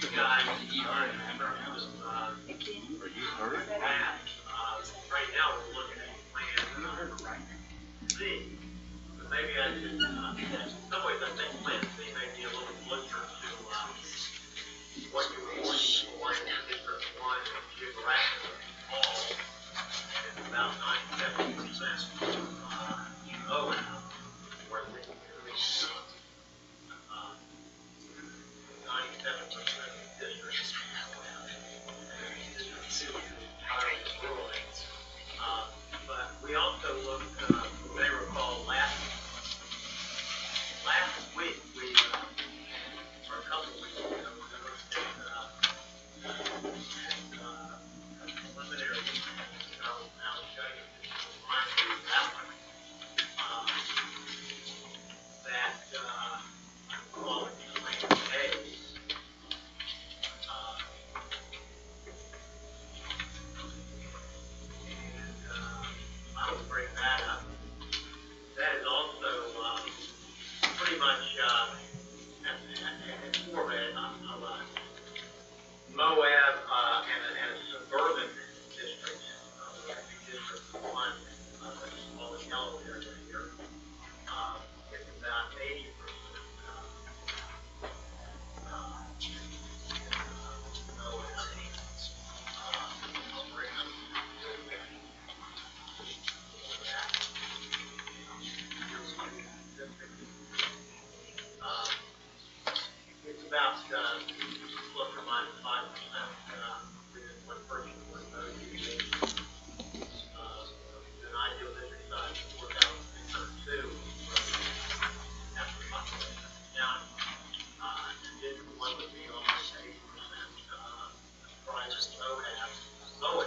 guys, are you hurt? Right now we're looking at Plan C, but maybe I should, in some ways I think Plan C may be a little closer to what you were looking for in District 1 geographically. All is about 97% low enough where they can really 97% of the districts but we also looked, you may recall last week, or a couple of weeks ago, we looked at preliminary, I'll show you that one, that I'm calling Plan A. I will bring that up. That is also pretty much at format of Moab and a suburban district. We have District 1, all the yellow area here. It's about 80%. It's about plus or minus 5% within one person, one vote. An ideal district size of 4,602 after the population of the county. District 1 would be almost 80% private Moab.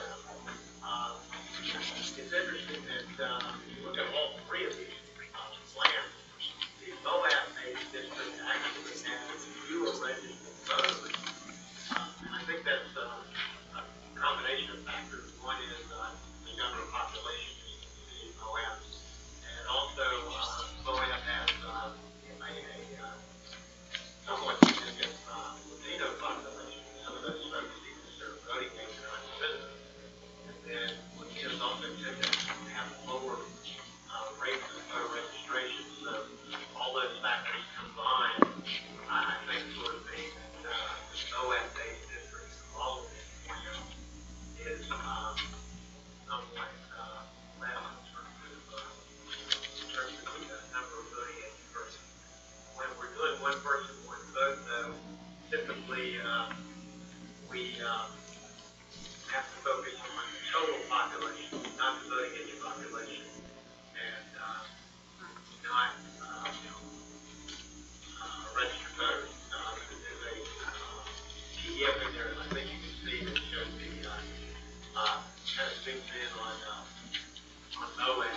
It's interesting that if you look at all three of these plans, the Moab-based district actually has fewer registered voters. And I think that's a combination of factors. One is the younger population in Moab. And also, Moab has a somewhat significant Latino population. Some of those folks even serve voting age are on citizens. And then Latinos also tend to have lower rates of voter registration. So all those factors combined, I think sort of mean that the Moab-based district, all of it, is somewhat less in terms of the number of voting age persons. When we're doing one person, one vote, though, typically we have to focus on the total population, not the voting age population, and not registered voters. There's a PDF in there, and I think you can see that shows the kind of zooms in on Moab.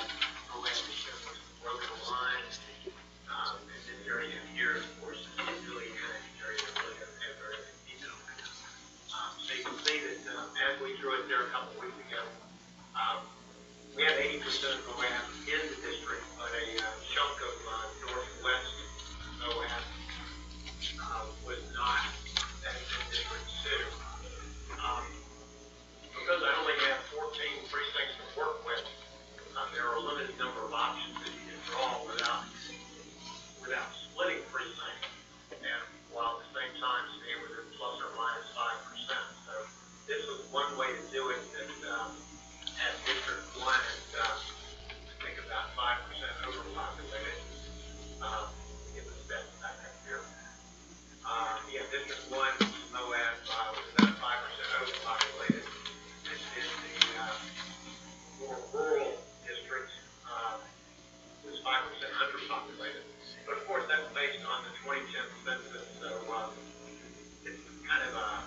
Moab is shown with the broken lines, and this area here, of course, is really kind of an area that really doesn't have very many detail. So you can see that as we drew it there a couple of weeks ago, we have 80% of Moab in the district, but a chunk of northwest Moab was not in District 2. Because I only have 14 precincts to work with, there are a limited number of options that you can draw without splitting precincts, and while at the same time staying within plus or minus 5%. So this was one way to do it that at District 1 is I think about 5% overpopulated. It was best back up here. District 1, Moab was about 5% overpopulated. And then the more rural districts was 5% underpopulated. But of course, that's based on the 2010 census, so it's kind of a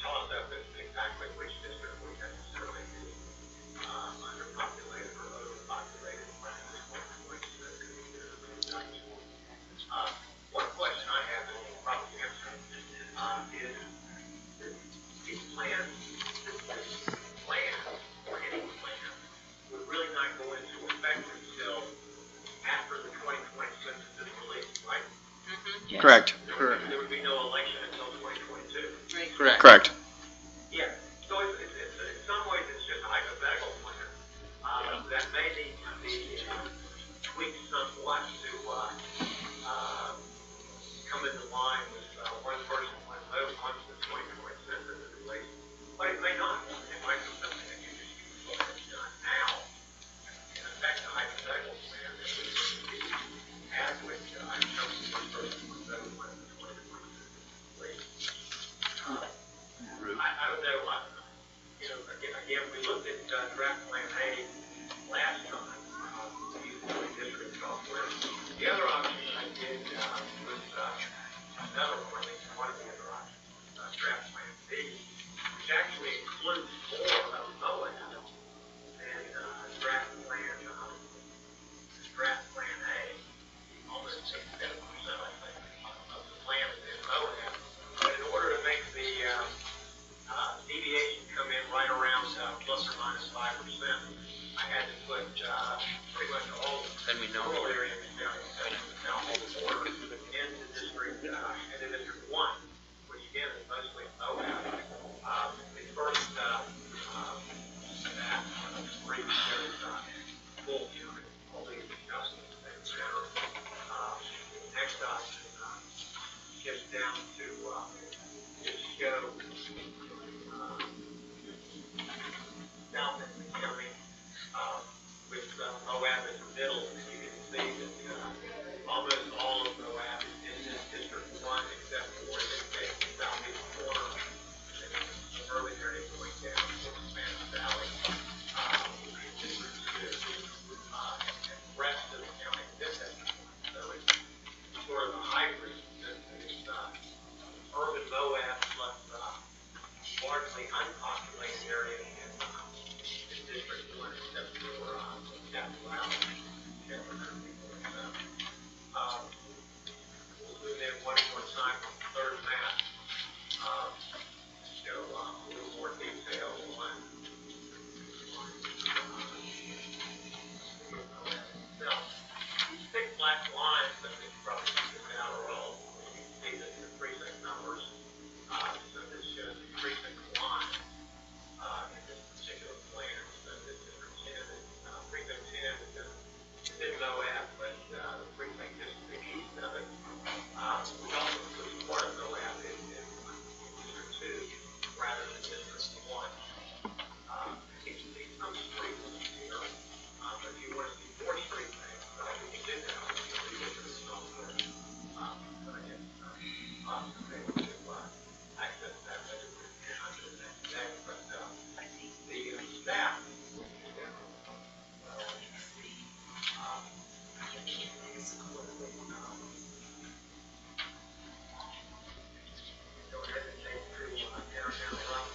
toss-up as to exactly which district would necessarily be underpopulated or overpopulated. One question I have that you probably answer is these plans, this plan, or any plan, would really not go into effect until after the 2020 census is released, right? Yes. Correct. There would be no election until correct? Correct. Yeah. So in some ways it's just a hypothetical plan that may need to be tweaked somewhat to come into line with one person, one vote, once the 2020 census is released. But it may not. It might be something that can just be done now. In effect, a hypothetical plan that would be adequate in terms of one person, one vote, once the 2020 census is released. I don't know. Again, we looked at draft plan A last time. We used the district software. The other option I did was another one, at least one of the other options, draft plan B, which actually includes more of Moab than draft plan A. Almost 67%, I think, of the plan is in Moab. But in order to make the deviation come in right around plus or minus 5%, I had to put pretty much all the rural areas down border into District 1, which again is mostly Moab. The first that three shows full unit, all these adjustments, etc. Next option gets down to just show South in the county with Moab in the middle. You can see that almost all of Moab is in District 1 except for the southeast corner and the suburban area going down to the Spanish Valley, District 2, and the rest of the county is in District 1. So it's sort of a hybrid. It's urban Moab plus largely unpopulated areas in District 1 except for Capitol Valley. We'll zoom in one more time on the third map. Show a little more detail on itself. These six black lines that we probably took out are all, you can see the precinct numbers. So this shows the precinct line in this particular plan. So this is precinct 10 is in Moab, but the precinct just to the east of it, which also includes part of Moab in District 2 rather than District 1. You can see some streets here, but if you want to see more street names, you can do that. You can do this software. But again, able to access that later under the next day. But the staff don't hesitate to narrow down the line.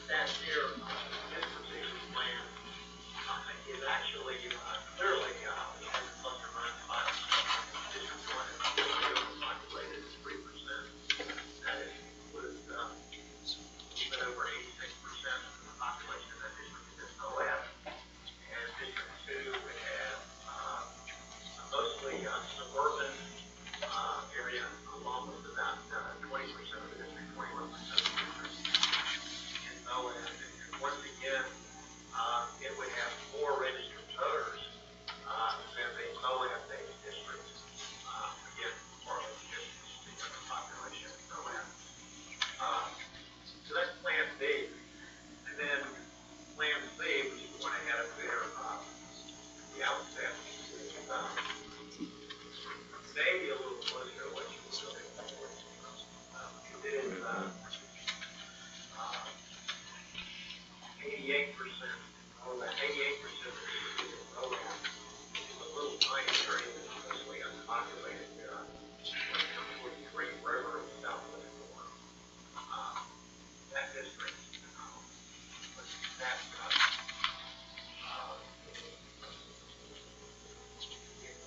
That here, this particular plan is actually clearly plus or minus 5%. District 1 is still overpopulated at 3%. That includes even over 86% of the population of that district is Moab. And District 2 has mostly suburban area, along with about 20% of the district, 21% of the district in Moab. And once again, it would have more registered voters than the Moab-based district. Again, partly because of the population of Moab. So that's Plan B. And then Plan C, which is the one I had up there at the outset, maybe a little closer to what you were looking for. It is 88%, or 88% of the people in Moab, which is a little tiny area that's mostly unpopulated. 43 River southwest corner. That district,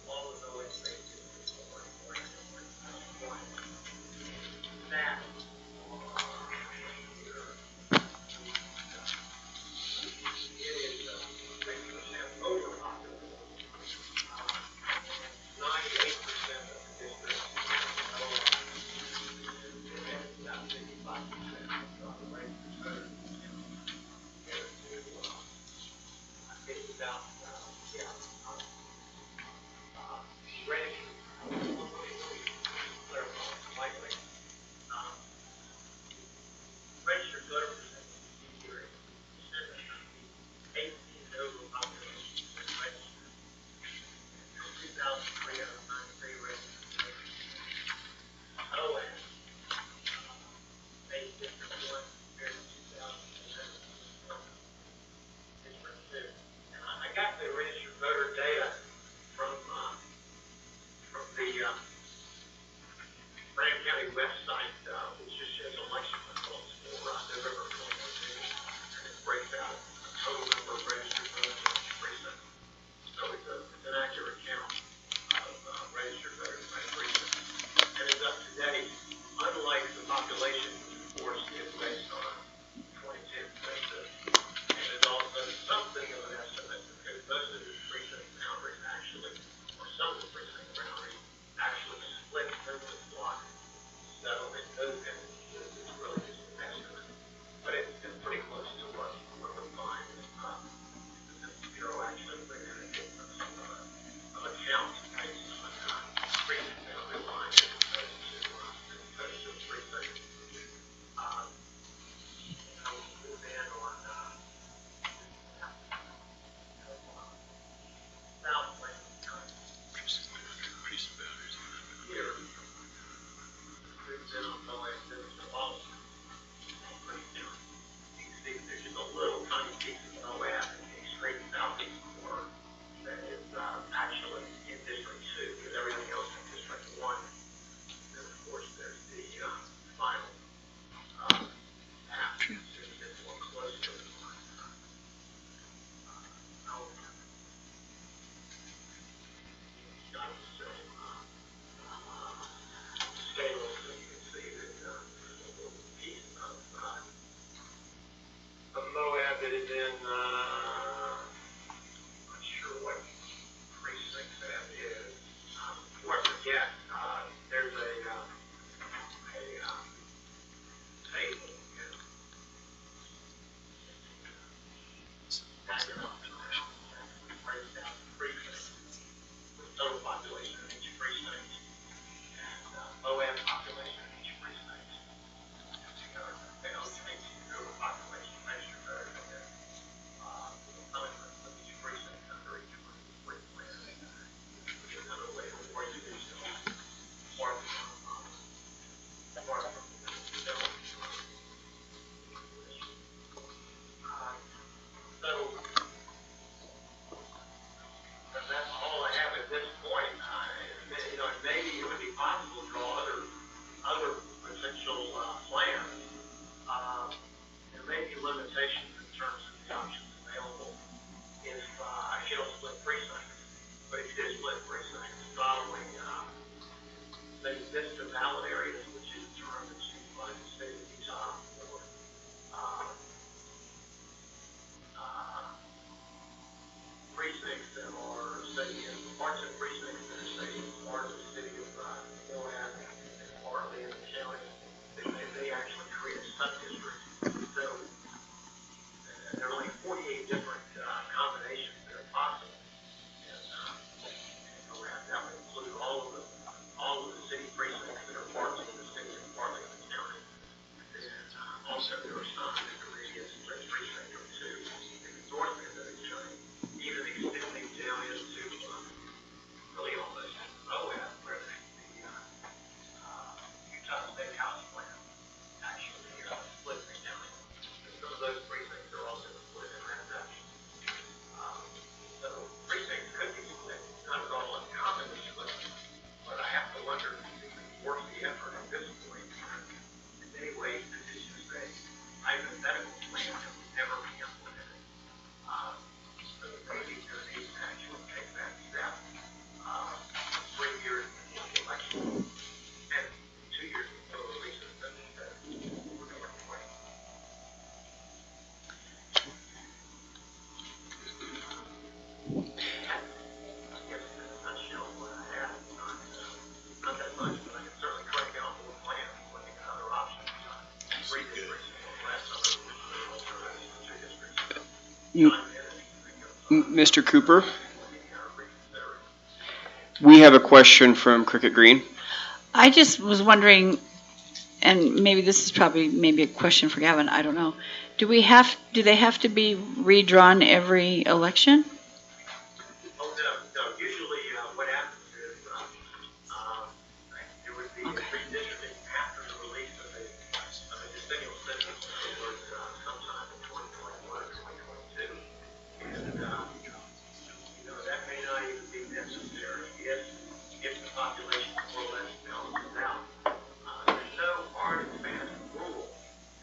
all of those spaces that it is 6% overpopulated. 98% that's all I have at this point. Maybe it would be possible to draw other potential plans. There may be limitations in terms of the options available if you don't split precincts. But if you do split precincts, probably maybe vista ballot areas, which is a term that's used by the state of Utah for precincts that are, say, in parts of precincts that are, say, part of the city of Moab and partly in the county. They actually create a sub-district. So there are only 48 different combinations that are possible. And Moab, that would include all of the city precincts that are parts of the city and partly of the county. And also there are some that are really a split precinct or two in the north end of the county, even extending down into really almost Moab, where the Utah State House plan actually split the county. And some of those precincts are also split in transactions. So precincts could be split, not at all uncommon to split, but I have to wonder if it's even worth the effort at this point. In many ways, this is just a hypothetical plan that would never be implemented. So maybe there needs to actually take that step 3 years before the election and 2 years before the recess that we're going to play. I guess in a nutshell what I have, not that much, but I can certainly crank out more plans, looking at other options, 3 districts or less, other alternatives to 2 districts. Mr. Cooper, we have a question from Cricket Green. I just was wondering, and maybe this is maybe a question for Gavin, I don't know. Do they have to be redrawn every election? Oh, no. Usually what happens is there would be redistricting after the release of a decennial census, in other words, sometime in 2021 or 2022. And, that may not even be necessary if the population more or less balances out. There's no hard and fast rule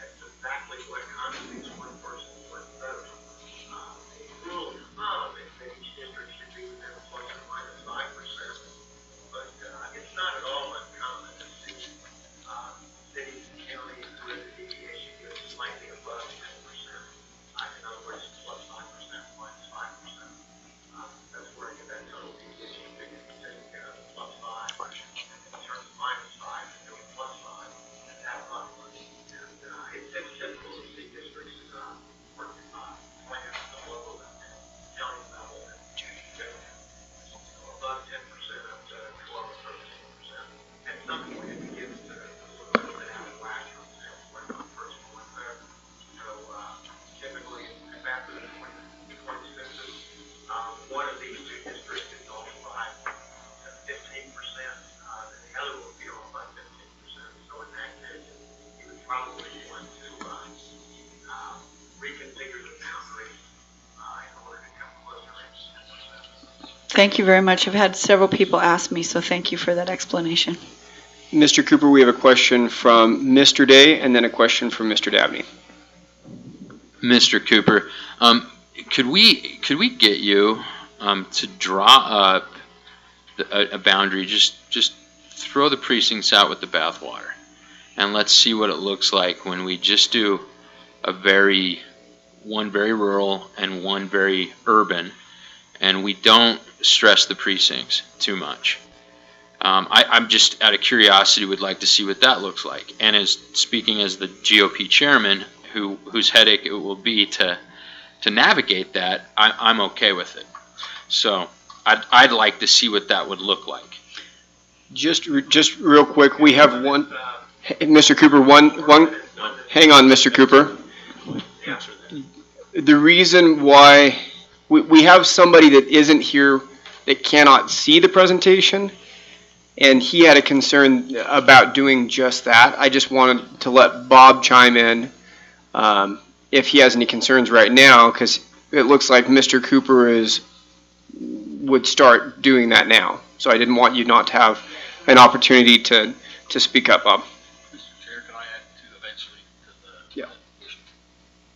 as to exactly what constitutes one person one vote. A rule of thumb is that each district should be within plus or minus 5%, but it's not at all uncommon to see cities and counties where the deviation goes slightly above 10%. In other words, plus 5%, minus 5%. That's where you get that total deviation figure. You take plus 5, and in terms of minus 5, you go plus 5, and that up. And it's typical to see districts working plans at the local and county level and go above 10% up to 12 or 13%. At some point, it begins to look a little bit out of whack on the standpoint of person one vote. So typically, after the 2020 census, one of these 2 districts is off by 15%, and the other will be off by 15%. So in that case, you would probably want to reconfigure the boundaries in order to come closer to 10%. Thank you very much. I've had several people ask me, so thank you for that explanation. Mr. Cooper, we have a question from Mr. Day and then a question from Mr. Dabney. Mr. Cooper, could we get you to draw up a boundary? Just throw the precincts out with the bathwater, and let's see what it looks like when we just do one very rural and one very urban, and we don't stress the precincts too much. I'm just out of curiosity would like to see what that looks like. And as speaking as the GOP chairman, whose headache it will be to navigate that, I'm okay with it. So I'd like to see what that would look like. Just real quick, we have one, Mr. Cooper, hang on, Mr. Cooper. The reason why we have somebody that isn't here that cannot see the presentation, and he had a concern about doing just that. I just wanted to let Bob chime in if he has any concerns right now, because it looks like Mr. Cooper is would start doing that now. So I didn't want you not to have an opportunity to speak up, Bob. Mr. Chair, can I add to eventually to the Yeah. issue?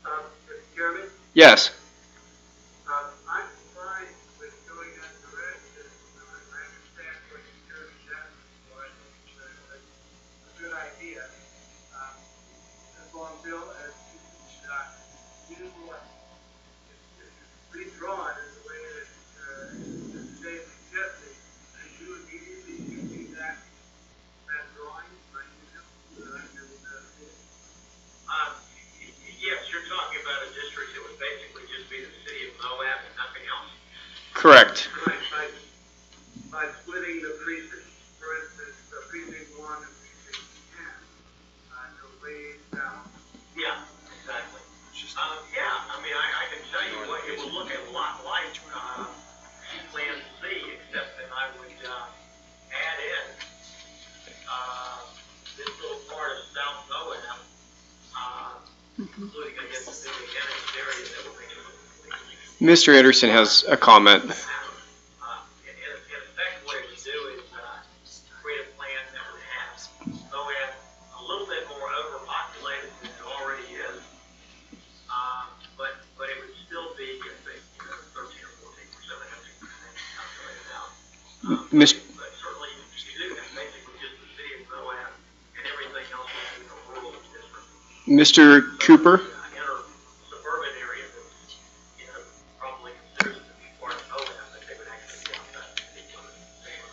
Mr. Chairman, Yes. I'm fine with going that direction. I understand what the attorney said, so I think it's a good idea. As long, Bill, as you redrawn in the way that Dave suggested, and you immediately see that drawing, right? Yes, you're talking about a district that would basically just be the city of Moab and nothing else. Correct. Right, by splitting the precincts, for instance, the precinct 1 and precinct 10, to lay down. Yeah, exactly. Yeah, I mean, I can tell you what, it would look a lot like, Plan C, except that I would, add in, this little part of South Moab, including, I guess, the big annexed area that would make it look completely. Mr. Anderson has a comment. In effect, what it would do is create a plan that would have Moab a little bit more overpopulated than it already is, but it would still be, I think, 13 or 14%, I have to calculate it out. Miss, But certainly, you could do that, basically just the city of Moab and everything else would be a rural district. Mr. Cooper? Inner suburban area that's, probably considered to be part of Moab, but they would actually be outside the city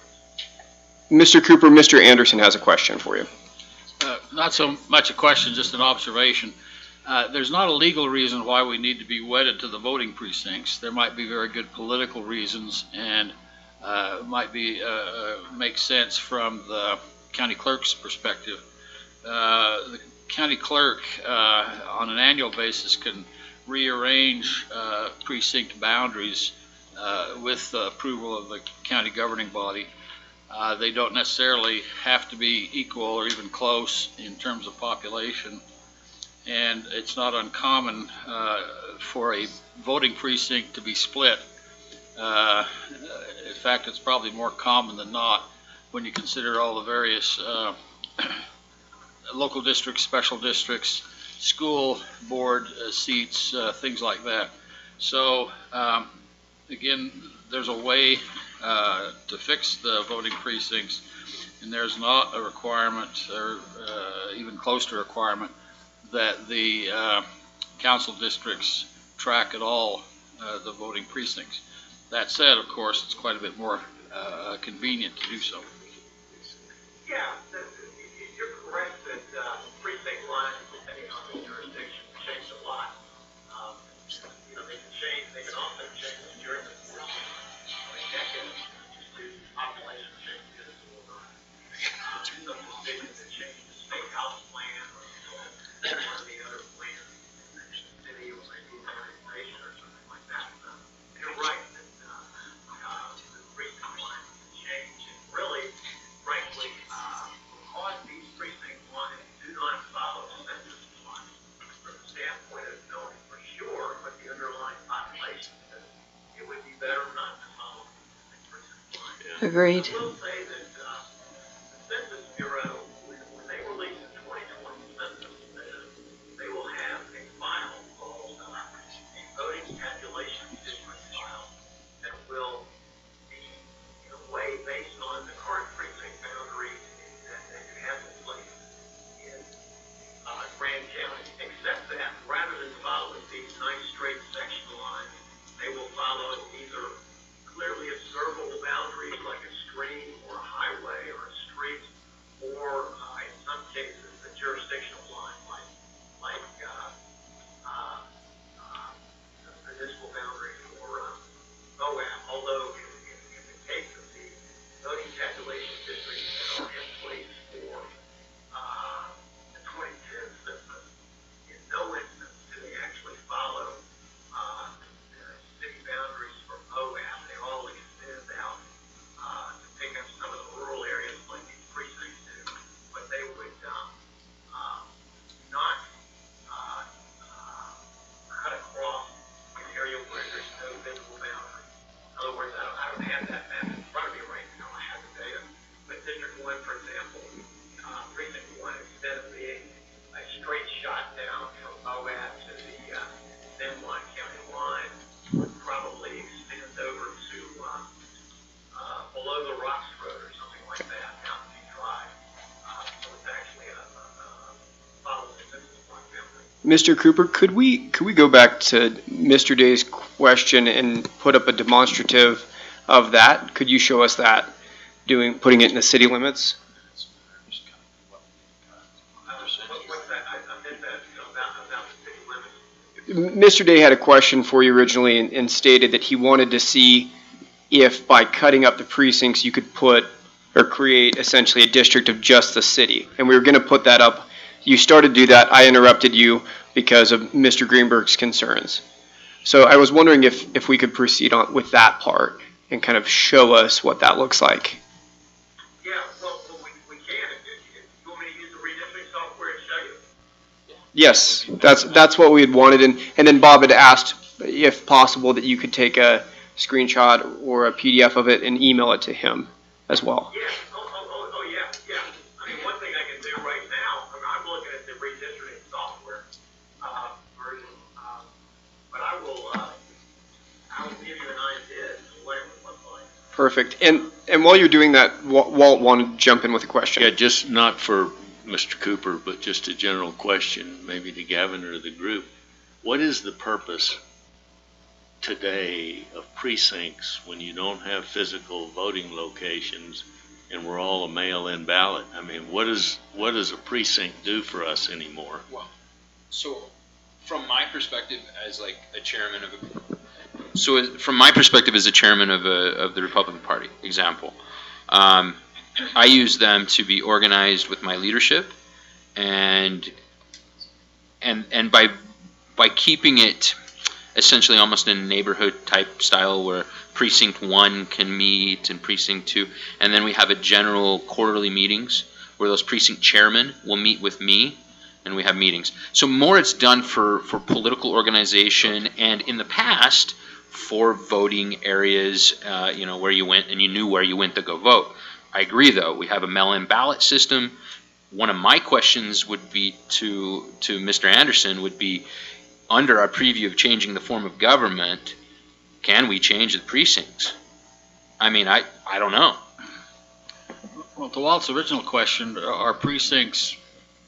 limits. Mr. Cooper, Mr. Anderson has a question for you. Not so much a question, just an observation. There's not a legal reason why we need to be wedded to the voting precincts. There might be very good political reasons, and might be make sense from the county clerk's perspective. The county clerk, on an annual basis, can rearrange precinct boundaries with the approval of the county governing body. They don't necessarily have to be equal or even close in terms of population. And it's not uncommon for a voting precinct to be split. In fact, it's probably more common than not when you consider all the various local districts, special districts, school board seats, things like that. So again, there's a way to fix the voting precincts, and there's not a requirement, or even close to a requirement, that the council districts track at all the voting precincts. That said, of course, it's quite a bit more convenient to do so. Yeah, you're correct that precinct lines, depending on the jurisdiction, change a lot. They can often change during the course of decades due to population changes or some decision to change the state house plan or one of the other plans in the city or maybe an organization or something like that. You're right that the precinct lines can change, and really, frankly, because these precinct lines do not follow census lines from the standpoint of knowing for sure what the underlying population is, it would be better not to follow the precinct lines. Agreed. I will say that the Census Bureau, when they release the 2020 census, they will have a file called a voting tabulation district file that will be, in a way, based on the current precinct boundary that you have in place in Grand County, except that rather than following these nice straight section lines, they will follow either clearly observable boundaries like a screen or a below the Rocks Road or something like that, Mountain View Drive. So it's actually a following the census block boundary. Mr. Cooper, could we go back to Mr. Day's question and put up a demonstrative of that? Could you show us that, putting it in the city limits? What's that? I meant that about the city limits. Mr. Day had a question for you originally and stated that he wanted to see if by cutting up the precincts you could put or create essentially a district of just the city. And we were going to put that up. You started to do that. I interrupted you because of Mr. Greenberg's concerns. So I was wondering if we could proceed on with that part and kind of show us what that looks like. Yeah, well we can. If you want me to use the redistricting software to show you? Yes, that's what we had wanted. And then Bob had asked if possible that you could take a screenshot or a PDF of it and email it to him as well. Yeah, yeah. I mean, one thing I can do right now, I'm looking at the redistricting software version, but I will give you an idea as to what it would look like. Perfect. And while you're doing that, Walt wanted to jump in with a question. Yeah, just not for Mr. Cooper, but just a general question, maybe to Gavin or the group. What is the purpose today of precincts when you don't have physical voting locations and we're all a mail-in ballot? I mean, what does a precinct do for us anymore? Well, so from my perspective as like a chairman of the Republican Party, example, I use them to be organized with my leadership, and by keeping it essentially almost in a neighborhood type style where precinct 1 can meet and precinct 2, and then we have a general quarterly meetings where those precinct chairmen will meet with me and we have meetings. So more it's done for political organization, and in the past for voting areas, where you went and you knew where you went to go vote. I agree though, we have a mail-in ballot system. One of my questions would be to Mr. Anderson would be, under our preview of changing the form of government, can we change the precincts? I mean, I don't know. Well, to Walt's original question, are precincts,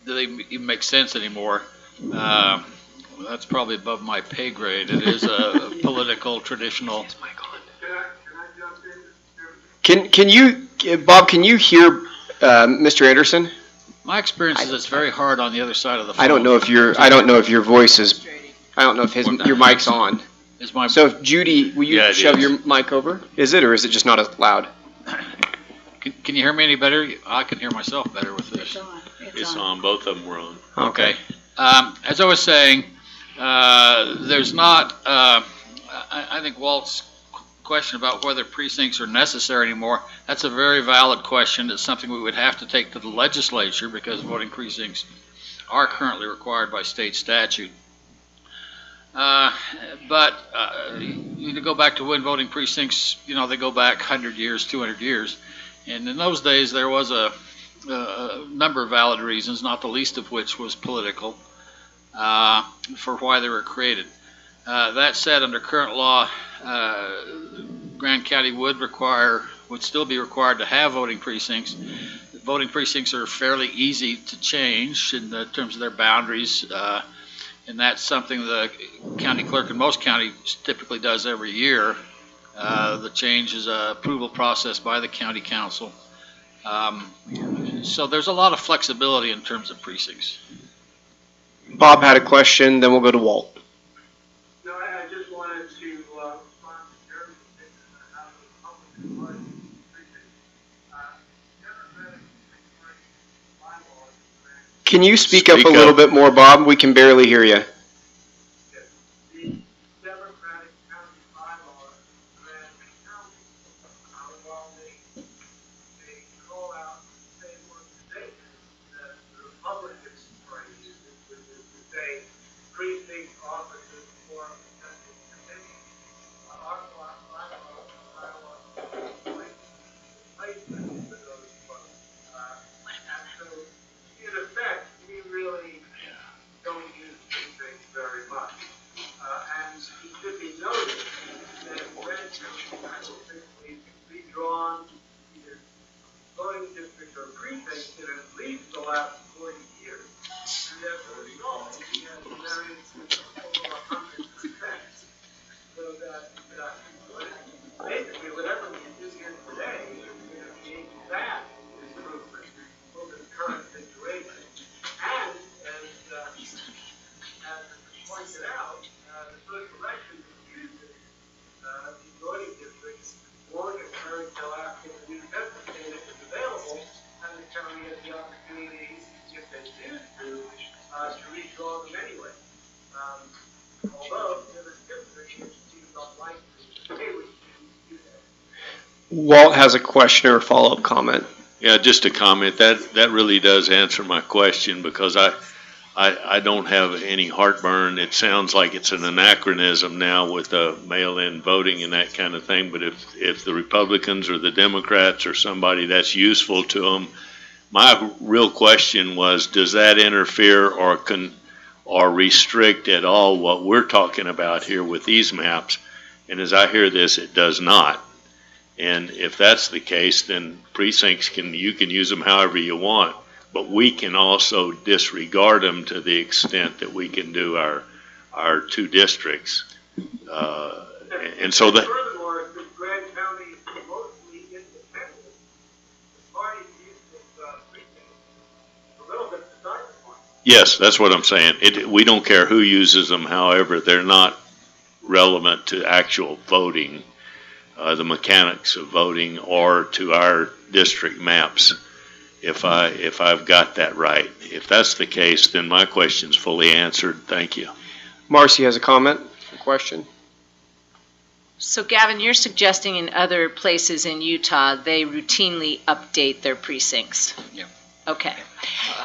do they even make sense anymore? That's probably above my pay grade. It is a political, traditional. Can I jump in? Can you, Bob, can you hear Mr. Anderson? My experience is it's very hard on the other side of the phone. I don't know if your voice is, I don't know if your mic's on. Is my So if Judy, will you Yeah, it shove is. your mic over? Is it, or is it just not as loud? Can you hear me any better? I can hear myself better with this. It's on. Both of them were on. Okay. As I was saying, there's not, I think Walt's question about whether precincts are necessary anymore, that's a very valid question. It's something we would have to take to the legislature because voting precincts are currently required by state statute. But you go back to when voting precincts, they go back 100 years, 200 years. And in those days, there was a number of valid reasons, not the least of which was political, for why they were created. That said, under current law, Grand County would still be required to have voting precincts. Voting precincts are fairly easy to change in terms of their boundaries, and that's something the county clerk in most counties typically does every year. The change is an approval process by the county council. So there's a lot of flexibility in terms of precincts. Bob had a question, then we'll go to Walt. No, I just wanted to respond to Jeremy's statement on how the public is running precincts. Democratic bylaws. Can you speak up Speak a little up. bit more, Bob? We can barely hear you. The Democratic county bylaws grant the county, while they call out the same organization that the Republicans try to use, which is to say precinct offices form a central committee. Our bylaws replacement for those folks. And so, in effect, we really don't use precincts very much. And it should be noted that when precincts are typically redrawn voting district or precinct in at least the last 40 years. And as a result, we have variances of over 100%. So that, basically whatever we do here today is going to be that improvement over the current situation. And as pointed out, the first election uses the voting districts won't occur until after the new census data is available, and the county has the opportunity, if they choose to redraw them anyway. Although the district seems unlikely they would do that. Walt has a question or a follow-up comment. Yeah, just a comment. That really does answer my question, because I don't have any heartburn. It sounds like it's an anachronism now with mail-in voting and that kind of thing. But if the Republicans or the Democrats or somebody that's useful to them, my real question was, does that interfere or restrict at all what we're talking about here with these maps? And as I hear this, it does not. And if that's the case, then precincts you can use them however you want. But we can also disregard them to the extent that we can do our two districts. And so that. Furthermore, since Grand County is mostly independent, the party use of precincts a little bit beside the point. Yes, that's what I'm saying. We don't care who uses them, however, they're not relevant to actual voting, the mechanics of voting, or to our district maps. If I've got that right. If that's the case, then my question's fully answered. Thank you. Marcy has a comment, a question. So Gavin, you're suggesting in other places in Utah, they routinely update their precincts? Yeah. Okay.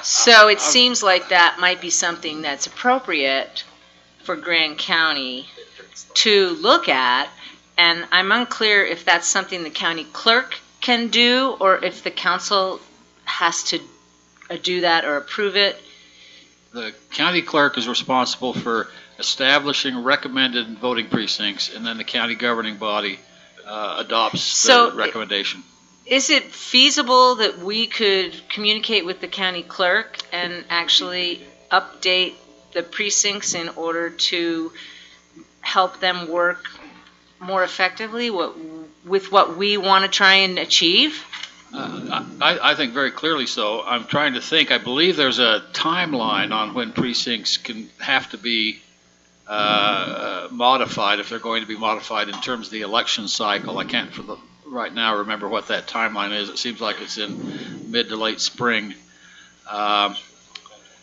So it seems like that might be something that's appropriate for Grand County to look at. And I'm unclear if that's something the county clerk can do, or if the council has to do that or approve it. The county clerk is responsible for establishing recommended voting precincts, and then the county governing body adopts the recommendation. Is it feasible that we could communicate with the county clerk and actually update the precincts in order to help them work more effectively with what we want to try and achieve? I think very clearly so. I'm trying to think. I believe there's a timeline on when precincts can have to be modified, if they're going to be modified in terms of the election cycle. I can't right now remember what that timeline is. It seems like it's in mid to late spring. And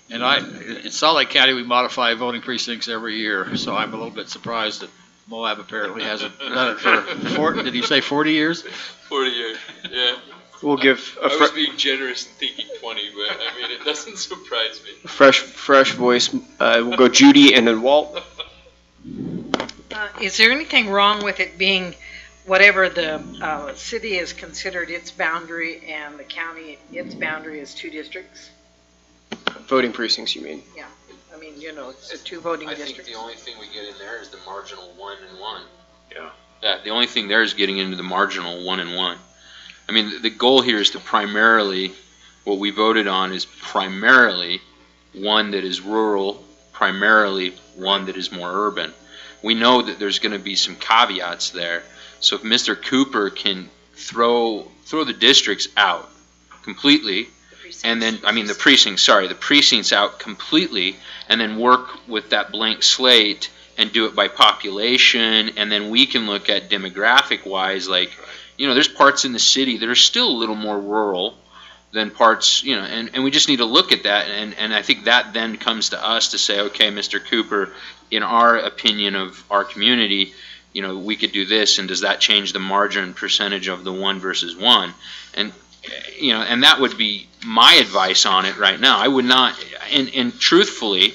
in Salt Lake County, we modify voting precincts every year, so I'm a little bit surprised that Moab apparently hasn't done it for, did you say 40 years? 40 years, yeah. We'll give I was being generous and thinking 20, but I mean, it doesn't surprise me. fresh voice. We'll go Judy and then Walt. Is there anything wrong with it being whatever the city is considered its boundary and the county, its boundary is two districts? Voting precincts, you mean? Yeah, I mean, it's two voting I districts. think the only thing we get in there is the marginal 1 and 1. Yeah. The only thing there is getting into the marginal 1 and 1. I mean, the goal here is to primarily, what we voted on is primarily one that is rural, primarily one that is more urban. We know that there's going to be some caveats there. So if Mr. Cooper can throw the districts out completely, and then, the precincts out completely, and then work with that blank slate and do it by population, and then we can look at demographic-wise, like, there's parts in the city that are still a little more rural than parts, and we just need to look at that, and I think that then comes to us to say, okay, Mr. Cooper, in our opinion of our community, we could do this, and does that change the margin percentage of the 1 versus 1? And, and that would be my advice on it right now. I would not, and truthfully,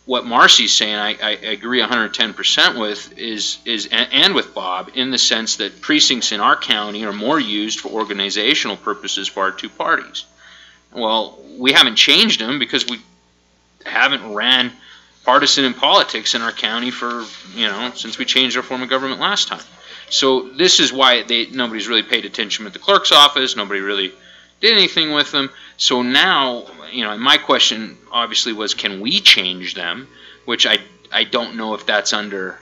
what Marcy's saying, I agree 110% with, is and with Bob, in the sense that precincts in our county are more used for organizational purposes for our two parties. Well, we haven't changed them because we haven't ran partisan in politics in our county for, since we changed our form of government last time. So this is why nobody's really paid attention at the clerk's office. Nobody really did anything with them. So now, my question obviously was, can we change them? Which I don't know if that's under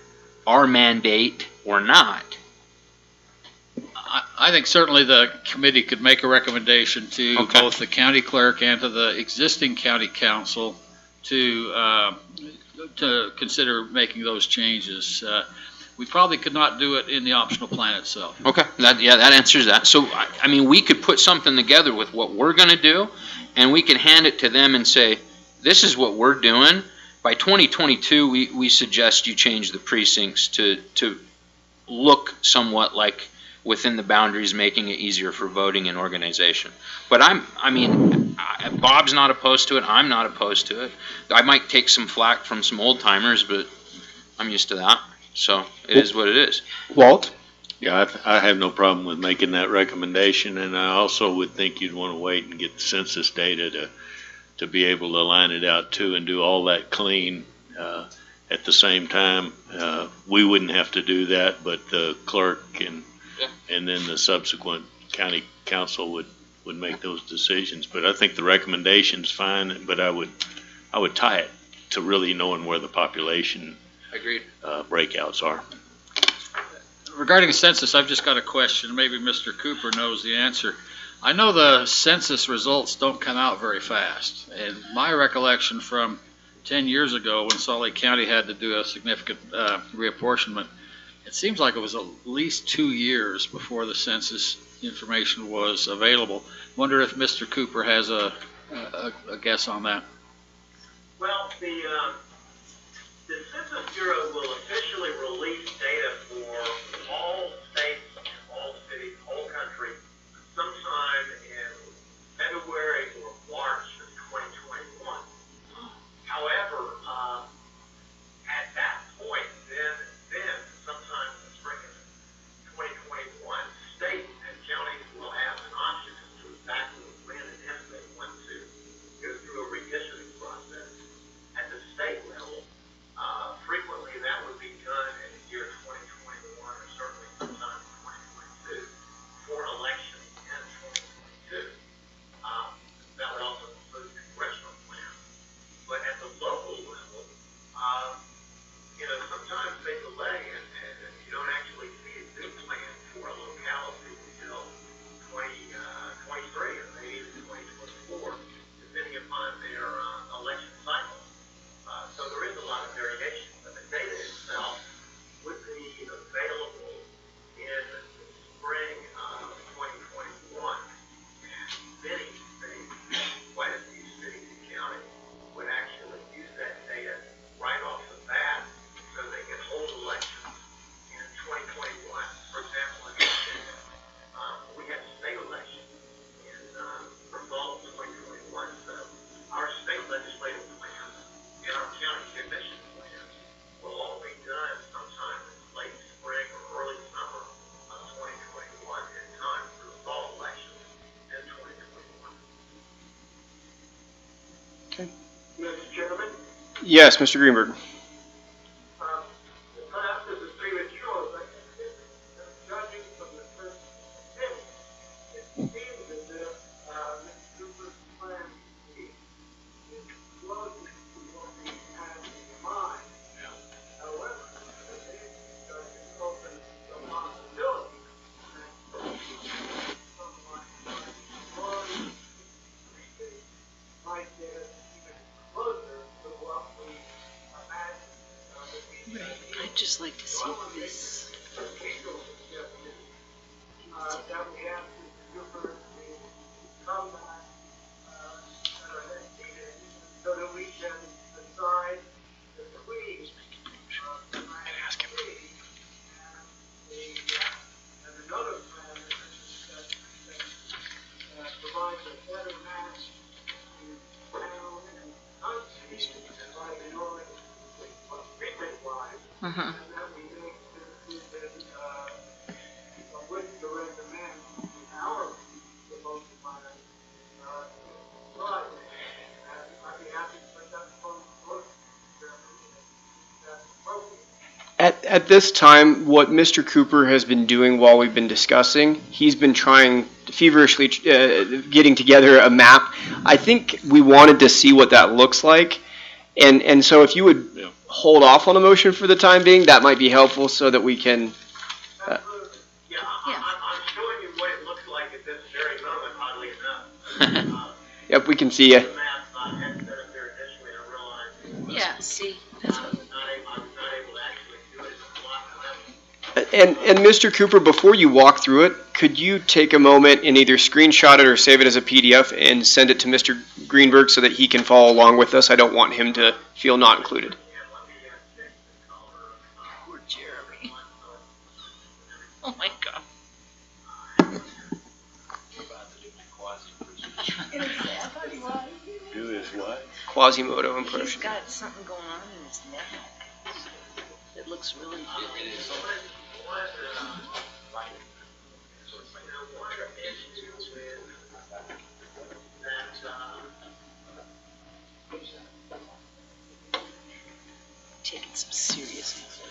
our mandate or not. I think certainly the committee could make a recommendation to Okay. both the county clerk and to the existing county council to consider making those changes. We probably could not do it in the optional plan itself. Okay, that answers that. So, we could put something together with what we're gonna do, and we can hand it to them and say, this is what we're doing. By 2022, we suggest you change the precincts to look somewhat like within the boundaries, making it easier for voting and organization. But Bob's not opposed to it, I'm not opposed to it. I might take some flack from some old timers, but I'm used to that. So it is what it is. Walt? Yeah, I have no problem with making that recommendation, and I also would think you'd want to wait and get the census data to be able to line it out too and do all that clean at the same time. We wouldn't have to do that, but the clerk and then the subsequent county council would make those decisions. But I think the recommendation's fine, but I would tie it to really knowing where the population Agreed. Breakouts are. Regarding census, I've just got a question. Maybe Mr. Cooper knows the answer. I know the census results don't come out very fast. And my recollection from 10 years ago when Salt Lake County had to do a significant reapportionment, it seems like it was at least 2 years before the census information was available. Wonder if Mr. Cooper has a guess on that. Well, the Census Bureau will officially release data for all states, all cities, whole country, sometime in February or March of 2021. However, at that point, then sometime in the spring of 2021, states and counties will have an option as to exactly when and if they want to go through a redistricting process. At the state level, frequently that would be done in the year 2021 or certainly sometime in 2022 for elections in 2022. That would also include congressional plans. But at the local level, sometimes they delay and you don't actually see a new plan for a locality until 2023 or maybe even 2024, depending upon their election cycle. So there is a lot of variation, but the data itself would be available in the spring of 2021. And many states, quite a few cities and counties, would actually use that data right off the bat so they can hold elections in 2021. For example, in Virginia, we had state elections for fall of 2021, so our state legislative plans and our county commission plans will all be done sometime in late spring or early summer of 2021 in time for the fall elections in 2021. Okay. Mr. Chairman, Yes, Mr. Greenberg. perhaps this is premature, but judging from the first opinion, it seems as if Mr. Cooper's plan is closest to what we had in mind. However, I think it opens the possibility that something like one might get us even closer to what we imagine that we I'd just like to see this. that we have to Cooper to come back at our next meeting so that we can decide between plan C and another plan that provides a better match to town and country by the knowing precinct-wise. Mhm. And that we make the decision which to recommend our proposed plan. But I'd be happy to put that forward. That's appropriate. At this time, what Mr. Cooper has been doing while we've been discussing, he's been trying feverishly getting together a map. I think we wanted to see what that looks like. And so if you would hold off on a motion for the time being, that might be helpful so that we can. Yeah, I'm showing you what it looks like at this very moment, oddly enough. Yep, we can see you. The map had set up there initially, I realized Yeah, see, I was not able to actually do it in the block. And Mr. Cooper, before you walk through it, could you take a moment and either screenshot it or save it as a PDF and send it to Mr. Greenberg so that he can follow along with us? I don't want him to feel not included. poor Jeremy. Oh my God. Do his what? Quasimodo He's impression. got something going on in his neck. It looks really good. Taking some serious.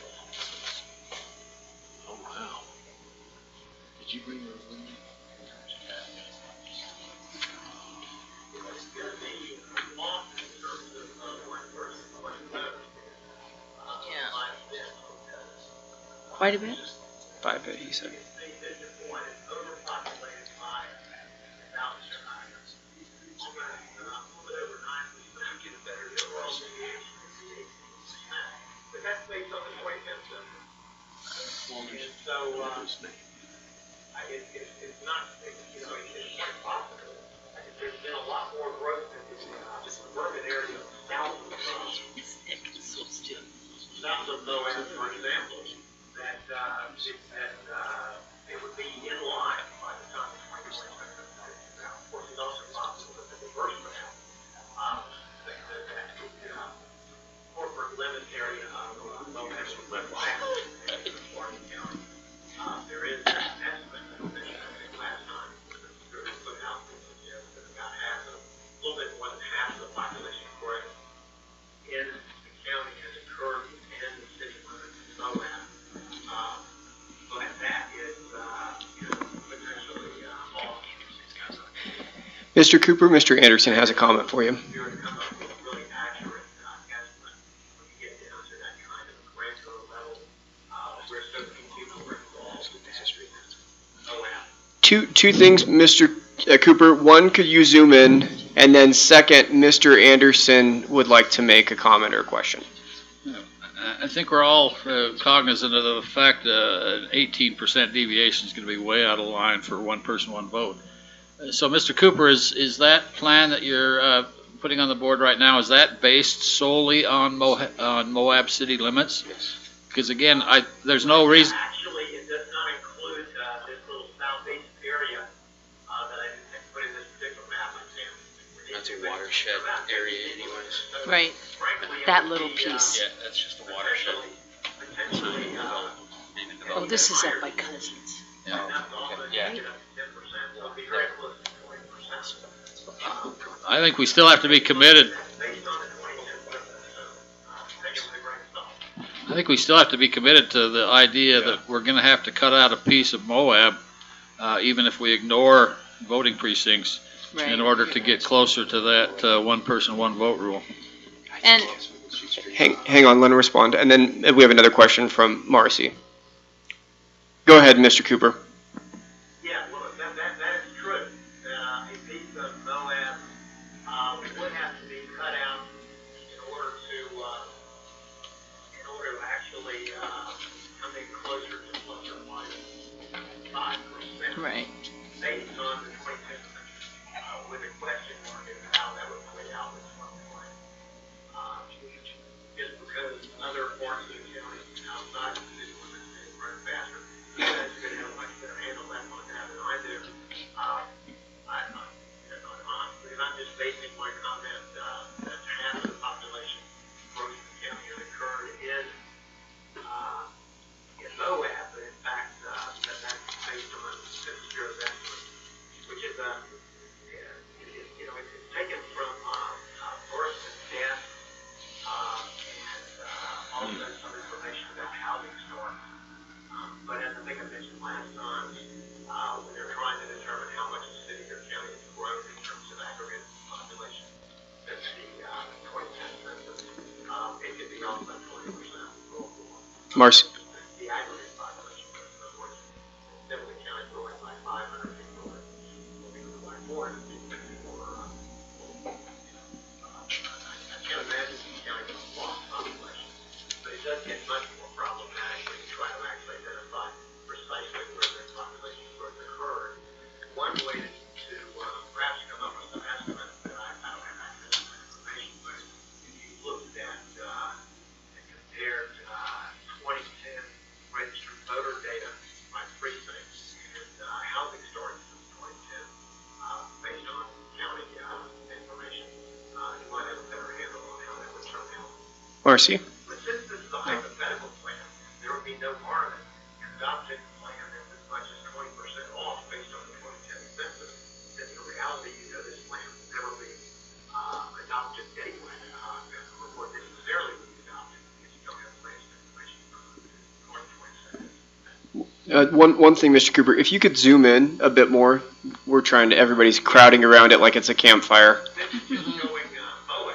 Oh, wow. Did you bring those with you? Quite a bit. 5 he said. But that's based on the 2010 census. And so, it's not, it's quite possible. There's been a lot more growth in the suburban area south of Moab, for example, that it would be in line by the time the 2020 census is out. Of course, it's also possible that the first one out, corporate limits area of Moab is Martin County. There is an estimate that I think last time was put out that suggests that about a little bit more than half of the population growth in the county has occurred within the city limits of Moab. But that is, potentially all. Mr. Cooper, Mr. Anderson has a comment for you. You're to come up with a really accurate estimate when you get down to that kind of granular level, where so many people are involved with that. Two things, Mr. Cooper. One, could you zoom in? And then second, Mr. Anderson would like to make a comment or a question. I think we're all cognizant of the fact an 18% deviation is going to be way out of line for one person, one vote. So, Mr. Cooper, is that plan that you're putting on the board right now, is that based solely on Moab city limits? Yes. Because again, there's no reason. Actually, it does not include this little southeast area that I didn't put in this particular map. That's a watershed area anyways. Right, that little piece. Yeah, that's just a watershed. Potentially, Oh, this is up by Cousins. Yeah. Yeah. 10%, so it'll be very close to 20%. I think we still have to be committed. Based on the 2010 census, take it with a grain of salt. I think we still have to be committed to the idea that we're going to have to cut out a piece of Moab, even if we ignore voting precincts, in order to get closer to that one person, one vote rule. And Hang on, let me respond. And then we have another question from Marcy. Go ahead, Mr. Cooper. Yeah, well, that is true. A piece of Moab would have to be cut out in order to actually come in closer to plus or minus 5%. right. Based on the 2010 census, with a question mark as to how that would play out in 2020. Just because other parts of the county outside the city limits may grow faster, that's going to have a much better handle on that than I do. Honestly, and I'm just basing my comment that half of the population growth in the county has occurred in Moab, but in fact, that's based on the Bureau's estimate, which is it's taken from birth and death, and also some information about housing starts. Marcy? The aggregate population, in other words, instead of the county growing by 500 people, we'll be growing by 400 people, or, I can't imagine the county with a lost population, but it does get much more problematic when you try to actually identify precisely where the population growth occurred. One way to perhaps come up with some estimates that I don't have access to information, but if you looked at and compared 2010 registered voter data by precincts and housing starts since 2010, based on county information, you might have a better handle on how that would turn out. Marcy? But since this is a hypothetical plan, there would be no harm in adopting a plan that's as much as 20% off based on the 2010 census. Since in reality, this plan will never be adopted anyway, or necessarily be adopted because you don't have the latest information from the 2020 census. One thing, Mr. Cooper, if you could zoom in a bit more, everybody's crowding around it like it's a campfire. This is showing Moab.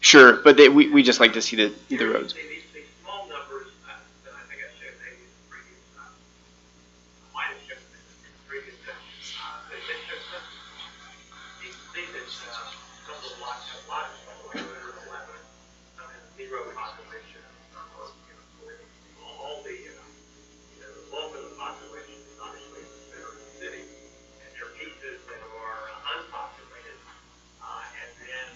Sure, but we just like to see the roads. These small numbers that I think I showed maybe in the previous, might have shown in the previous session. They show you can see that some of the lots have lots, like 111, some have zero population, or, all the, the bulk of the population is obviously in the center of the city, and there are pieces that are unpopulated, and then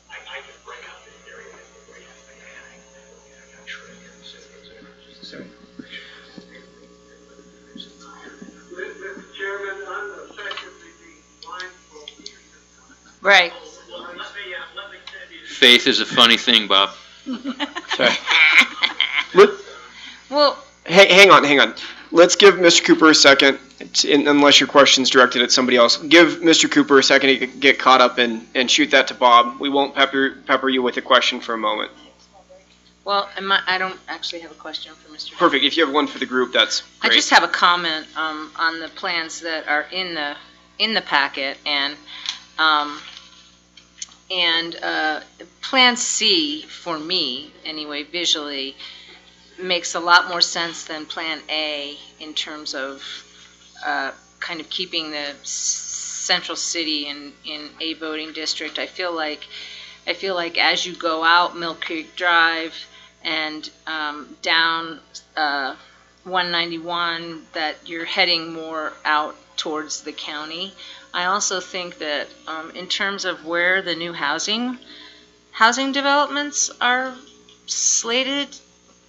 I can bring out this area that we're going to mechanic, and I'm sure I can say it's so. Mr. Chairman, I'm effectively being blindfolded. Right. Well, let me send you. Faith is a funny thing, Bob. Sorry. Well, Hang on. Let's give Mr. Cooper a second, unless your question's directed at somebody else. Give Mr. Cooper a second to get caught up and shoot that to Bob. We won't pepper you with a question for a moment. well, I don't actually have a question for Mr. Perfect. If you have one for the group, that's I great. just have a comment on the plans that are in the packet, and Plan C, for me anyway, visually, makes a lot more sense than Plan A in terms of kind of keeping the central city in a voting district. I feel like as you go out Mill Creek Drive and down 191, that you're heading more out towards the county. I also think that in terms of where the new housing developments are slated,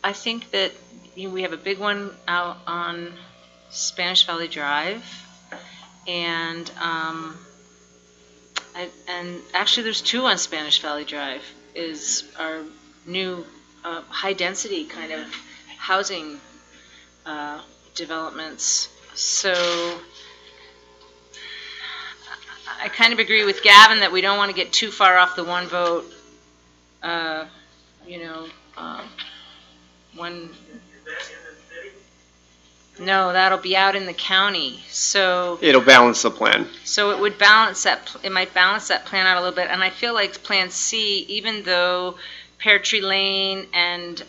I think that we have a big one out on Spanish Valley Drive, and actually there's two on Spanish Valley Drive, is our new high-density kind of housing developments. So I kind of agree with Gavin that we don't want to get too far off the one vote, one. No, that'll be out in the county. So It'll balance the plan. So it would balance that. It might balance that plan out a little bit. And I feel like Plan C, even though Pear Tree Lane and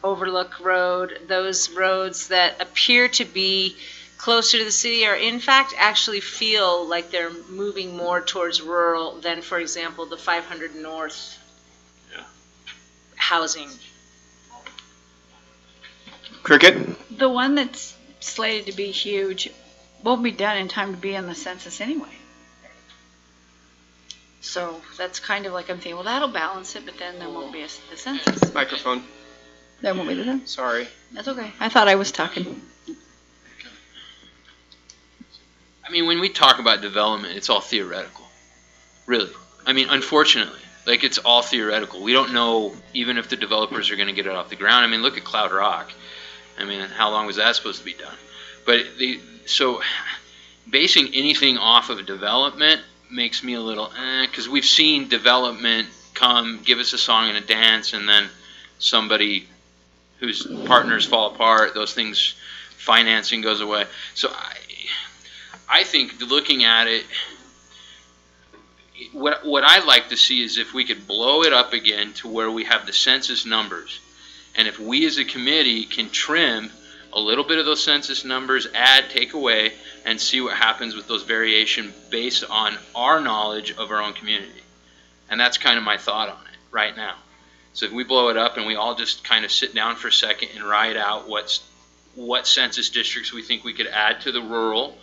Overlook Road, those roads that appear to be closer to the city, are in fact actually feel like they're moving more towards rural than, for example, the 500 North housing. Cricket? The one that's slated to be huge won't be done in time to be on the census anyway. So that's kind of like I'm thinking, well, that'll balance it, but then there won't be the census. Microphone. There won't be the census. Sorry. That's okay. I thought I was talking. I mean, when we talk about development, it's all theoretical. Really. I mean, unfortunately. Like, it's all theoretical. We don't know even if the developers are going to get it off the ground. I mean, look at Cloud Rock. I mean, how long was that supposed to be done? But so basing anything off of development makes me a little because we've seen development come, give us a song and a dance, and then somebody whose partners fall apart, those things, financing goes away. So I think looking at it, what I'd like to see is if we could blow it up again to where we have the census numbers, And if we as a committee can trim a little bit of those census numbers, add, take away, and see what happens with those variation based on our knowledge of our own community. And that's kind of my thought on it right now. So if we blow it up and we all just kind of sit down for a second and write out what census districts we think we could add to the rural,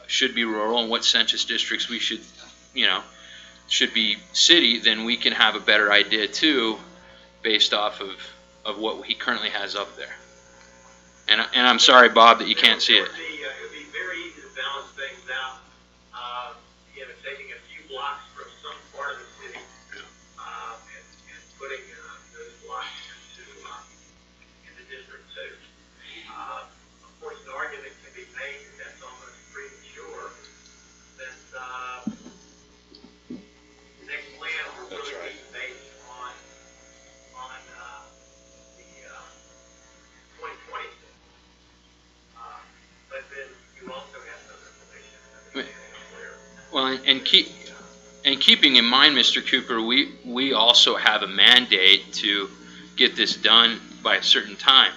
should be rural, and what census districts we should, should be city, then we can have a better idea too, based off of what he currently has up there. And I'm sorry, Bob, that you can't see it. It would be very easy to balance things out, taking a few blocks from some part of the city and putting those blocks into District 2. Of course, the argument can be made that that's almost premature, since the next plan will really be based on the 2020. But then you also have some information. Well, and keeping in mind, Mr. Cooper, we also have a mandate to get this done by a certain time.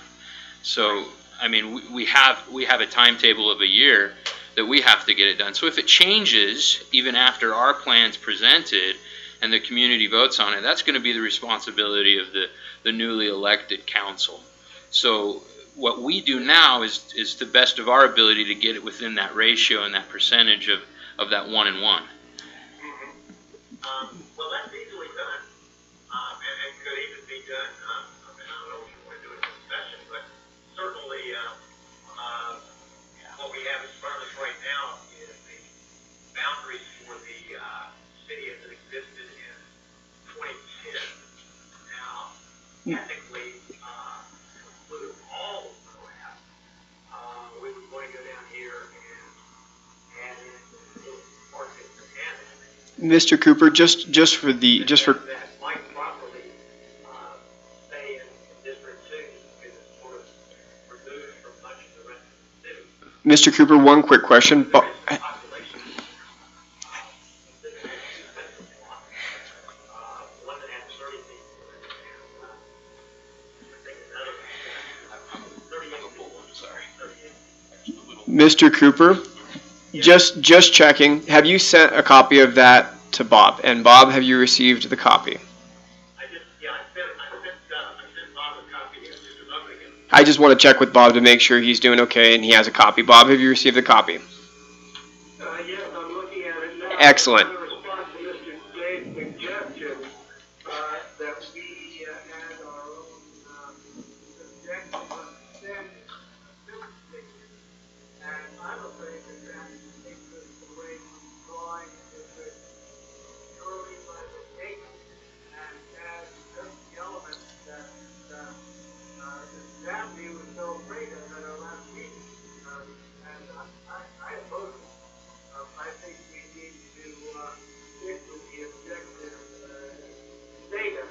So, I mean, we have a timetable of a year that we have to get it done. So if it changes, even after our plan's presented and the community votes on it, that's going to be the responsibility of the newly elected council. So what we do now is to the best of our ability to get it within that ratio and that percentage of that 1 and 1. Well, that's easily done, and could even be done. I don't know if you want to do it in this session, but certainly what we have in front of us right now is the boundaries for the city as it existed in 2010. Now, technically, to include all of Moab, we were going to go down here and add in little parts of the annex. Mr. Cooper, just for That might properly stay in District 2 because it's sort of removed from much of the rest of the city. Mr. Cooper, one quick question. There is a population, specifically two census blocks, one that has 30 people and I think another that has 38 people. Sorry. 38. Mr. Cooper, just checking. Have you sent a copy of that to Bob? And Bob, have you received the copy? I sent Bob a copy just a moment ago. I just want to check with Bob to make sure he's doing okay and he has a copy. Bob, have you received the copy? Yes, I'm looking at it now. Excellent. In response to Mr. Dave's suggestion that we add our own subjective understanding of figures, and I'm afraid that takes us away from drawing it purely by the data and add certain elements that we were so afraid of at our last meeting. And I oppose it. I think we need to stick with the objective data.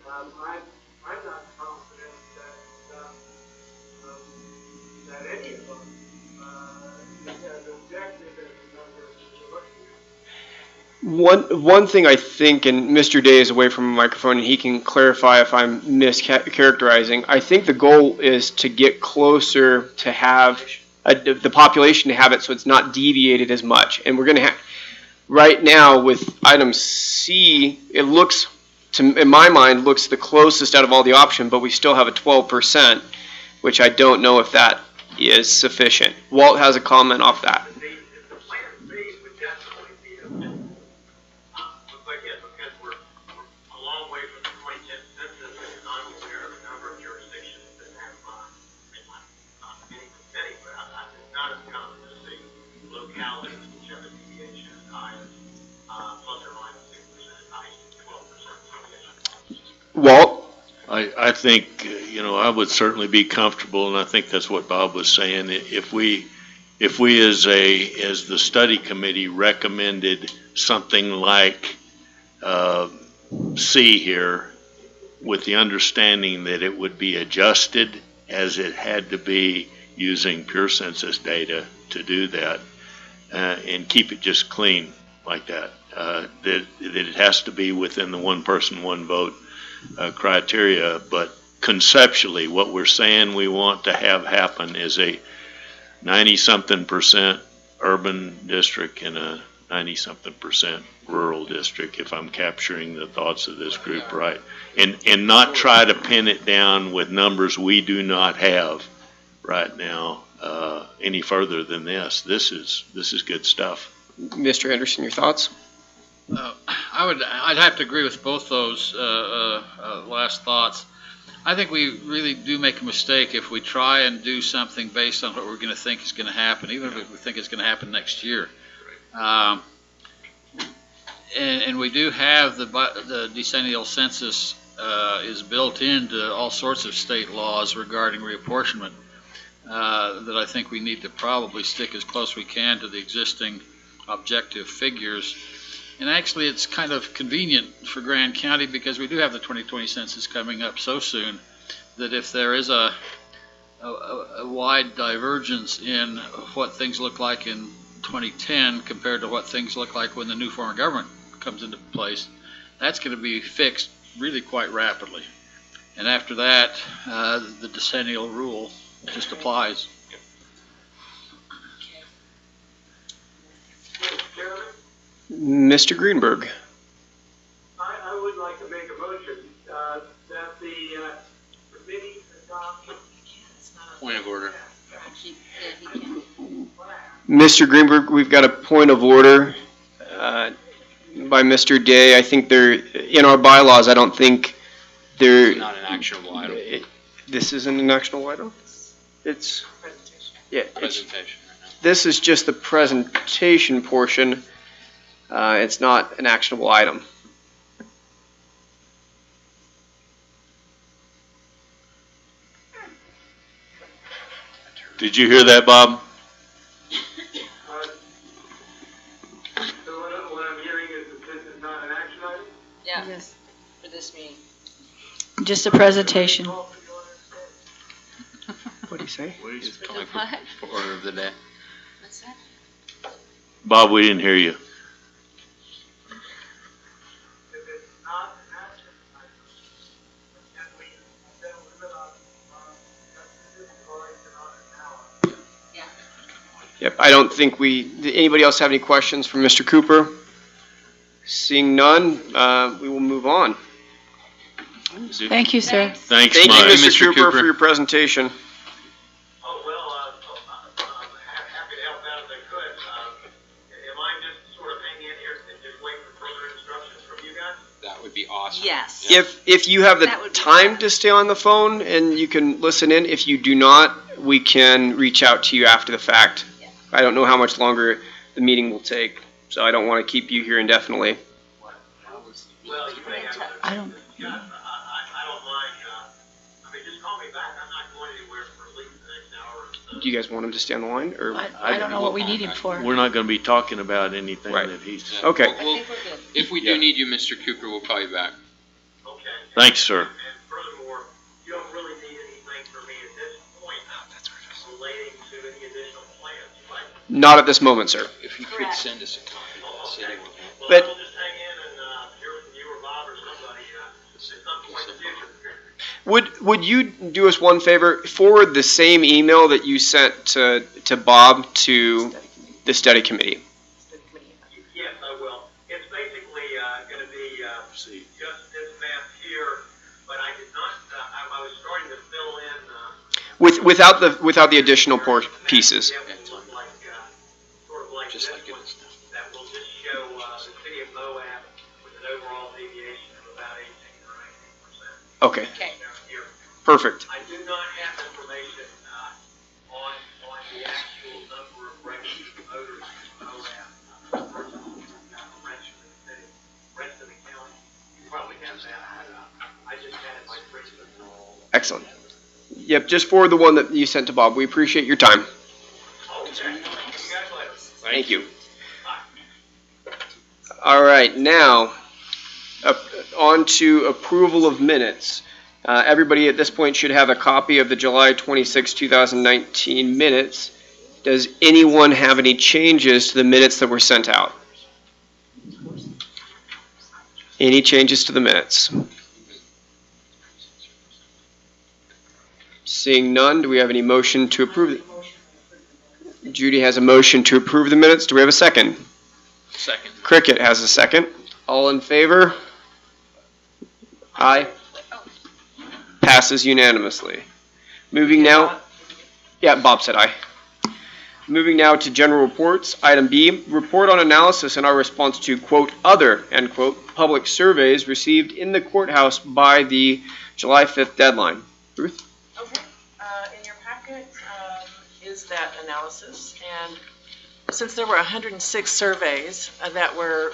I'm not confident that any of us is as objective as the numbers we're looking at. One thing I think, and Mr. Day is away from a microphone and he can clarify if I'm mischaracterizing, I think the goal is to get closer to have the population to have it so it's not deviated as much. And we're going to have, right now with item C, it looks, in my mind, looks the closest out of all the options, but we still have a 12%, which I don't know if that is sufficient. Walt has a comment off that. The plan B would definitely be a but again, because we're a long way from the 2010 census, and I'm aware of a number of jurisdictions that have, not many, but it's not as common to see localities which have a deviation as high as plus or minus 6%, as high as 12% deviation. Walt? I think, I would certainly be comfortable, and I think that's what Bob was saying. If we as the study committee recommended something like C here, with the understanding that it would be adjusted as it had to be using pure census data to do that, and keep it just clean like that, that it has to be within the one person, one vote criteria, but conceptually, what we're saying we want to have happen is a 90-something% urban district and a 90-something% rural district, if I'm capturing the thoughts of this group right. And not try to pin it down with numbers we do not have right now any further than this. This is good stuff. Mr. Henderson, your thoughts? I'd have to agree with both those last thoughts. I think we really do make a mistake if we try and do something based on what we're going to think is going to happen, even if we think it's going to happen next year. And we do have the decennial census is built into all sorts of state laws regarding reapportionment that I think we need to probably stick as close as we can to the existing objective figures. And actually, it's kind of convenient for Grand County because we do have the 2020 census coming up so soon that if there is a wide divergence in what things look like in 2010 compared to what things look like when the new form of government comes into place, that's going to be fixed really quite rapidly. And after that, the decennial rule just applies. Mr. Greenberg. I would like to make a motion that the committee adopt. Point of order. Mr. Greenberg, we've got a point of order by Mr. Day. I think they're in our bylaws. I don't think they're. It's not an actionable item. This isn't an actionable item? It's. Yeah. Presentation. This is just the presentation portion. It's not an actionable item. Did you hear that, Bob? So what I'm hearing is that this is not an action item? Yeah, Yes. for this meeting. Just a presentation. What do you say? He's calling for order of the day. What's that? Bob, we didn't hear you. If it's not an action item, can we then limit on this correction on an hour? Yep, I don't think did anybody else have any questions for Mr. Cooper? Seeing none, we will move on. Thank you, sir. Thanks, Thank you, Mike. Mr. Mr. Cooper, Cooper. for your presentation. Oh, well, I'm happy to help out if I could. Am I just sort of hanging in here and just waiting for further instructions from you guys? That would be awesome. Yes. If you have the That would be time fun. to stay on the phone and you can listen in, if you do not, we can reach out to you after the fact. Yeah. I don't know how much longer the meeting will take, so I don't want to keep you here indefinitely. Well, you may have to. I don't. Yeah, I don't mind, I mean, just call me back, I'm not going anywhere for at least the next hour or so. Do you guys want him to stay on the line, or? I don't know what we need him for. We're not going to be talking about anything Right. that he's. Yeah, Okay. I think we're good. If we do need you, Mr. Cooper, we'll call you back. Okay. Thanks, sir. And furthermore, you don't really need anything from me at this point relating to any additional plans, right? Not at this moment, sir. If you could Correct. send us a copy of the city. Well, But- we'll just hang in and, hear from you or Bob or somebody, at some point in the future. Would you do us one favor? Forward the same email that you sent to Bob to the study committee. Yes, I will. It's basically, gonna be, just this map here, but I did not, I was starting to fill in, Without the additional pieces. That will look like, sort of like Just this like it one, is now. that will just show, the city of Moab with an overall deviation of about 18 or 19%. Okay, Okay. Down here. perfect. I do not have information, on the actual number of registered voters in Moab, versus, the rest of the city, rest of the county. You probably have that, I just had it like recent. Excellent. Yep, just forward the one that you sent to Bob. We appreciate your time. Okay, see you guys later. Thank you. All right, now, on to approval of minutes. Everybody at this point should have a copy of the July 26, 2019 minutes. Does anyone have any changes to the minutes that were sent out? Any changes to the minutes? Seeing none, do we have any motion to approve? Judy has a motion to approve the minutes. Do we have a second? Second. Cricket has a second. All in favor? Aye. Passes unanimously. Moving now, yeah, Bob said aye. Moving now to general reports. Item B, report on analysis and our response to, quote, other, end quote, public surveys received in the courthouse by the July 5th deadline. Ruth? Okay, in your packet is that analysis, and since there were 106 surveys that were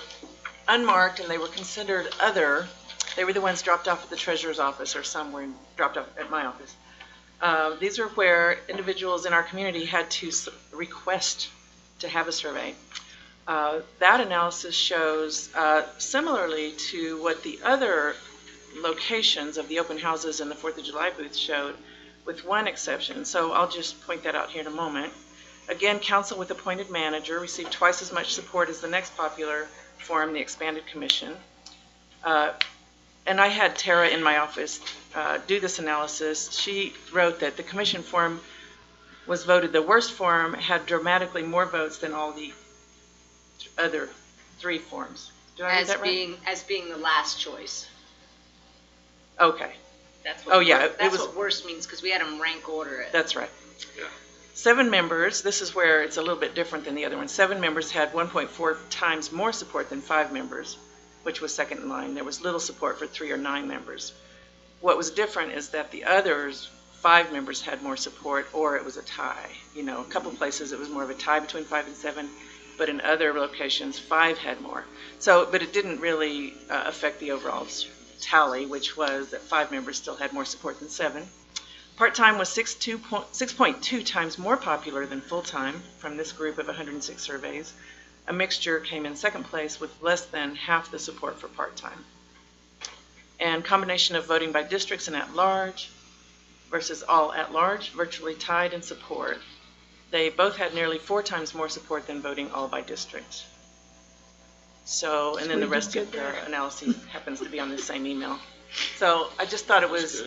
unmarked and they were considered other, they were the ones dropped off at the treasurer's office, or some were dropped off at my office. These are where individuals in our community had to request to have a survey. That analysis shows, similarly to what the other locations of the open houses and the 4th of July booths showed, with one exception. So I'll just point that out here in a moment. Again, council with appointed manager received twice as much support as the next popular forum, the expanded commission. And I had Tara in my office do this analysis. She wrote that the commission forum was voted the worst forum, had dramatically more votes than all the other 3 forums. Did I read that right? As being the last choice. Okay, That's what Oh, yeah, that's it was- what worse means, because we had them rank order it. that's right. Yeah. 7 members, this is where it's a little bit different than the other one. 7 members had 1.4 times more support than 5 members, which was second in line. There was little support for 3 or 9 members. What was different is that the others, 5 members had more support, or it was a tie. You know, a couple places it was more of a tie between 5 and 7, but in other locations, 5 had more. So, but it didn't really affect the overall tally, which was that 5 members still had more support than 7. Part-time was 6.2 times more popular than full-time from this group of 106 surveys. A mixture came in second place with less than half the support for part-time. And combination of voting by districts and at-large versus all at-large, virtually tied in support. They both had nearly 4 times more support than voting all by district. So, and then the rest of the analysis happens to be on the same email. So I just thought it was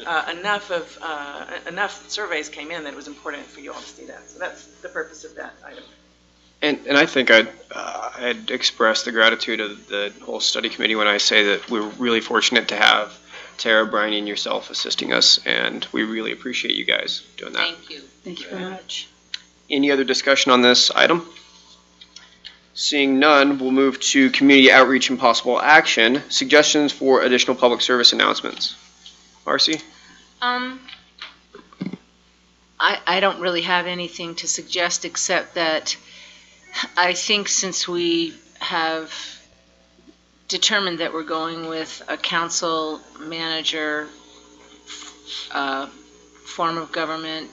enough surveys came in that it was important for you all to see that. So that's the purpose of that item. And I think I'd express the gratitude of the whole study committee when I say that we're really fortunate to have Tara, Brian, and yourself assisting us, and we really appreciate you guys doing that. Thank you. Thank you very much. Any other discussion on this item? Seeing none, we'll move to community outreach and possible action. Suggestions for additional public service announcements. Marcy? I don't really have anything to suggest, except that I think since we have determined that we're going with a council manager form of government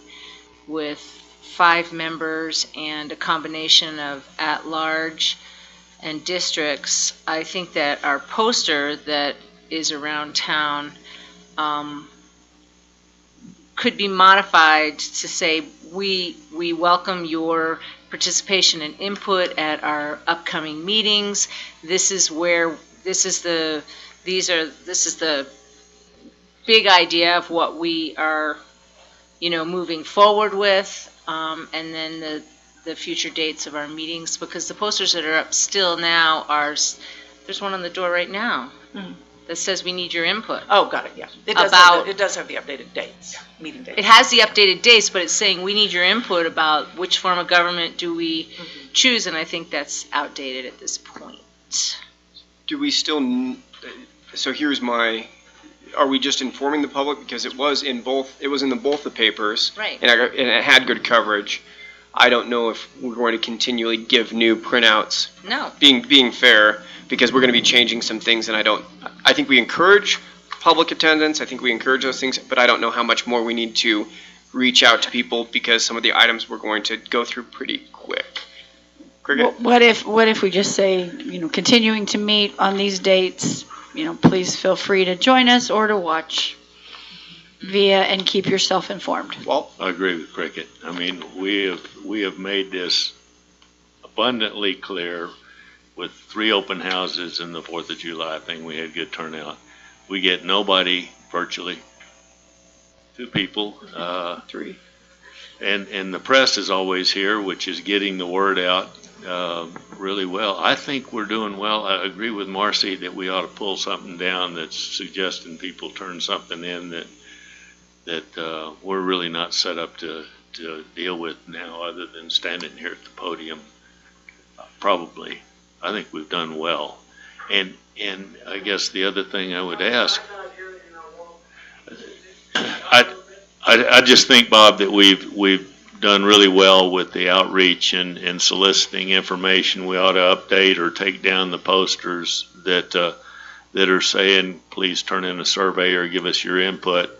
with 5 members and a combination of at-large and districts, I think that our poster that is around town could be modified to say, we welcome your participation and input at our upcoming meetings. This is the big idea of what we are, moving forward with. And then the future dates of our meetings, because the posters that are up still now there's one on the door right now that says we need your input. Oh, got it, yeah. It does have the updated dates, meeting dates. It has the updated dates, but it's saying we need your input about which form of government do we choose, and I think that's outdated at this point. Do we still, so here's are we just informing the public, because it was in both the papers. Right. And it had good coverage. I don't know if we're going to continually give new printouts. No. Being fair, because we're going to be changing some things, and I think we encourage public attendance, I think we encourage those things, but I don't know how much more we need to reach out to people, because some of the items we're going to go through pretty quick. Cricket? What if we just say, continuing to meet on these dates, please feel free to join us or to watch via and keep yourself informed. Well, I agree with Cricket. I mean, we have made this abundantly clear with 3 open houses and the 4th of July thing. We had good turnout. We get nobody virtually. Two people. Three. And the press is always here, which is getting the word out really well. I think we're doing well. I agree with Marcy that we ought to pull something down that's suggesting people turn something in that we're really not set up to deal with now, other than standing here at the podium. Probably. I think we've done well. And I guess the other thing I would ask, I just think, Bob, that we've done really well with the outreach and soliciting information. We ought to update or take down the posters that are saying, please turn in a survey or give us your input.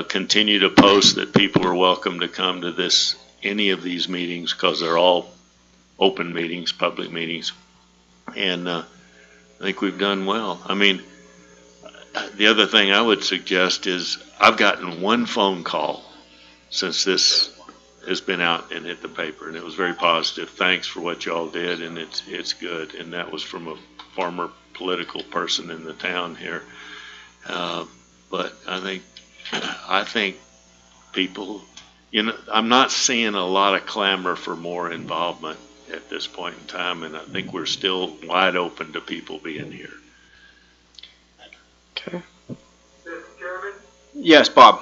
Continue to post that people are welcome to come to any of these meetings, because they're all open meetings, public meetings. And I think we've done well. I mean, the other thing I would suggest is I've gotten one phone call since this has been out and hit the paper, and it was very positive. Thanks for what y'all did, and it's good. And that was from a former political person in the town here. But I think people, I'm not seeing a lot of clamor for more involvement at this point in time, and I think we're still wide open to people being here. Okay. Mr. Chairman, Yes, Bob.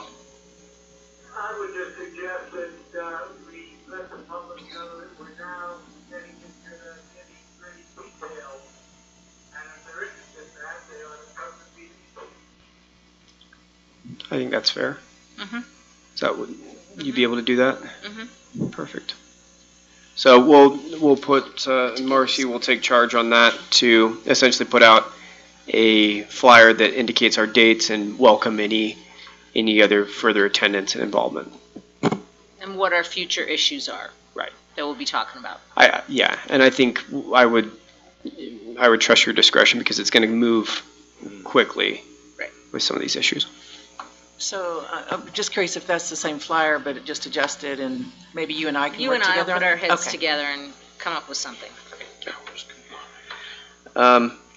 I would just suggest that we let the public know that we're now getting into the nitty-gritty details, and if they're interested in that, they ought to come to meetings. I think that's fair. Mhm. Is that would you be able to do that? Mhm. Perfect. So we'll put Marcy will take charge on that to essentially put out a flyer that indicates our dates and welcome any other further attendance and involvement. And what our future issues are. Right. That we'll be talking about. Yeah, and I think I would trust your discretion, because it's going to move quickly Right. with some of these issues. So I'm just curious if that's the same flyer, but it just adjusted, and maybe you and I can You work and I will together put on our it? heads Okay. together and come up with something.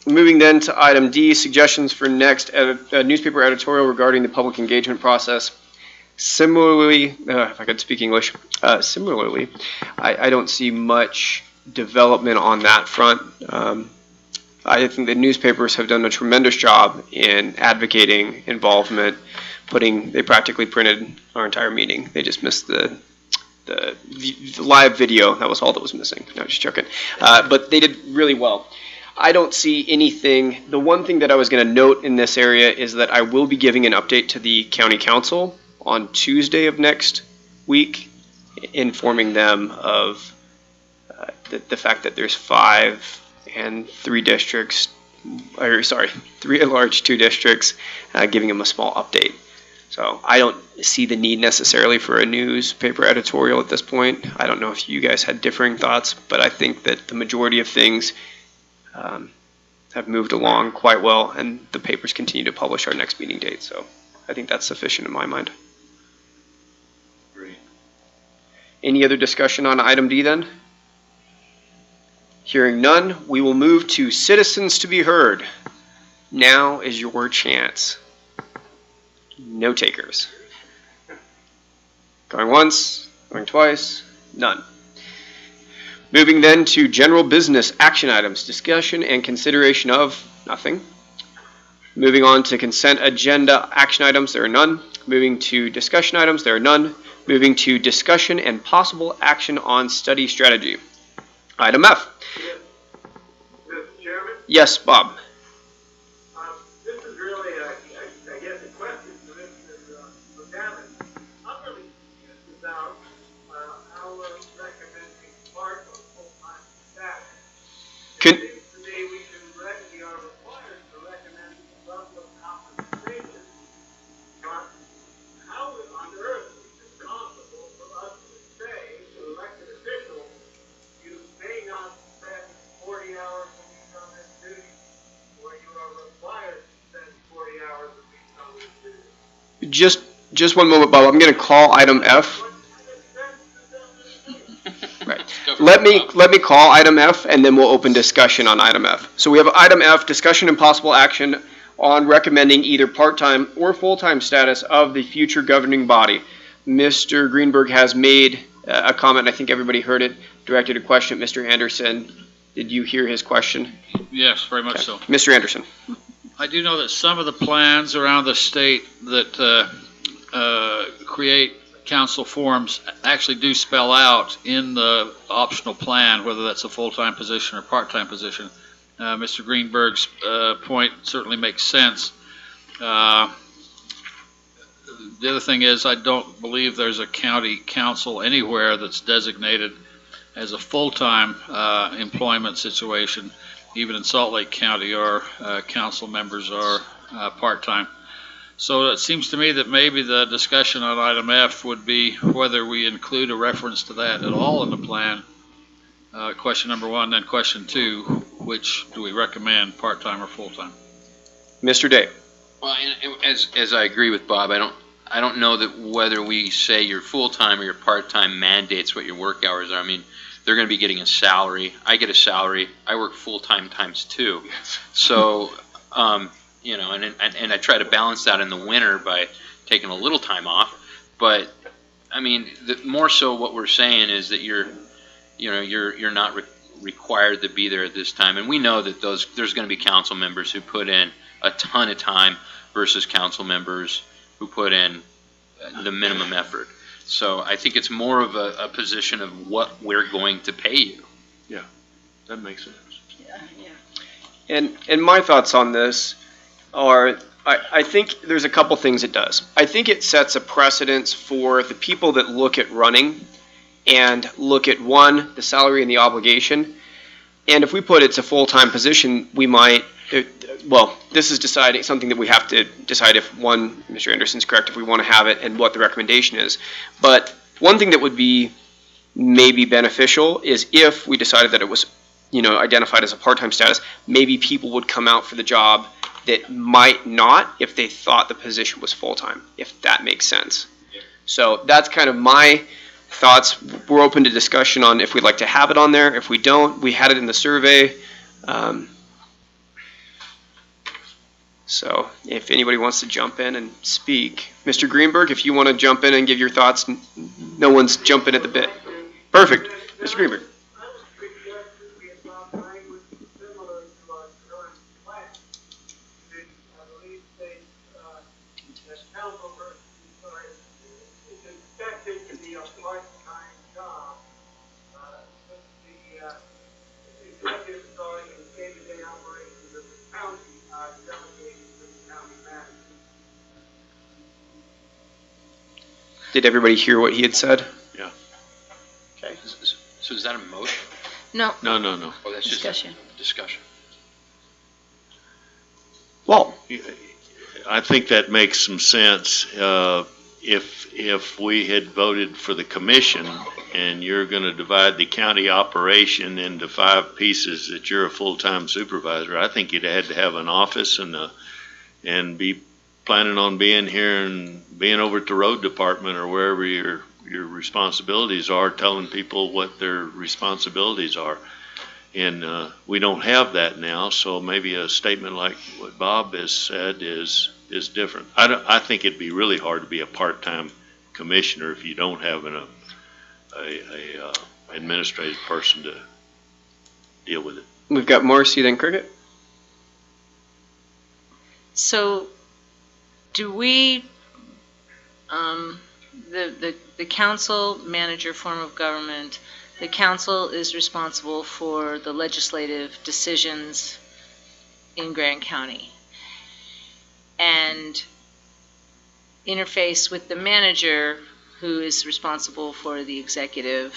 Moving then to item D, suggestions for next newspaper editorial regarding the public engagement process. Similarly, if I could speak English, I don't see much development on that front. I think the newspapers have done a tremendous job in advocating involvement. They practically printed our entire meeting. They just missed the live video. That was all that was missing. No, just joking. But they did really well. I don't see anything. The one thing that I was going to note in this area is that I will be giving an update to the county council on Tuesday of next week, informing them of the fact that there's 5 and 3 districts, 3 at large, 2 districts, giving them a small update. So I don't see the need necessarily for a newspaper editorial at this point. I don't know if you guys had differing thoughts, but I think that the majority of things have moved along quite well, and the papers continue to publish our next meeting date. So I think that's sufficient in my mind. Great. Any other discussion on item D then? Hearing none, we will move to citizens to be heard. Now is your chance. No takers. Going once, going twice, none. Moving then to general business action items, discussion and consideration of nothing. Moving on to consent agenda action items, there are none. Moving to discussion items, there are none. Moving to discussion and possible action on study strategy. Item F. Mr. Chairman, Yes, Bob. this is really, I guess, a question for Gavin. I'm really confused about how we're recommending part of full-time staff. Can- It seems to me we are required to recommend the level of compensation, but how on earth is it possible for us to say to elected officials, you may not spend 40 hours a week on this duty, or you are required to spend 40 hours a week on this duty? Just one moment, Bob. I'm going to call item F. Right. Let me call item F, and then we'll open discussion on item F. So we have item F, discussion and possible action on recommending either part-time or full-time status of the future governing body. Mr. Greenberg has made a comment, I think everybody heard it, directed a question at Mr. Anderson. Did you hear his question? Yes, very much so. Mr. Anderson. I do know that some of the plans around the state that create council forms actually do spell out in the optional plan whether that's a full-time position or part-time position. Mr. Greenberg's point certainly makes sense. The other thing is, I don't believe there's a county council anywhere that's designated as a full-time employment situation. Even in Salt Lake County, our council members are part-time. So it seems to me that maybe the discussion on item F would be whether we include a reference to that at all in the plan. Question number one, then question two, which do we recommend, part-time or full-time? Mr. Day. Well, and as I agree with Bob, I don't know that whether we say you're full-time or you're part-time mandates what your work hours are. I mean, they're going to be getting a salary. I get a salary. I work full-time times two. So, you know, and I try to balance that in the winter by taking a little time off. But I mean, more so what we're saying is that you're not required to be there at this time. And we know that there's going to be council members who put in a ton of time versus council members who put in the minimum effort. So I think it's more of a position of what we're going to pay you. Yeah, that makes sense. And my thoughts on this are, I think there's a couple things it does. I think it sets a precedence for the people that look at running and look at, one, the salary and the obligation. And if we put it's a full-time position, we might, well, this is something that we have to decide if, one, Mr. Anderson's correct, if we want to have it and what the recommendation is. But one thing that would be maybe beneficial is if we decided that it was, identified as a part-time status, maybe people would come out for the job that might not if they thought the position was full-time, if that makes sense. So that's kind of my thoughts. We're open to discussion on if we'd like to have it on there. If we don't, we had it in the survey. So if anybody wants to jump in and speak. Mr. Greenberg, if you want to jump in and give your thoughts, no one's jumping at the bit. Perfect. Mr. Greenberg. Did everybody hear what he had said? Yeah. Okay. So is that a motion? No. No. Oh, that's Discussion. Just discussion. Well, I think that makes some sense. If we had voted for the commission and you're going to divide the county operation into 5 pieces that you're a full-time supervisor, I think you'd had to have an office and be planning on being here and being over at the road department or wherever your responsibilities are, telling people what their responsibilities are. And we don't have that now, so maybe a statement like what Bob has said is different. I think it'd be really hard to be a part-time commissioner if you don't have an administrative person to deal with it. We've got Marcy, then Cricket. So do we, the council manager form of government, the council is responsible for the legislative decisions in Grant County and interface with the manager who is responsible for the executive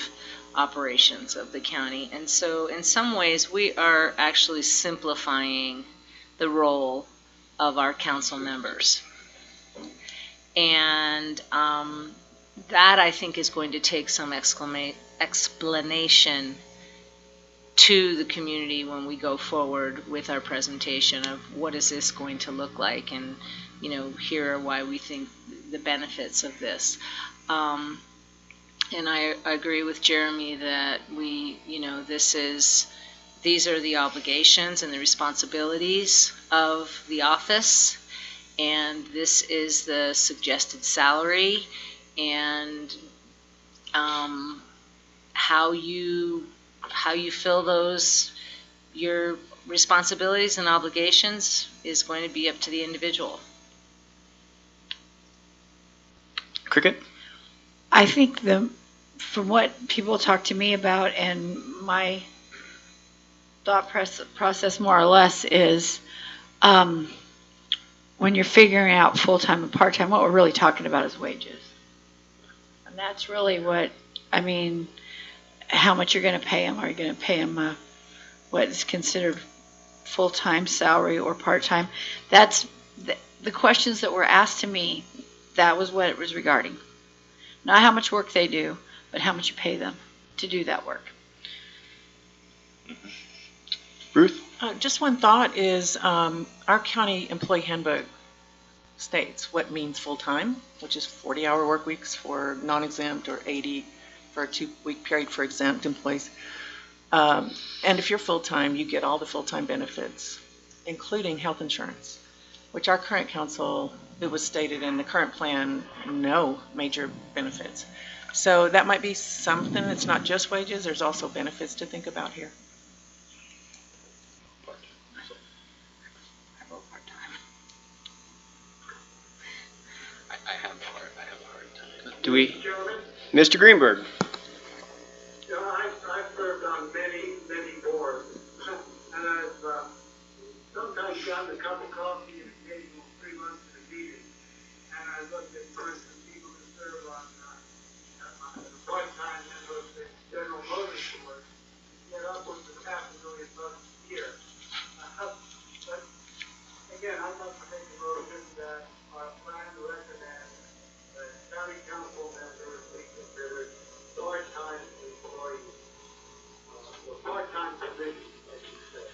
operations of the county. And so in some ways we are actually simplifying the role of our council members. And that I think is going to take some explanation to the community when we go forward with our presentation of what is this going to look like, and here are why we think the benefits of this. And I agree with Jeremy that we, this is these are the obligations and the responsibilities of the office, and this is the suggested salary, and how you fill those, your responsibilities and obligations is going to be up to the individual. Cricket? I think from what people talk to me about and my thought process more or less is when you're figuring out full-time and part-time, what we're really talking about is wages. And that's really what, I mean, how much you're going to pay them. Are you going to pay them what is considered full-time salary or part-time? That's the questions that were asked to me. That was what it was regarding. Not how much work they do, but how much you pay them to do that work. Ruth? Just one thought is our county employee handbook states what means full-time, which is 40-hour work weeks for non-exempt or 80 for a 2-week period for exempt employees. And if you're full-time, you get all the full-time benefits, including health insurance, which our current council, it was stated in the current plan, no major benefits. So that might be something. It's not just wages. There's also benefits to think about here. I have a hard time. Do we? Gentlemen, Mr. Greenberg? I've served on many boards, and I've sometimes gotten a cup of coffee and occasional 3 months in a meeting, and I looked at, for instance, people who serve on the part-time member of the General Motors Board, get upwards of $500,000 a year. But again, I'd like to make a motion that our plan recommends that county council members be considered part-time employees, or part-time positions, as you say.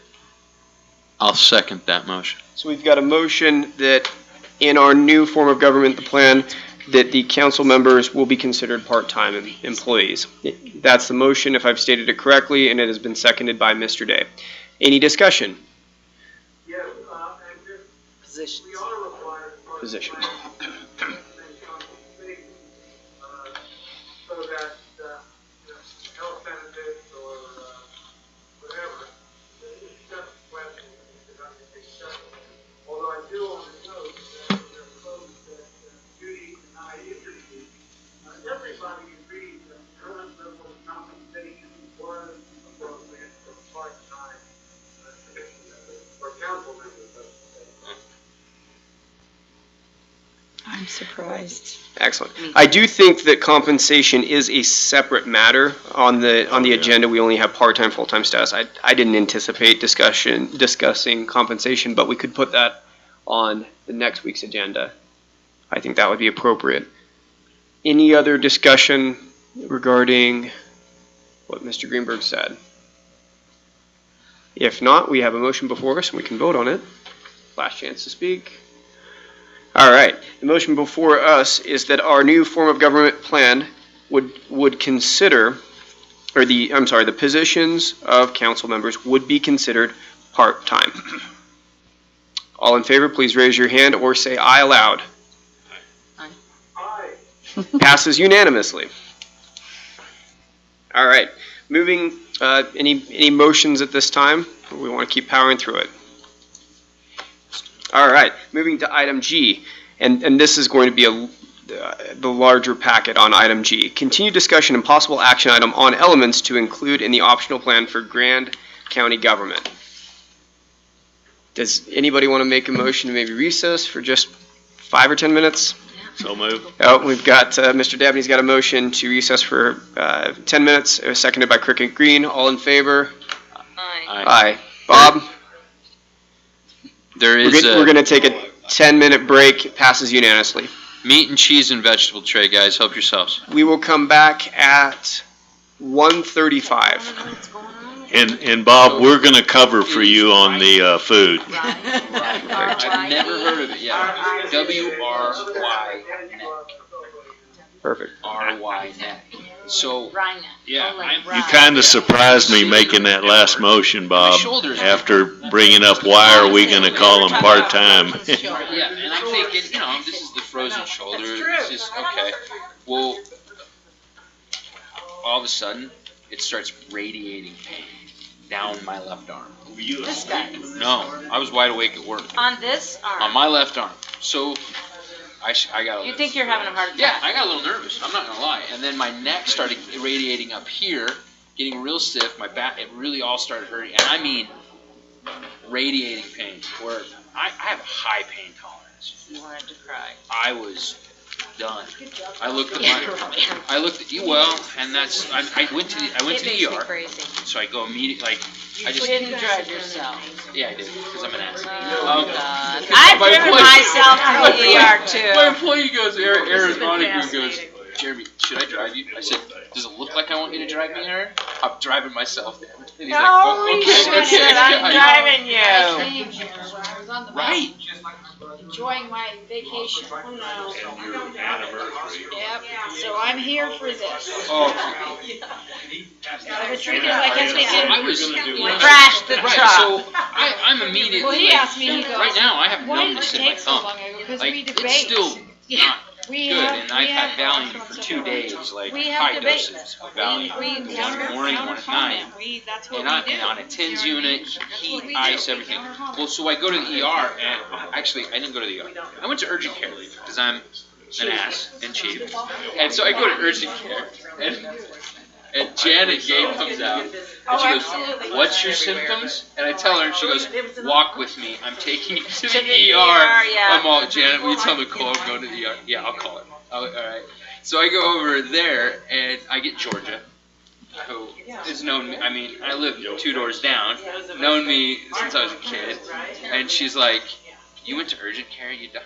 I'll second that motion. So we've got a motion that in our new form of government, the plan, that the council members will be considered part-time employees. That's the motion, if I've stated it correctly, and it has been seconded by Mr. Day. Any discussion? Yes, and this, Positions. we are required for the Positions. plan to implement compensation, so that, health benefits or, whatever, it's just a question of acceptable. Although I do want to note that there are folks that duty deny interview. Everybody agrees that current level of compensation was appropriate for part-time, commission members, or council members, I should say. I'm surprised. Excellent. I do think that compensation is a separate matter on the agenda. We only have part-time, full-time status. I didn't anticipate discussing compensation, but we could put that on the next week's agenda. I think that would be appropriate. Any other discussion regarding what Mr. Greenberg said? If not, we have a motion before us and we can vote on it. Last chance to speak. All right. The motion before us is that our new form of government plan would consider, or the positions of council members would be considered part-time. All in favor, please raise your hand or say aye aloud. Aye. Passes unanimously. All right. Moving, any motions at this time? We want to keep powering through it. All right. Moving to item G, and this is going to be the larger packet on item G. Continued discussion and possible action item on elements to include in the optional plan for Grand County government. Does anybody want to make a motion to maybe recess for just 5 or 10 minutes? So move. Oh, we've got Mr. Dabney's got a motion to recess for 10 minutes, seconded by Cricket Green. All in favor? Aye. Aye. Bob? There is We're going to take a 10-minute break. It passes unanimously. meat and cheese and vegetable tray, guys. Help yourselves. We will come back at 1:35. And Bob, we're going to cover for you on the food. I've never heard of it yet. WRY. Perfect. RY net. So, Rhina. yeah, Oh, like I'm- You Rhina. kind of surprised me making that last motion, Bob, after bringing up why are we going to call them part-time? yeah, and I'm thinking, this is the frozen shoulder. It's just, okay. Well, all of a sudden, it starts radiating pain down my left arm. This guy. No, I was wide awake at work. On this arm. On my left arm. So, I got a You think you're having a heart attack? Yeah, I got a little nervous. I'm not gonna lie. And then my neck started radiating up here, getting real stiff. My back, it really all started hurting. And I mean, radiating pain. Where I have a high pain tolerance. You wanted to cry. I was done. I looked at you. Well, and that's I went to the ER. Crazy. So I go immediately. I just didn't drive yourself. Yeah, I did because I'm an ass. Oh, God. I've driven myself to the ER, My too. employee goes, Aaron Monaco goes, Jeremy, should I drive you? I said, does it look like I want you to drive me, Aaron? I'm driving myself. And he's like, No, okay, you should have okay, said, I'm okay. driving you. I came here when I was on the Right. enjoying my vacation. And your anniversary. Yep, so I'm here for this. Oh, I was treated like I was I was, Crashed the right, truck. so I'm immediately, Well, he like, asked me, he goes, right now I have why did numbness it in my take so thumb. long? I go, because Like, we it's debate. still not We good, have- and I've we had have Valium for concepts 2 of days, like We have high debate. doses of Valium. We In the counter morning, one at night. comment. That's what And we do. on a TENS unit, heat, we do. ice, We everything. counter comment. Well, so I go to the ER, and actually, I didn't go to the ER. I went to urgent care because I'm an ass and cheap. And so I go to urgent care, and Janet Gate comes out, and she goes, "What's your symptoms?" And I tell her, and she goes, "Walk with me. I'm taking you to the ER." yeah. I'm all, Janet, will you tell Nicole I'm going to the ER? Yeah, I'll call her. All right. So I go over there, and I get Georgia, who has known me. I mean, I live 2 doors down, known me since I was a kid, and she's like, "You went to urgent care? You died."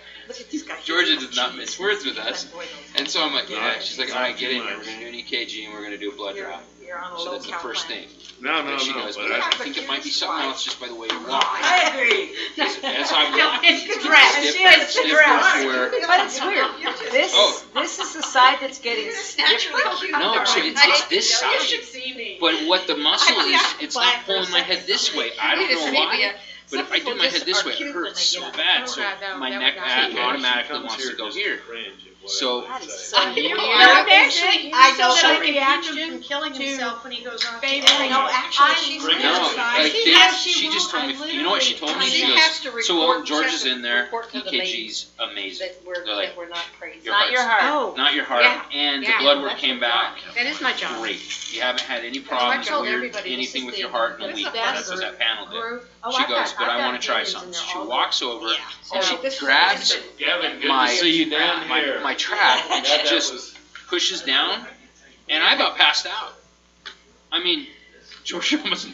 Georgia does not mince words with us, and so I'm like, "Yeah." She's like, "All right, get in here. We're gonna do an EKG, and we're gonna do a blood draw." So that's the first thing. No, And she goes, "But I think it might be something else just by the way you walk." I agree. As I'm walking, It's the dress. stiff, stiff where- But it's weird. This is the side that's getting stiffer. No, so it's this side. But what the muscle is, it's not pulling my head this way. I don't know why. But if I do my head this way, it hurts so bad. So my neck automatically wants to go here. So That is so weird. I'm actually, I so go that for reaction from killing to himself when he goes on. favoring. No, actually, she's no, like she just told me. You know what she told me? She goes, "So George is in there. EKG's amazing. They're like, we're not crazy. your Not your heart. Oh, not your heart, Yeah. and the Yeah. blood work came back that is my job. great. You haven't had any problems, told weird, everybody anything this with is your the- heart in a this is week. the That's best what that panel did. Oh, She goes, "But I want to try something." So she walks over and she grabs Gavin, good my to see you down here. my trap and she just pushes down, and I about passed out. I mean, Georgia almost.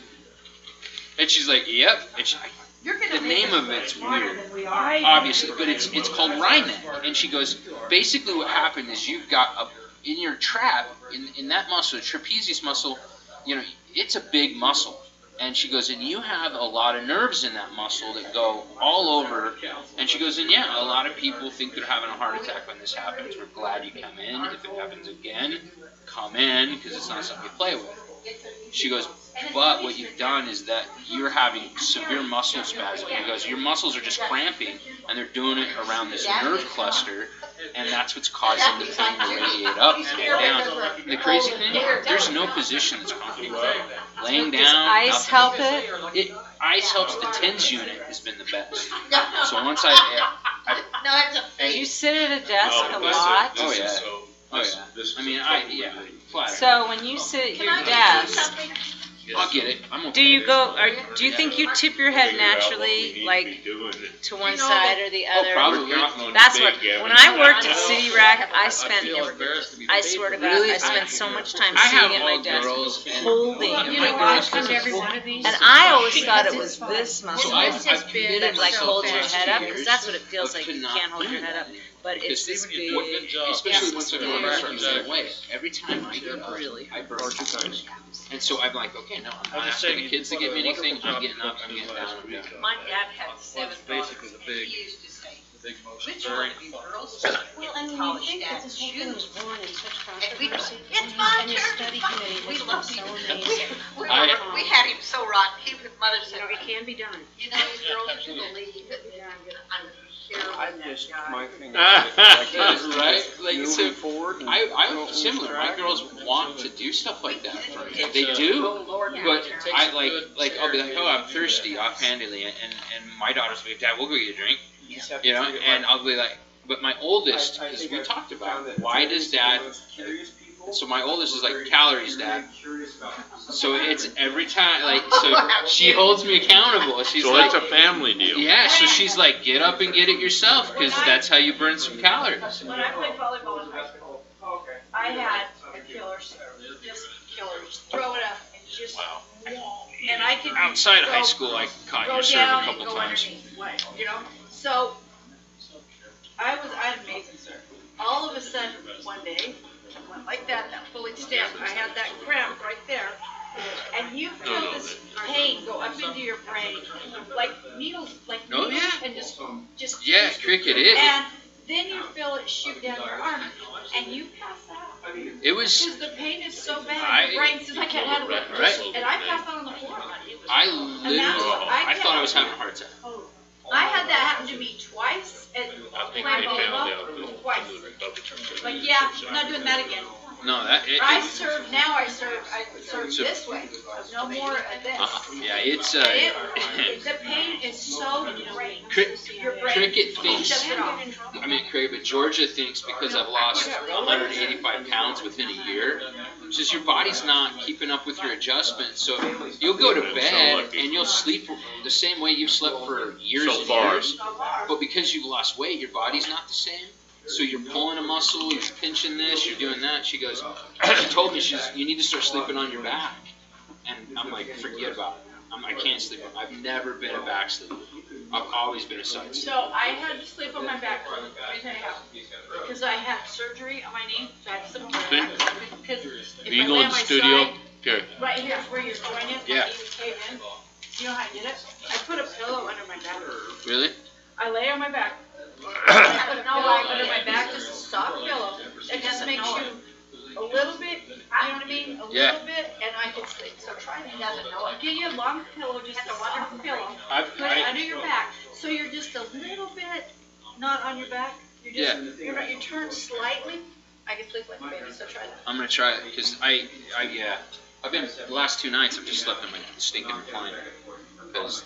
And she's like, "Yep." And she, the name of it's weird, obviously, but it's called Rhinet. And she goes, basically what happened is you've got in your trap, in that muscle, the trapezius muscle, it's a big muscle. And she goes, and you have a lot of nerves in that muscle that go all over. And she goes, and yeah, a lot of people think they're having a heart attack when this happens. We're glad you come in. If it happens again, come in, because it's not something you play with. She goes, but what you've done is that you're having severe muscle spasm. Because your muscles are just cramping, and they're doing it around this nerve cluster, and that's what's causing the thing to radiate up and down. And the crazy thing, there's no position that's comfortable. Laying down. Does ice help it? Ice helps. The TENS unit has been the best. So once You sit at a desk a lot. Oh yeah. Oh yeah. I mean, flat. So when you sit at your desk, I'll get it. I'm okay. do you go? Do you think you tip your head naturally, like to one side or the Oh, other? probably. That's what. When I worked at City Rack, I spent. feel embarrassed to be I swear to God, Really? I spent so much time I sitting have at my all desk, girls and holding. You know, I've come to every one of these. And I always thought it was this muscle So I've that been like so holds your fast head up, years because that's what it feels of like. to You not can't hold your do head up, but it's this big. Especially once I go back and say, wait, every time I get up, Really I burn 2 times. And so I'm like, okay, no, I'm not asking the kids to get me anything. I'm getting up, I'm getting down, I'm down. My dad had 7 Basically the big. big motion. Which Very one? thoughtful. Well, I mean, you College think that dads this whole thing was shoes. born in such And we, controversy, it's and your study committee We has been love so you. amazing. We had him so rotten, even his mother You said, know, it can be done. you know, these girls are to believe that I'm I Cheryl and just, that my guy. thing Right? Like, moving so, forward. and I'm don't lose similar. My track. girls want to do stuff like that for me. They a- do. Oh, Lord, But Cheryl. I I'll be like, oh, I'm thirsty offhandedly, and my daughter's like, Dad, we'll go get a drink, You just have to you know, treat it and like- I'll be like, but my oldest, I as think we I've talked found about, that why does the Dad, most curious people so my oldest is like, very calories, Dad. curious about So it's every time, like, so she holds me accountable. She's So like, it's a family deal. yeah, so she's like, get up and get it yourself, because that's how you burn some calories. When I played volleyball in high school, I had a killer serve, just killers, throw it up and just, and I could Outside of high go- school, I caught go your serve down a and couple go times. underneath, you know? So, I had an amazing serve. All of a sudden, one day, went like that full extent, I had that cramp right there, and you feel this pain go up into your brain, like needles, Oh, yeah. and just. Yeah, cricket, And then you feel it shoot down your arm, and you pass out. it was, Because the pain is so bad, I- your brain says, I can't handle it. Right. And I passed out on the floor. I literally, I thought I was having a heart attack. I had that happen to me twice at I think playing they found volleyball. out. Twice. Like, yeah, I'm not doing that again. No, that, I serve this way. No more of this. yeah, it's, And the pain is so great. Your brain cricket thinks, shuts it off. I mean, cricket, but Georgia thinks because I've lost 185 pounds within a year, it's just your body's not keeping up with your adjustments. So you'll go to bed and you'll sleep the same way you've slept for years So and far. years. But because you've lost weight, your body's not the same. So you're pulling a muscle, you're pinching this, you're doing that. She goes, she told me, you need to start sleeping on your back. And I'm like, forget about it. I can't sleep. I've never been a back sleeper. I've always been a side sleeper. So I had to sleep on my back. Let me tell you how. Because I had surgery on my knee, so I had to sleep on my back. Because if Are you I going lay to on my studio? side, Okay. right here is where your joint is, Yeah. my knee would cave in. You know how I did it? I put a pillow under my back. Really? I lay on my back. I put a pillow under my back, just a soft pillow. It just makes you a little bit, you know what I mean? A Yeah. little bit, and I can sleep. So try it. I'll give you a long pillow, just a wonderful pillow. Put it under your back. So you're just a little bit not on your back. You're just, you turn slightly. I can sleep like a baby, so try that. I'm gonna try it because yeah. I've been the last 2 nights. I've just slept in my stinking recliner because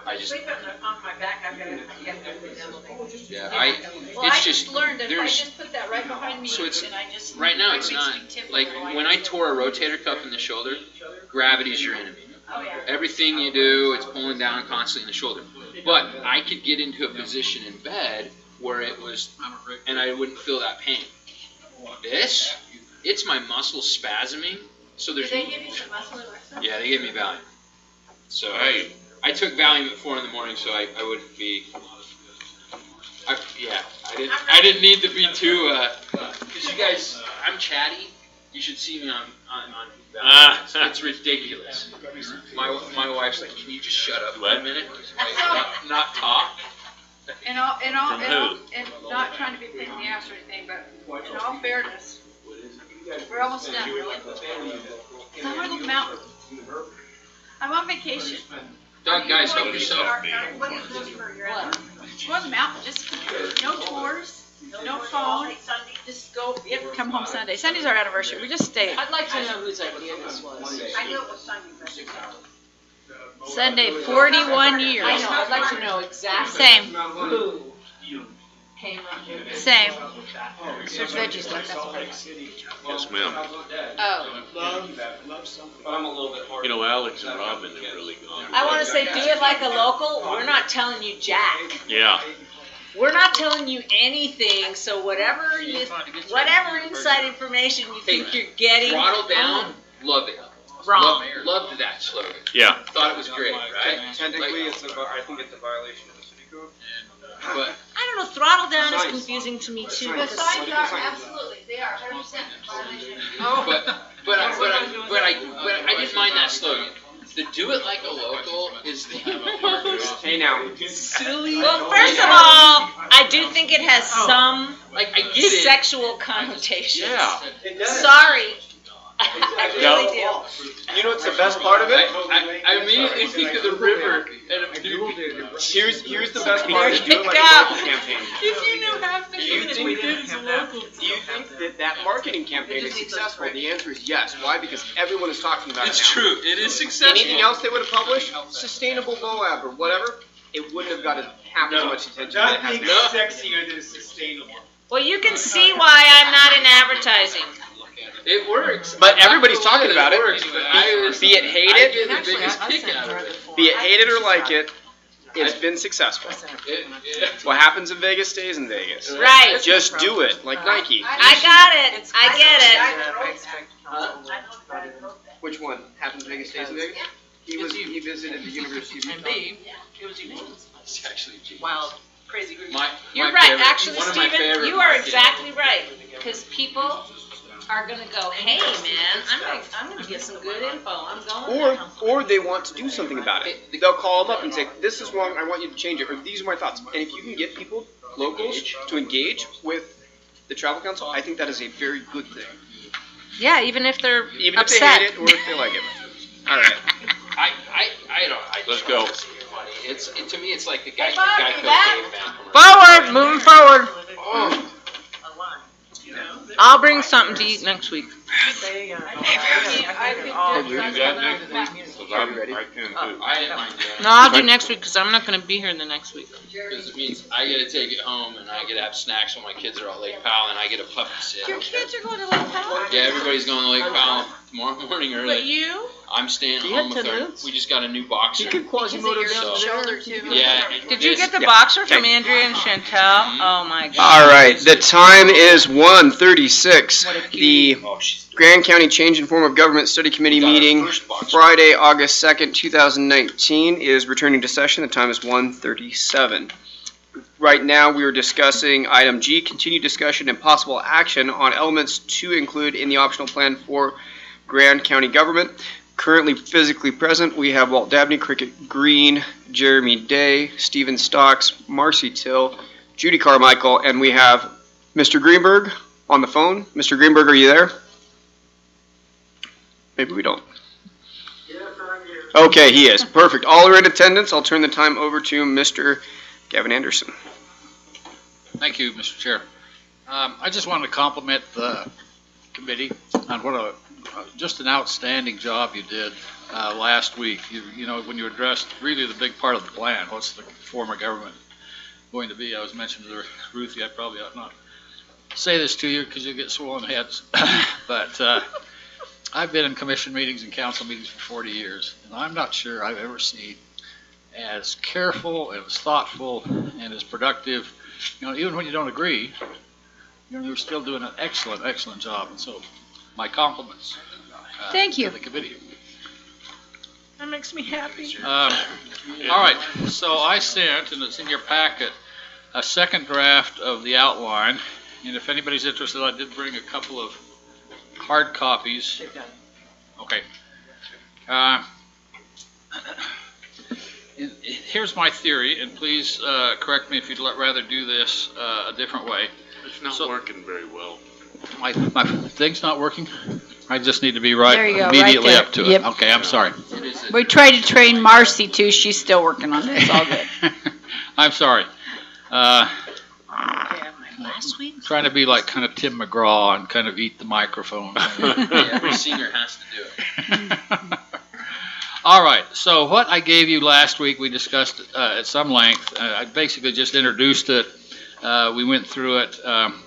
I just Sleep on my back, I've got to get the elevation. yeah Well, it's I just learned if I there's just put that right behind me, so it's and I just right now my it's wrists not be tipped like over when I tore a rotator cuff in the shoulder, gravity's your enemy. Oh yeah. Everything you do, it's pulling down constantly in the shoulder. But I could get into a position in bed where it was, and I wouldn't feel that pain. This, it's my muscles spasming. So Did there's they give you some muscle relaxer? yeah, they gave me Valium. So Hey. I took Valium at 4 in the morning, so I wouldn't be. I didn't need to be too. Because you guys, I'm chatty. You should see me on Valium. It's ridiculous. My wife's like, can you just shut up for a minute? Not talk. And not trying to be a pain in the ass or anything, but in all fairness, we're almost done, really. So I'm gonna go to the mountain. I'm on vacation. Doug, guys, help yourself. What is this for your other? Go on the mountain, just no tours, no phone, just go, come home Sunday. Sunday's our anniversary, we just stayed. I'd like to know whose idea this was. I knew it was Sunday, but. Sunday, 41 years. I know, I'd like to know exactly Same, who came up with this. same. There's veggies left, that's what. Yes, ma'am. Oh, I'm a little bit hard. You know, Alex and Robin have really gone. I want to say, do it like a local. We're not telling you jack. Yeah. We're not telling you anything, so whatever inside information you think you're getting. Throttle down, love it. Wrong. Loved that slogan. Yeah. Thought it was great, right? Technically, I think it's a violation of the city code. But I don't know, throttle down is confusing to me too. The signs are, absolutely, they are 100% violation. but I didn't mind that slogan. The do it like a local is the most Hey now. Silly. Well, first of all, I do think it has some Like, I get it. sexual connotations. Yeah. Sorry. I really do. You know what's the best part of it? I immediately think of the river and of Newton. Here's the best part. There Do it like you a go. local campaign. If you knew half the Do you community. think Do you think that marketing campaign is successful? The answer is yes. Why? Because everyone is talking about it now. It's true. It is successful. Anything else they would have published, sustainable Moab or whatever, it wouldn't have got half as much attention that it has Nothing now. sexier than sustainable. Well, you can see why I'm not in advertising. It works. But everybody's talking about it. works, but Be it I hated, get the biggest kick out of it. be it hated or like it, it's been successful. What happens in Vegas stays in Vegas. Right. Just do it, like Nike. I got it. I get it. Which one? Happens in Vegas stays in Vegas? He visited the University of Utah. It's actually genius. Wild, crazy group. You're right. Actually, Stephen, you are exactly right. Because people are gonna go, hey, man, I'm gonna get some good info. I'm going there. Or they want to do something about it. They'll call them up and say, this is wrong, I want you to change it, or these are my thoughts. And if you can get people, locals, to engage with the travel council, I think that is a very good thing. Yeah, even if they're Even if upset. they hate it or if they like it. All right. Let's go. To me, it's like the guy. Forward, moving forward. I'll bring something to eat next week. Are we ready? I didn't mind doing No, I'll do next week because I'm not gonna be here the next week. because it means I get to take it home and I get to have snacks when my kids are at Lake Powell and I get a puppy sit. Your kids are going to Lake Powell? Yeah, everybody's going to Lake Powell tomorrow morning But early. you? I'm staying You home had with 10 her. minutes? We just got a new boxer. You could Quasimodo So- down Shoulder too. Yeah. Did you get the Yeah. boxer from Andrea and Chantel? Oh my god. All right, the time is 1:36. The Grand County Change in Form of Government Study Committee Got our meeting, first boxer. Friday, August 2nd, 2019, is returning to session. The time is 1:37. Right now, we are discussing item G, continued discussion and possible action on elements to include in the optional plan for Grand County government. Currently physically present, we have Walt Dabney, Cricket Green, Jeremy Day, Stephen Stocks, Marcy Till, Judy Carmichael, and we have Mr. Greenberg on the phone. Mr. Greenberg, are you there? Maybe we don't. Yes, I'm here. Okay, he is. Perfect. All are in attendance. I'll turn the time over to Mr. Gavin Anderson. Thank you, Mr. Chair. I just wanted to compliment the committee on what just an outstanding job you did last week. You know, when you addressed really the big part of the plan, what's the form of government going to be? I was mentioning to Ruthie, I probably ought not say this to you because you get swollen heads, but I've been in commission meetings and council meetings for 40 years, and I'm not sure I've ever seen as careful and as thoughtful and as productive, you know, even when you don't agree, you know, you're still doing an excellent, excellent job. And so my compliments Thank you. to the committee. That makes me happy. All right, so I sent, and it's in your packet, a second draft of the outline. And if anybody's interested, I did bring a couple of hard copies. Okay. Here's my theory, and please correct me if you'd rather do this a different way. It's not So- working very well. My thing's not working? I just need to be right There you go, right immediately there. up to it. Yep. Okay, I'm sorry. We tried to train Marcy too. She's still working on it. It's all good. I'm sorry. Last week? Trying to be like kind of Tim McGraw and kind of eat the microphone. Every senior has to do it. All right, so what I gave you last week, we discussed at some length. I basically just introduced it. We went through it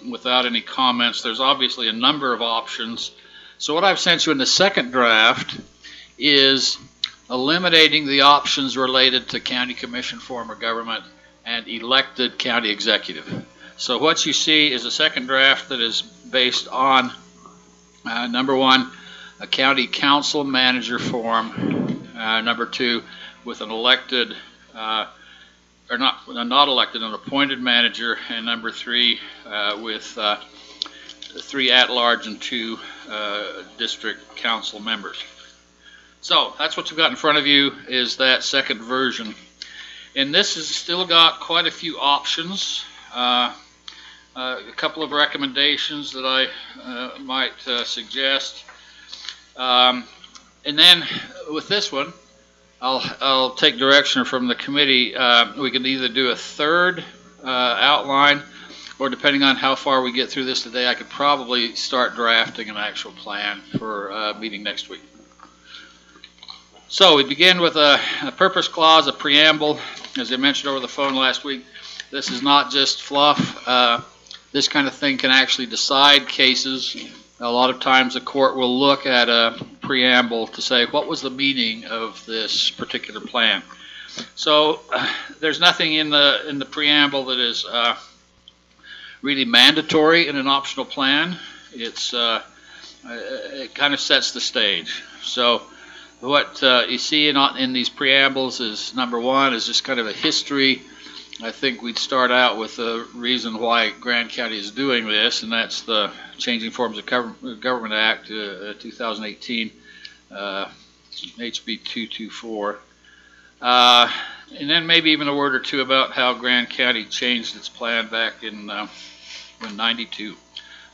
without any comments. There's obviously a number of options. So what I've sent you in the second draft is eliminating the options related to county commission form of government and elected county executive. So what you see is a second draft that is based on, number one, a county council manager form, number two, with an elected, or not elected, an appointed manager, and number three, with 3 at-large and 2 district council members. So that's what you've got in front of you is that second version. And this has still got quite a few options. A couple of recommendations that I might suggest. And then with this one, I'll take direction from the committee. We can either do a third outline, or depending on how far we get through this today, I could probably start drafting an actual plan for meeting next week. So we begin with a purpose clause, a preamble. As I mentioned over the phone last week, this is not just fluff. This kind of thing can actually decide cases. A lot of times the court will look at a preamble to say, what was the meaning of this particular plan? So there's nothing in the preamble that is really mandatory in an optional plan. It kind of sets the stage. So what you see in these preambles is, number one, is just kind of a history. I think we'd start out with the reason why Grand County is doing this, and that's the Changing Forms of Government Act 2018, HB 224. And then maybe even a word or two about how Grand County changed its plan back in 92.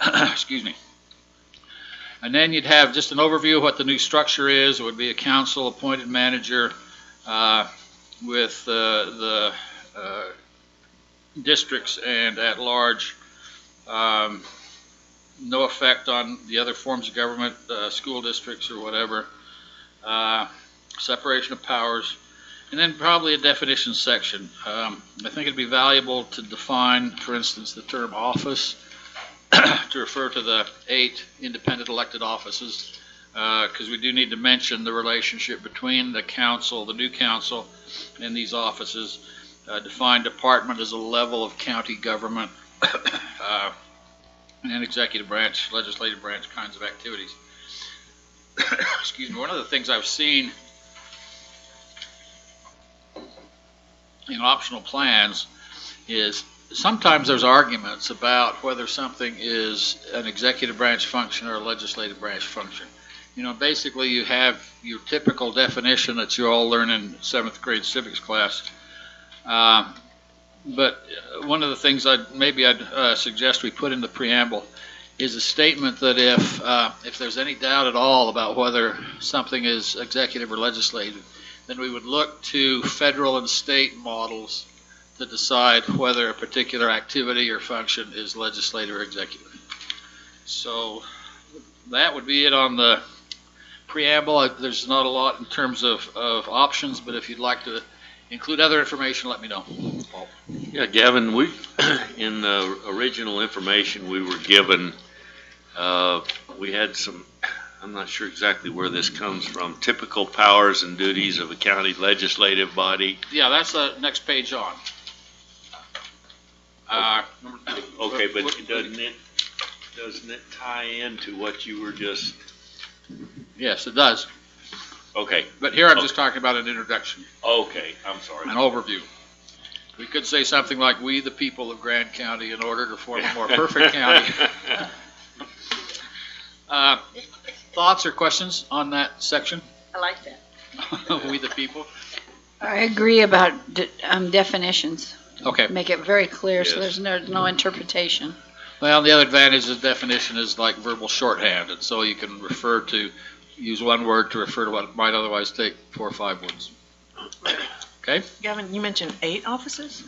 Excuse me. And then you'd have just an overview of what the new structure is. It would be a council-appointed manager with the districts and at-large. No effect on the other forms of government, school districts or whatever. Separation of powers. And then probably a definition section. I think it'd be valuable to define, for instance, the term office, to refer to the 8 independent elected offices, because we do need to mention the relationship between the council, the new council, and these offices. Define department as a level of county government, and executive branch, legislative branch kinds of activities. Excuse me. One of the things I've seen in optional plans is sometimes there's arguments about whether something is an executive branch function or a legislative branch function. You know, basically you have your typical definition that you all learn in 7th grade civics class. But one of the things I'd suggest we put in the preamble is a statement that if there's any doubt at all about whether something is executive or legislative, then we would look to federal and state models to decide whether a particular activity or function is legislative or executive. So that would be it on the preamble. There's not a lot in terms of options, but if you'd like to include other information, let me know. Paul. Yeah, Gavin, in the original information we were given, we had some, I'm not sure exactly where this comes from, typical powers and duties of a county legislative body. Yeah, that's the next page on. Okay, but doesn't it tie into what you were just? Yes, it does. Okay. But here I'm just talking about an introduction. Okay, I'm sorry. An overview. We could say something like, we the people of Grand County, in order to form a more perfect county. Thoughts or questions on that section? I like that. We the people? I agree about definitions. Okay. Make it very clear so Yes. there's no interpretation. Well, the other advantage of definition is like verbal shorthand, and so you can use one word to refer to what might otherwise take 4 or 5 words. Okay? Gavin, you mentioned 8 offices?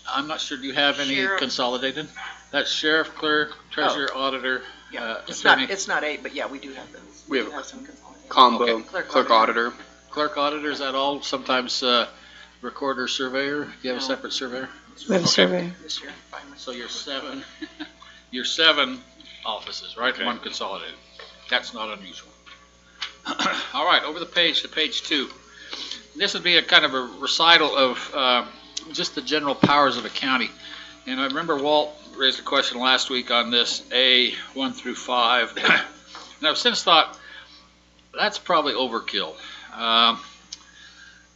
I'm not sure, do you have any Sheriff. consolidated? That's sheriff, clerk, treasurer, auditor, Yeah, attorney. it's not 8, but yeah, we do have those. We do have some consolidated. Combo, Okay. clerk auditor. Clerk, auditor, is that all? Sometimes recorder, surveyor? Do you have a No. separate surveyor? We have a Okay. survey. This year, finally. So you're 7, you're 7 offices, right? Okay. 1 consolidated. That's not unusual. All right, over the page to page 2. This would be a kind of a recital of just the general powers of a county. And I remember Walt raised a question last week on this, A, 1 through 5. And I've since thought, that's probably overkill.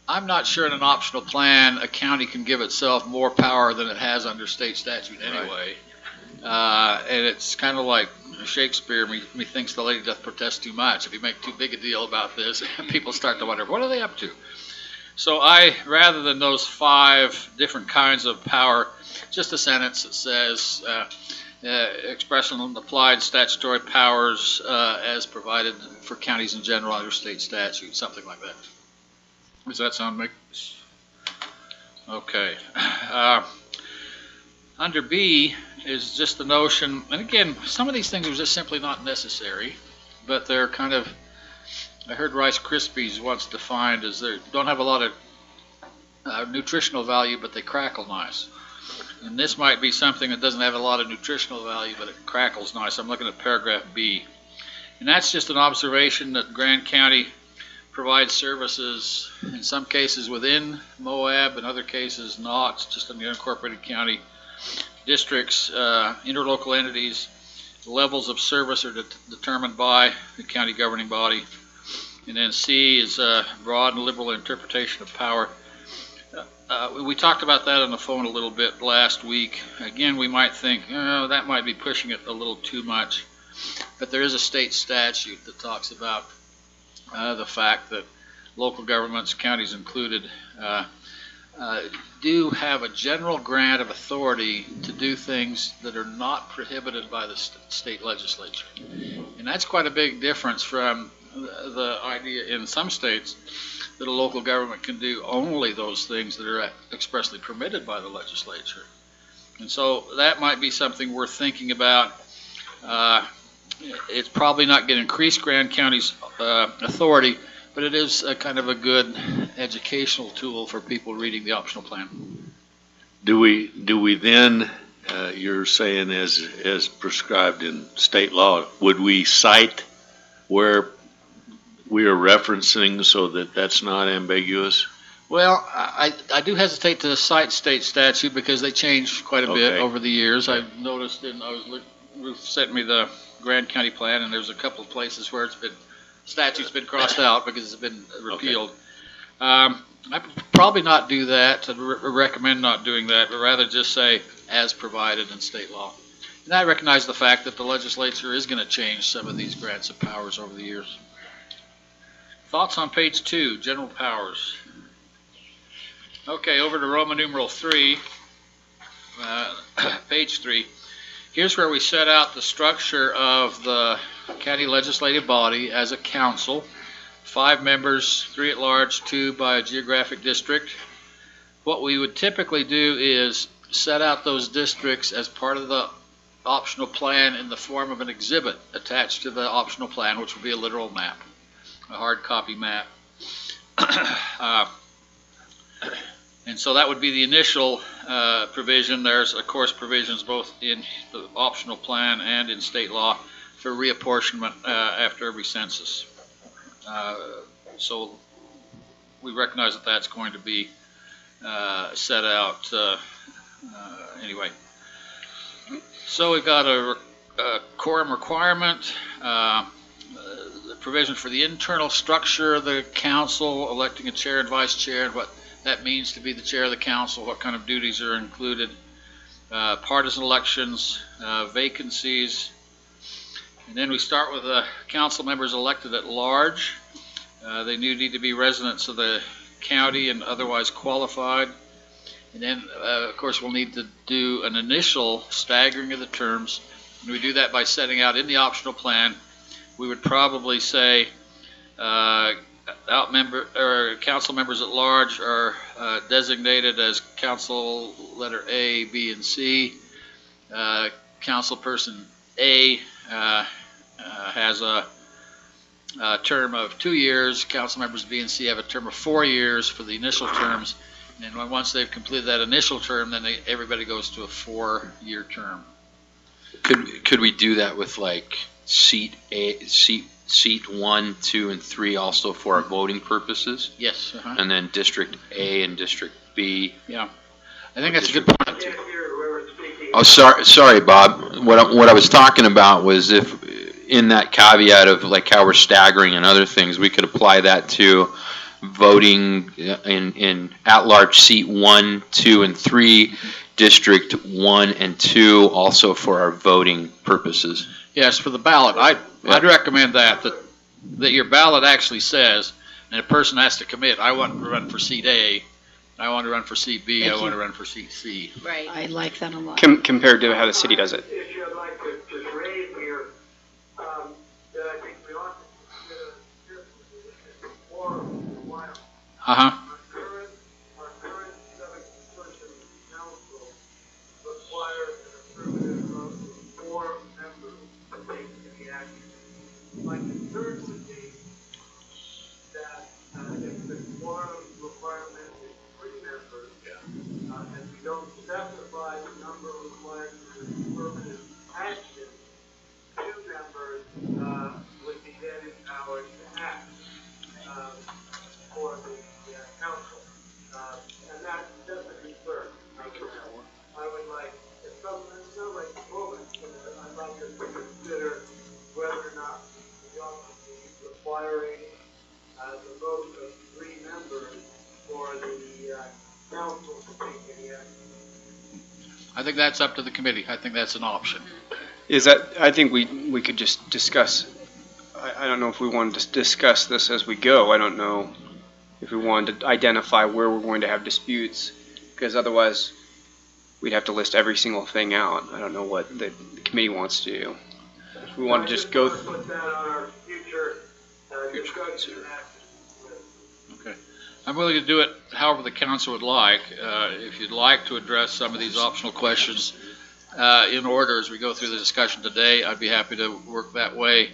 I'm not sure in an optional plan a county can give itself more power than it has under state statute anyway. And it's kind of like Shakespeare, methinks the lady doth protest too much. If you make too big a deal about this, people start to wonder, what are they up to? So rather than those 5 different kinds of power, just a sentence that says, expression and applied statutory powers as provided for counties in general under state statute, something like that. Does that sound make? Okay. Under B is just the notion, and again, some of these things are just simply not necessary, but they're kind of, I heard Rice Krispies once defined as they don't have a lot of nutritional value, but they crackle nice. And this might be something that doesn't have a lot of nutritional value, but it crackles nice. I'm looking at paragraph B. And that's just an observation that Grand County provides services, in some cases within Moab, in other cases not, just in the unincorporated county districts, interlocal entities. Levels of service are determined by the county governing body. And then C is broad and liberal interpretation of power. We talked about that on the phone a little bit last week. Again, we might think, oh, that might be pushing it a little too much. But there is a state statute that talks about the fact that local governments, counties included, do have a general grant of authority to do things that are not prohibited by the state legislature. And that's quite a big difference from the idea in some states that a local government can do only those things that are expressly permitted by the legislature. And so that might be something worth thinking about. It's probably not going to increase Grand County's authority, but it is a kind of a good educational tool for people reading the optional plan. Do we then, you're saying as prescribed in state law, would we cite where we are referencing so that that's not ambiguous? Well, I do hesitate to cite state statute because they changed quite a bit over the years. I've noticed, Ruth sent me the Grand County plan, and there's a couple of places where statute's been crossed out because it's been repealed. I would probably not do that. I'd recommend not doing that, but rather just say as provided in state law. And I recognize the fact that the legislature is going to change some of these grants of powers over the years. Thoughts on page 2, general powers. Okay, over to Roman numeral 3, page 3. Here's where we set out the structure of the county legislative body as a council. 5 members, 3 at large, 2 by a geographic district. What we would typically do is set out those districts as part of the optional plan in the form of an exhibit attached to the optional plan, which would be a literal map, a hard copy map. And so that would be the initial provision. There's, of course, provisions both in the optional plan and in state law for reapportionment after every census. So we recognize that that's going to be set out anyway. So we've got a quorum requirement, the provision for the internal structure of the council, electing a chair and vice chair, and what that means to be the chair of the council, what kind of duties are included, partisan elections, vacancies, and then we start with the council members elected at large. They do need to be residents of the county and otherwise qualified. And then, of course, we'll need to do an initial staggering of the terms. And we do that by setting out in the optional plan. We would probably say council members at large are designated as council letter A, B, and C. Councilperson A has a term of 2 years. Council members B and C have a term of 4 years for the initial terms. And once they've completed that initial term, then everybody goes to a 4-year term. Could we do that with like seat 1, 2, and 3 also for our voting purposes? Yes. And then District A and District B. Yeah, I think that's a good point. Oh, sorry, Bob. What I was talking about was if in that caveat of like how we're staggering and other things, we could apply that to voting in at-large seat 1, 2, and 3, District 1 and 2, also for our voting purposes. Yes, for the ballot. I'd recommend that your ballot actually says And a person has to commit, I want to run for seat A, I want to run for seat B, I Thank want you. to run for seat C. Right. I like that a lot. Compared to how the city does it. issue I'd like to just raise here, that I think we ought to consider carefully is the quorum requirement. Uh-huh. Our current seven-person council requires an affirmative vote of 4 members to take any action. My concern would be that if the quorum requirement is 3 members, and we don't specify the number required for the affirmative action, 2 members would be then empowered to act for the council. And that's a concern. I would like, it's not like the moment, but I'd like us to consider whether or not we ought to be requiring the vote of 3 members for the council to take any action. I think that's up to the committee. I think that's an option. Is that, I think we could just discuss, I don't know if we wanted to discuss this as we go. I don't know if we wanted to identify where we're going to have disputes, because otherwise we'd have to list every single thing out. I don't know what the committee wants to do. If we want to just go, I put that on our future discussion and action list. Okay. I'm willing to do it however the council would like. If you'd like to address some of these optional questions in order as we go through the discussion today, I'd be happy to work that way.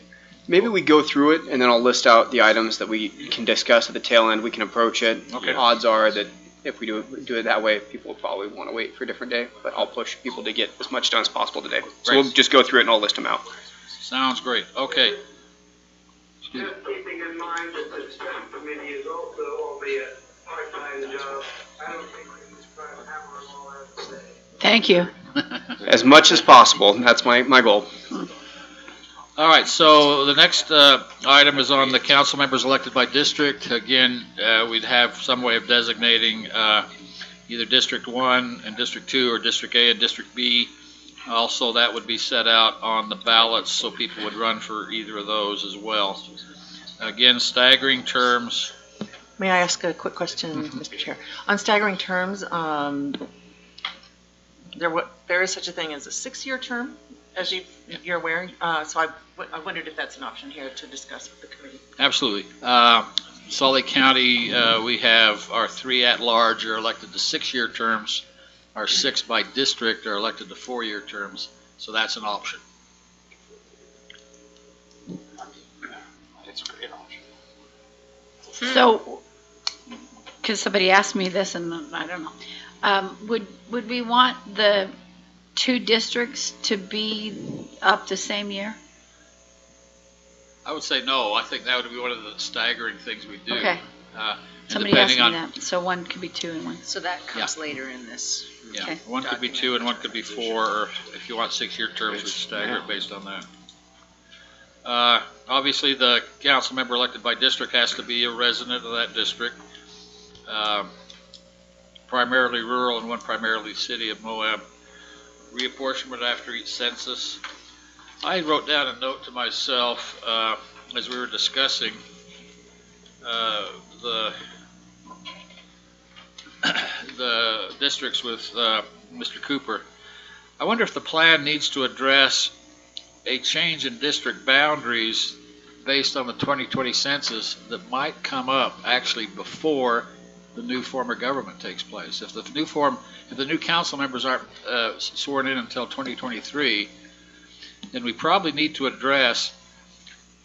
maybe we go through it and then I'll list out the items that we can discuss at the tail end. We can approach it. Okay. Odds are that if we do it that way, people will probably want to wait for a different day, but I'll push people to get as much done as possible today. So we'll Great. just go through it and I'll list them out. Sounds great. Okay. Just keeping in mind that the study committee is also only a part-time job, I don't think we can try to hammer them all out today. Thank you. As much as possible. That's my goal. All right, so the next item is on the council members elected by district. Again, we'd have some way of designating either District 1 and District 2 or District A and District B. Also, that would be set out on the ballots, so people would run for either of those as well. Again, staggering terms. May I ask a quick question, Mr. Chair? On staggering terms, there is such a thing as a 6-year term, as you're aware. So I wondered if that's an option here to discuss with the committee. Absolutely. Salt Lake County, we have our 3 at-large are elected to 6-year terms. Our 6 by district are elected to 4-year terms, so that's an option. It's a great option. So, because somebody asked me this and I don't know, would we want the 2 districts to be up the same year? I would say no. I think that would be one of the staggering things we do. Okay. And Somebody asked depending me that, so one could be 2 and 1. So that comes later in this. Yeah, Okay. one could be 2 and one could be 4, or if you want 6-year terms, we stagger it based on that. Obviously, the council member elected by district has to be a resident of that district, primarily rural and one primarily city of Moab. Reapportionment after each census. I wrote down a note to myself as we were discussing the districts with Mr. Cooper. I wonder if the plan needs to address a change in district boundaries based on the 2020 census that might come up actually before the new form of government takes place. If the new council members aren't sworn in until 2023, then we probably need to address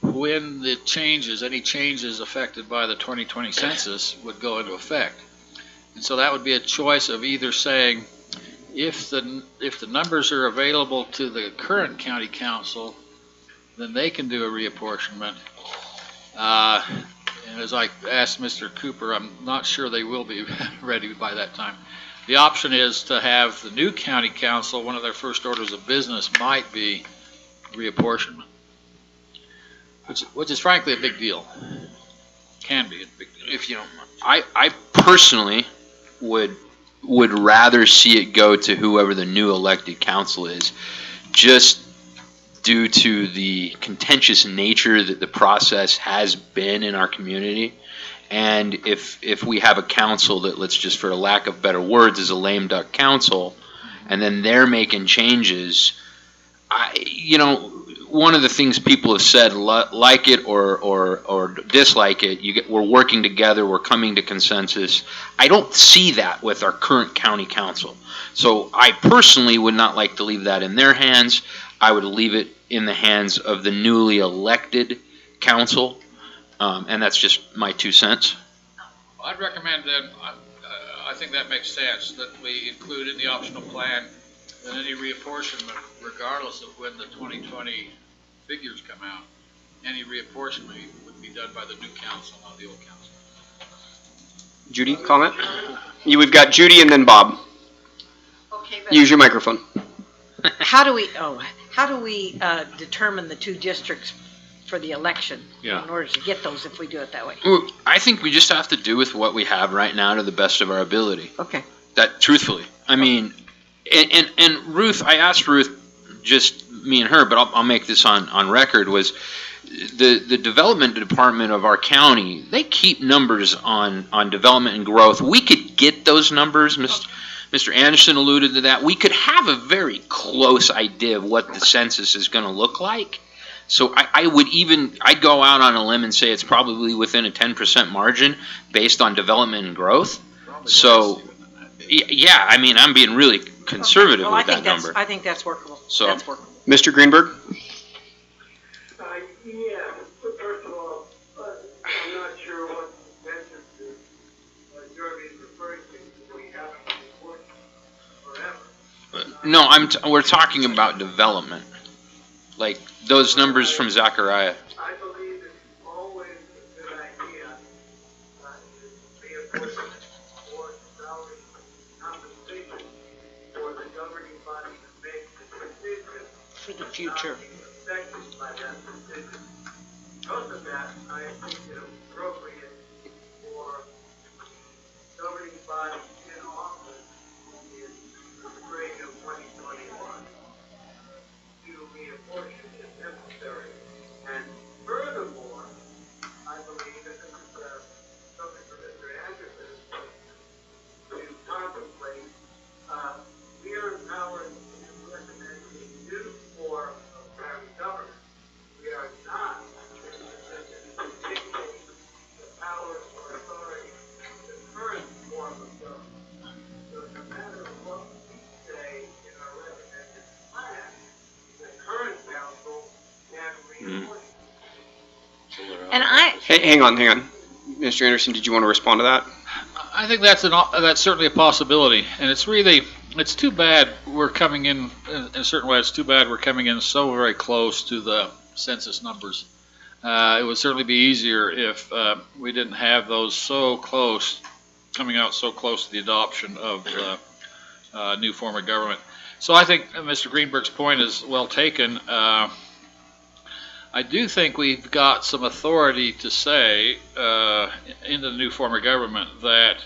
when the changes, any changes affected by the 2020 census would go into effect. And so that would be a choice of either saying, if the numbers are available to the current county council, then they can do a reapportionment. And as I asked Mr. Cooper, I'm not sure they will be ready by that time. The option is to have the new county council, one of their first orders of business might be reapportionment, which is frankly a big deal. Can be a big deal. If you don't, I personally would rather see it go to whoever the new elected council is, just due to the contentious nature that the process has been in our community, And if we have a council that, let's just for a lack of better words, is a lame duck council, and then they're making changes, one of the things people have said, like it or dislike it, we're working together, we're coming to consensus. I don't see that with our current county council. So I personally would not like to leave that in their hands. I would leave it in the hands of the newly elected council, and that's just my 2 cents. I'd recommend then, I think that makes sense, that we include in the optional plan that any reapportionment, regardless of when the 2020 figures come out, any reapportionment would be done by the new council, not the old council. Judy, comment? We've got Judy and then Bob. Okay, but Use your microphone. how do we determine the two districts for the election Yeah. in order to get those if we do it that way? I think we just have to do with what we have right now to the best of our ability. Okay. That, truthfully. I mean, and Ruth, I asked Ruth, just me and her, but I'll make this on record, was the development department of our county, they keep numbers on development and growth. We could get those numbers. Mr. Anderson alluded to that. We could have a very close idea of what the census is going to look like. So I'd go out on a limb and say it's probably within a 10% margin based on development and growth. So, yeah, I mean, I'm being really conservative Well, with that number. I think that's workable. So- That's workable. Mr. Greenberg? Yeah, first of all, I'm not sure what census Jeremy is referring to. We haven't reported forever. No, we're talking about development. Like those numbers from Zachariah. I believe it's always a good idea to be enforcement for salary compensation for the governing body to make the decision For the future. affected by that decision. Because of that, I think it appropriate for the governing body in office in the spring of 2021 to reapportion if necessary. And furthermore, I believe, and this is something for Mr. Anderson to contemplate, we are empowered to recommend a new form of county government. We are not in a position to dictate the powers or authority of the current form of government. So no matter what we say in our recommended plan, the current council can reappoint. And I, Hey, hang on. Mr. Anderson, did you want to respond to that? I think that's certainly a possibility, and it's too bad we're coming in a certain way. It's too bad we're coming in so very close to the census numbers. It would certainly be easier if we didn't have those so close, coming out so close to the adoption of the new form of government. So I think Mr. Greenberg's point is well taken. I do think we've got some authority to say in the new form of government that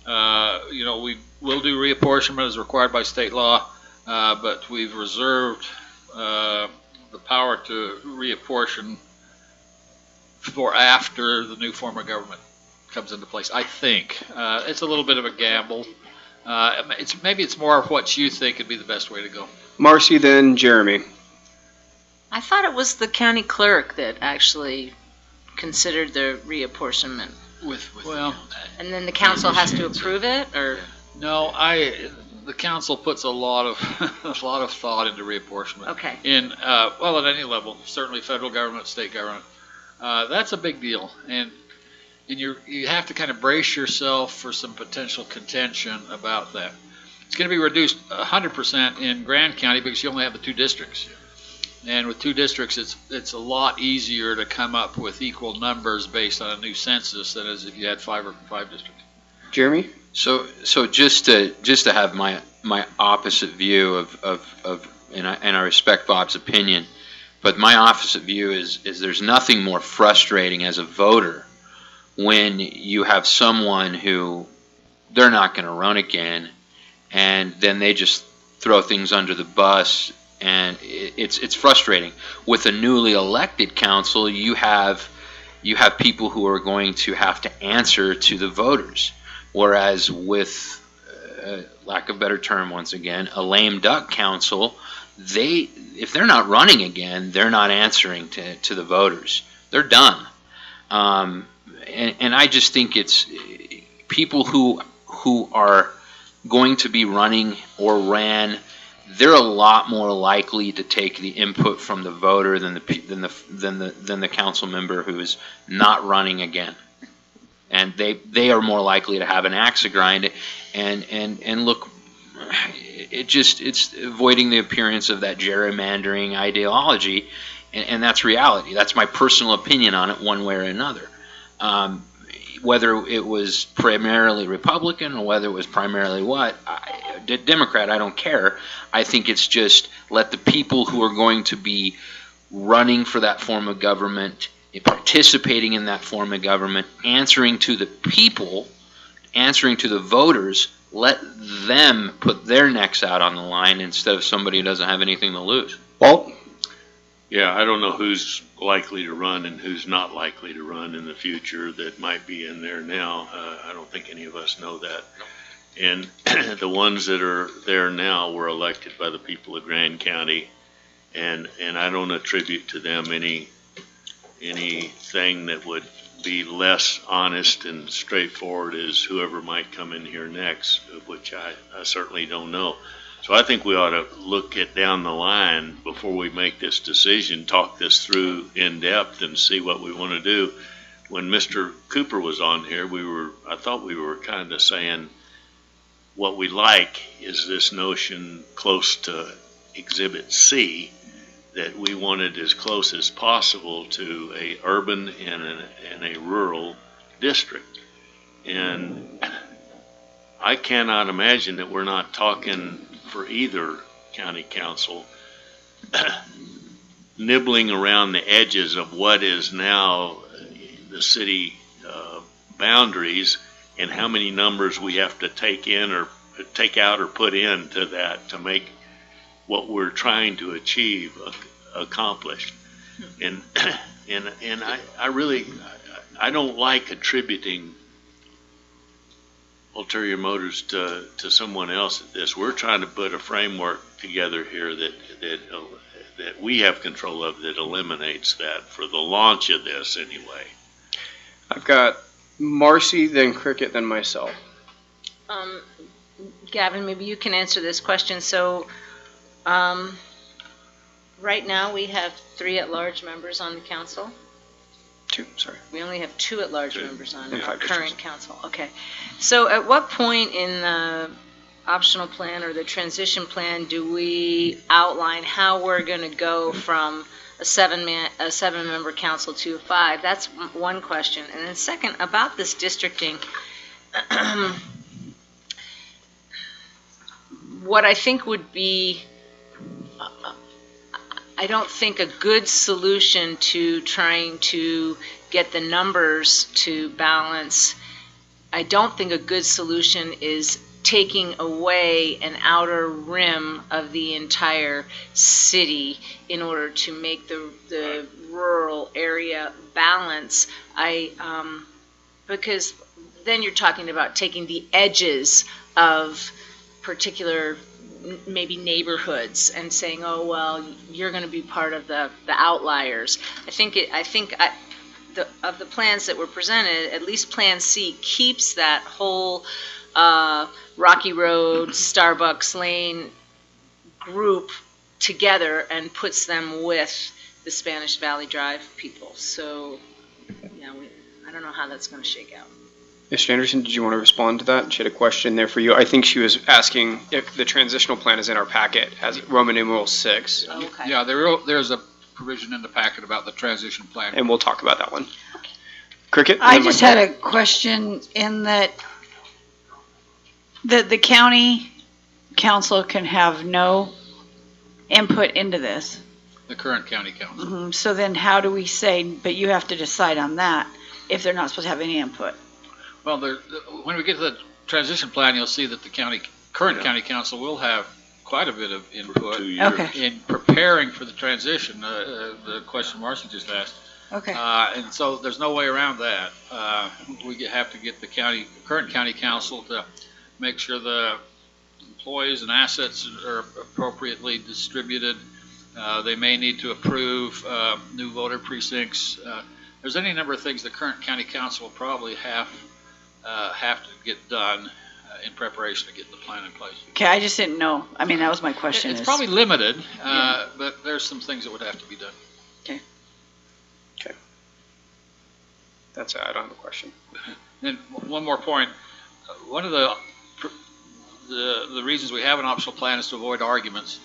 we will do reapportionment as required by state law, but we've reserved the power to reapportion for after the new form of government comes into place. I think it's a little bit of a gamble. Maybe it's more of what you think would be the best way to go. Marcy, then Jeremy. I thought it was the county clerk that actually considered the reapportionment. Well, And then the council has to approve it, or? no, the council puts a lot of thought into reapportionment. Okay. At any level, certainly federal government, state government. That's a big deal, and you have to kind of brace yourself for some potential contention about that. It's going to be reduced 100% in Grand County because you only have the two districts. And with two districts, it's a lot easier to come up with equal numbers based on a new census than as if you had five districts. Jeremy? So just to have my opposite view and I respect Bob's opinion, but my opposite view is there's nothing more frustrating as a voter when you have someone who they're not going to run again, and then they just throw things under the bus, and it's frustrating. With a newly elected council, you have you have people who are going to have to answer to the voters. Whereas with, lack of a better term once again, a lame duck council, if they're not running again, they're not answering to the voters. They're done. And I just think it's people who are going to be running or ran, they're a lot more likely to take the input from the voter than the council member who is not running again. And they are more likely to have an axe to grind and look, it's avoiding the appearance of that gerrymandering ideology, and that's reality. That's my personal opinion on it, one way or another. Whether it was primarily Republican or whether it was primarily Democrat, I don't care. I think it's just let the people who are going to be running for that form of government, participating in that form of government, answering to the people, answering to the voters, let them put their necks out on the line instead of somebody who doesn't have anything to lose. Walt? Yeah, I don't know who's likely to run and who's not likely to run in the future that might be in there now. I don't think any of us know that. And the ones that are there now were elected by the people of Grand County, and I don't attribute to them anything that would be less honest and straightforward as whoever might come in here next, which I certainly don't know. So I think we ought to look at down the line before we make this decision, talk this through in depth and see what we want to do. When Mr. Cooper was on here, I thought we were kind of saying what we like is this notion close to Exhibit C, that we wanted as close as possible to a urban and a rural district. And I cannot imagine that we're not talking for either county council nibbling around the edges of what is now the city boundaries and how many numbers we have to take in or take out or put into that to make what we're trying to achieve accomplished. And I don't like attributing ulterior motives to someone else at this. We're trying to put a framework together here that we have control of that eliminates that for the launch of this anyway. I've got Marcy, then Cricket, then myself. Gavin, maybe you can answer this question. So, right now we have 3 at-large members on the council. 2, sorry. We only have 2 at-large members on And our 5 current districts. council. Okay. So at what point in the optional plan or the transition plan do we outline how we're going to go from a 7-member council to a 5? That's one question. And then second, about this districting, what I think would be, I don't think a good solution to trying to get the numbers to balance, I don't think a good solution is taking away an outer rim of the entire city in order to make the rural area balance. Because then you're talking about taking the edges of particular maybe neighborhoods and saying, oh well, you're going to be part of the outliers. I think of the plans that were presented, at least Plan C keeps that whole Rocky Road, Starbucks Lane group together and puts them with the Spanish Valley Drive people. So, yeah, I don't know how that's going to shake out. Mr. Anderson, did you want to respond to that? She had a question there for you. I think she was asking if the transitional plan is in our packet as Roman numeral 6. Okay. Yeah, there's a provision in the packet about the transition plan. And we'll talk about that one. Cricket? I just had a question in that the county council can have no input into this. The current county council. So then how do we say, but you have to decide on that if they're not supposed to have any input? Well, when we get to the transition plan, you'll see that the current county council will have quite a bit of input For 2 years. Okay. in preparing for the transition. The question Marcy just asked. Okay. And so there's no way around that. Have to get the current county council to make sure the employees and assets are appropriately distributed. They may need to approve new voter precincts. There's any number of things the current county council will probably have to get done in preparation to get the plan in place. Okay, I just didn't know. I mean, that was my question. It's is- probably limited, Yeah. but there's some things that would have to be done. That's it. I don't have a question. Then one more point. One of the reasons we have an optional plan is to avoid arguments.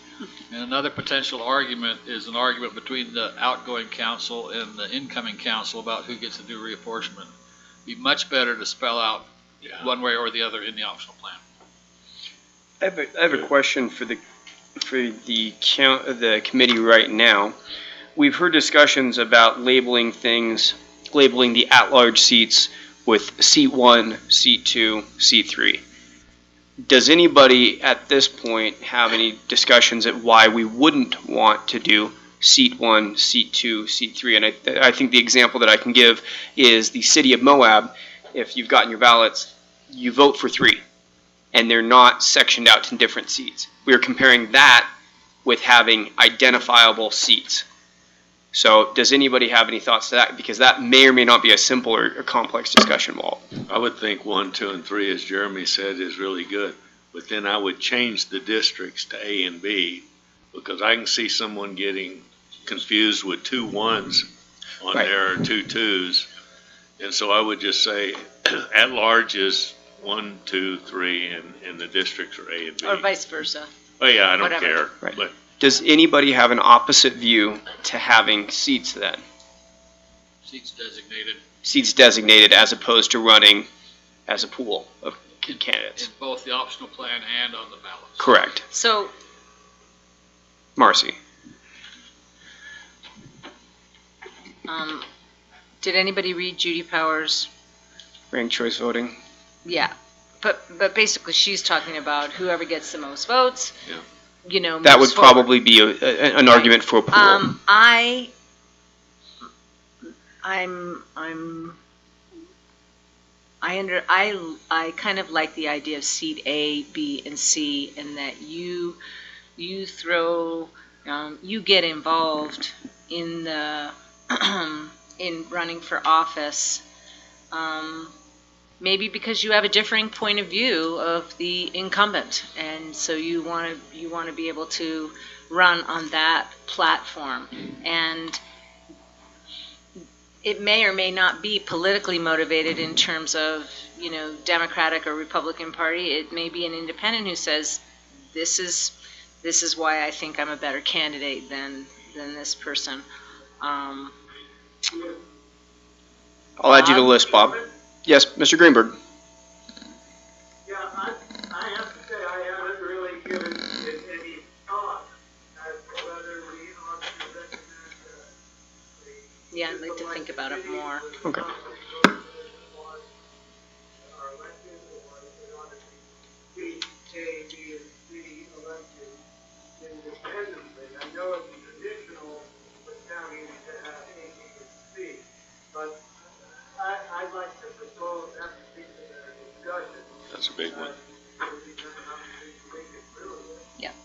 And another potential argument is an argument between the outgoing council and the incoming council about who gets to do reapportionment. Be much better to spell out one way or the other in the optional plan. I have a question for the committee right now. We've heard discussions about labeling the at-large seats with seat 1, seat 2, seat 3. Does anybody at this point have any discussions at why we wouldn't want to do seat 1, seat 2, seat 3? And I think the example that I can give is the city of Moab. If you've gotten your ballots, you vote for 3, and they're not sectioned out to different seats. We are comparing that with having identifiable seats. So does anybody have any thoughts to that? Because that may or may not be a simple or a complex discussion, Walt. I would think 1, 2, and 3, as Jeremy said, is really good. But then I would change the districts to A and B, because I can see someone getting confused with 2 1s on Right. there or 2 2s. And so I would just say at large is 1, 2, 3, and the districts are A and B. Or vice versa. Oh, yeah, I don't Whatever. care. Right. But Does anybody have an opposite view to having seats then? Seats designated Seats designated as opposed to running as a pool of in candidates? both the optional plan and on the ballots. Correct. So Marcy? did anybody read Judy Powers? Ranked choice voting? Yeah, but basically she's talking about whoever gets the most votes. Yeah. You know, That would moves forward. probably be an argument for a pool. I kind of like the idea of seat A, B, and C, and that you get involved in the in running for office. Maybe because you have a differing point of view of the incumbent, and so you want to be able to run on that platform. And it may or may not be politically motivated in terms of, Democratic or Republican Party. It may be an independent who says, this is why I think I'm a better candidate than this person. I'll add you to the list, Bob. Yes, Mr. Greenberg. Yeah, I have to say, I haven't really given it any thought as to whether we ought to recommend Yeah, I'd like to think about it more. Okay. Are elected, or if they ought to be A, B, and C elected independently. I know it's traditional for counties to have A, B, and C, but I'd like to propose that particular discussion. that's a big one.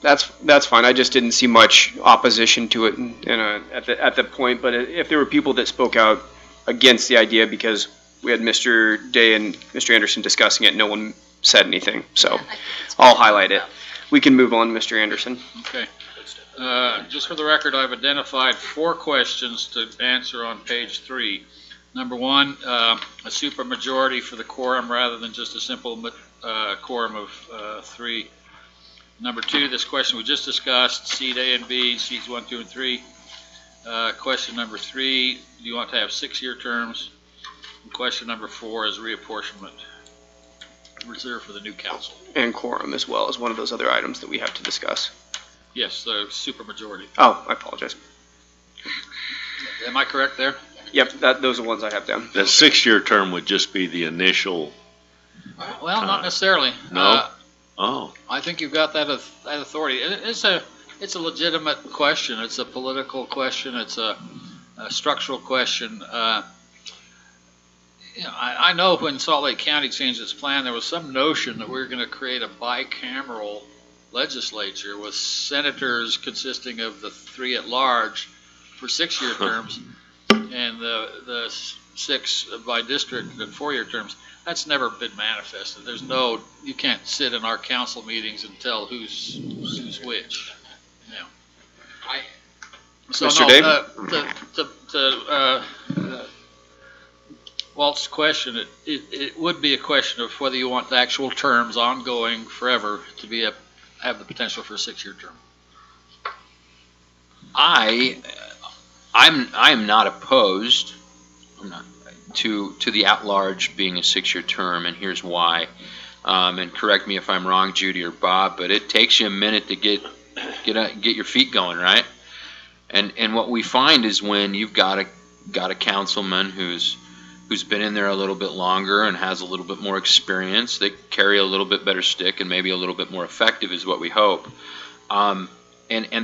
That's fine. I just didn't see much opposition to it at the point. But if there were people that spoke out against the idea, because we had Mr. Day and Mr. Anderson discussing it, no one said anything. So I'll highlight it. We can move on, Mr. Anderson. Okay. Just for the record, I've identified 4 questions to answer on page 3. Number 1, a supermajority for the quorum rather than just a simple quorum of 3. Number 2, this question we just discussed, seat A and B, seats 1, 2, and 3. Question number 3, do you want to have 6-year terms? And question number 4 is reapportionment reserved for the new council. And quorum as well as one of those other items that we have to discuss. Yes, the supermajority. Oh, I apologize. Am I correct there? Yep, those are ones I have down. The 6-year term would just be the initial. Well, not necessarily. No? Oh, I think you've got that authority. It's a legitimate question. It's a political question. It's a structural question. I know when Salt Lake County changed its plan, there was some notion that we were going to create a bicameral legislature with senators consisting of the 3 at large for 6-year terms and the 6 by district at 4-year terms. That's never been manifested. You can't sit in our council meetings and tell who's which. So Mr. no, David? Walt's question, it would be a question of whether you want the actual terms ongoing forever to have the potential for a 6-year term. I'm not opposed. I'm not to the at-large being a 6-year term, and here's why. And correct me if I'm wrong, Judy or Bob, but it takes you a minute to get your feet going, right? And what we find is when you've got a councilman who's been in there a little bit longer and has a little bit more experience, they carry a little bit better stick and maybe a little bit more effective is what we hope. And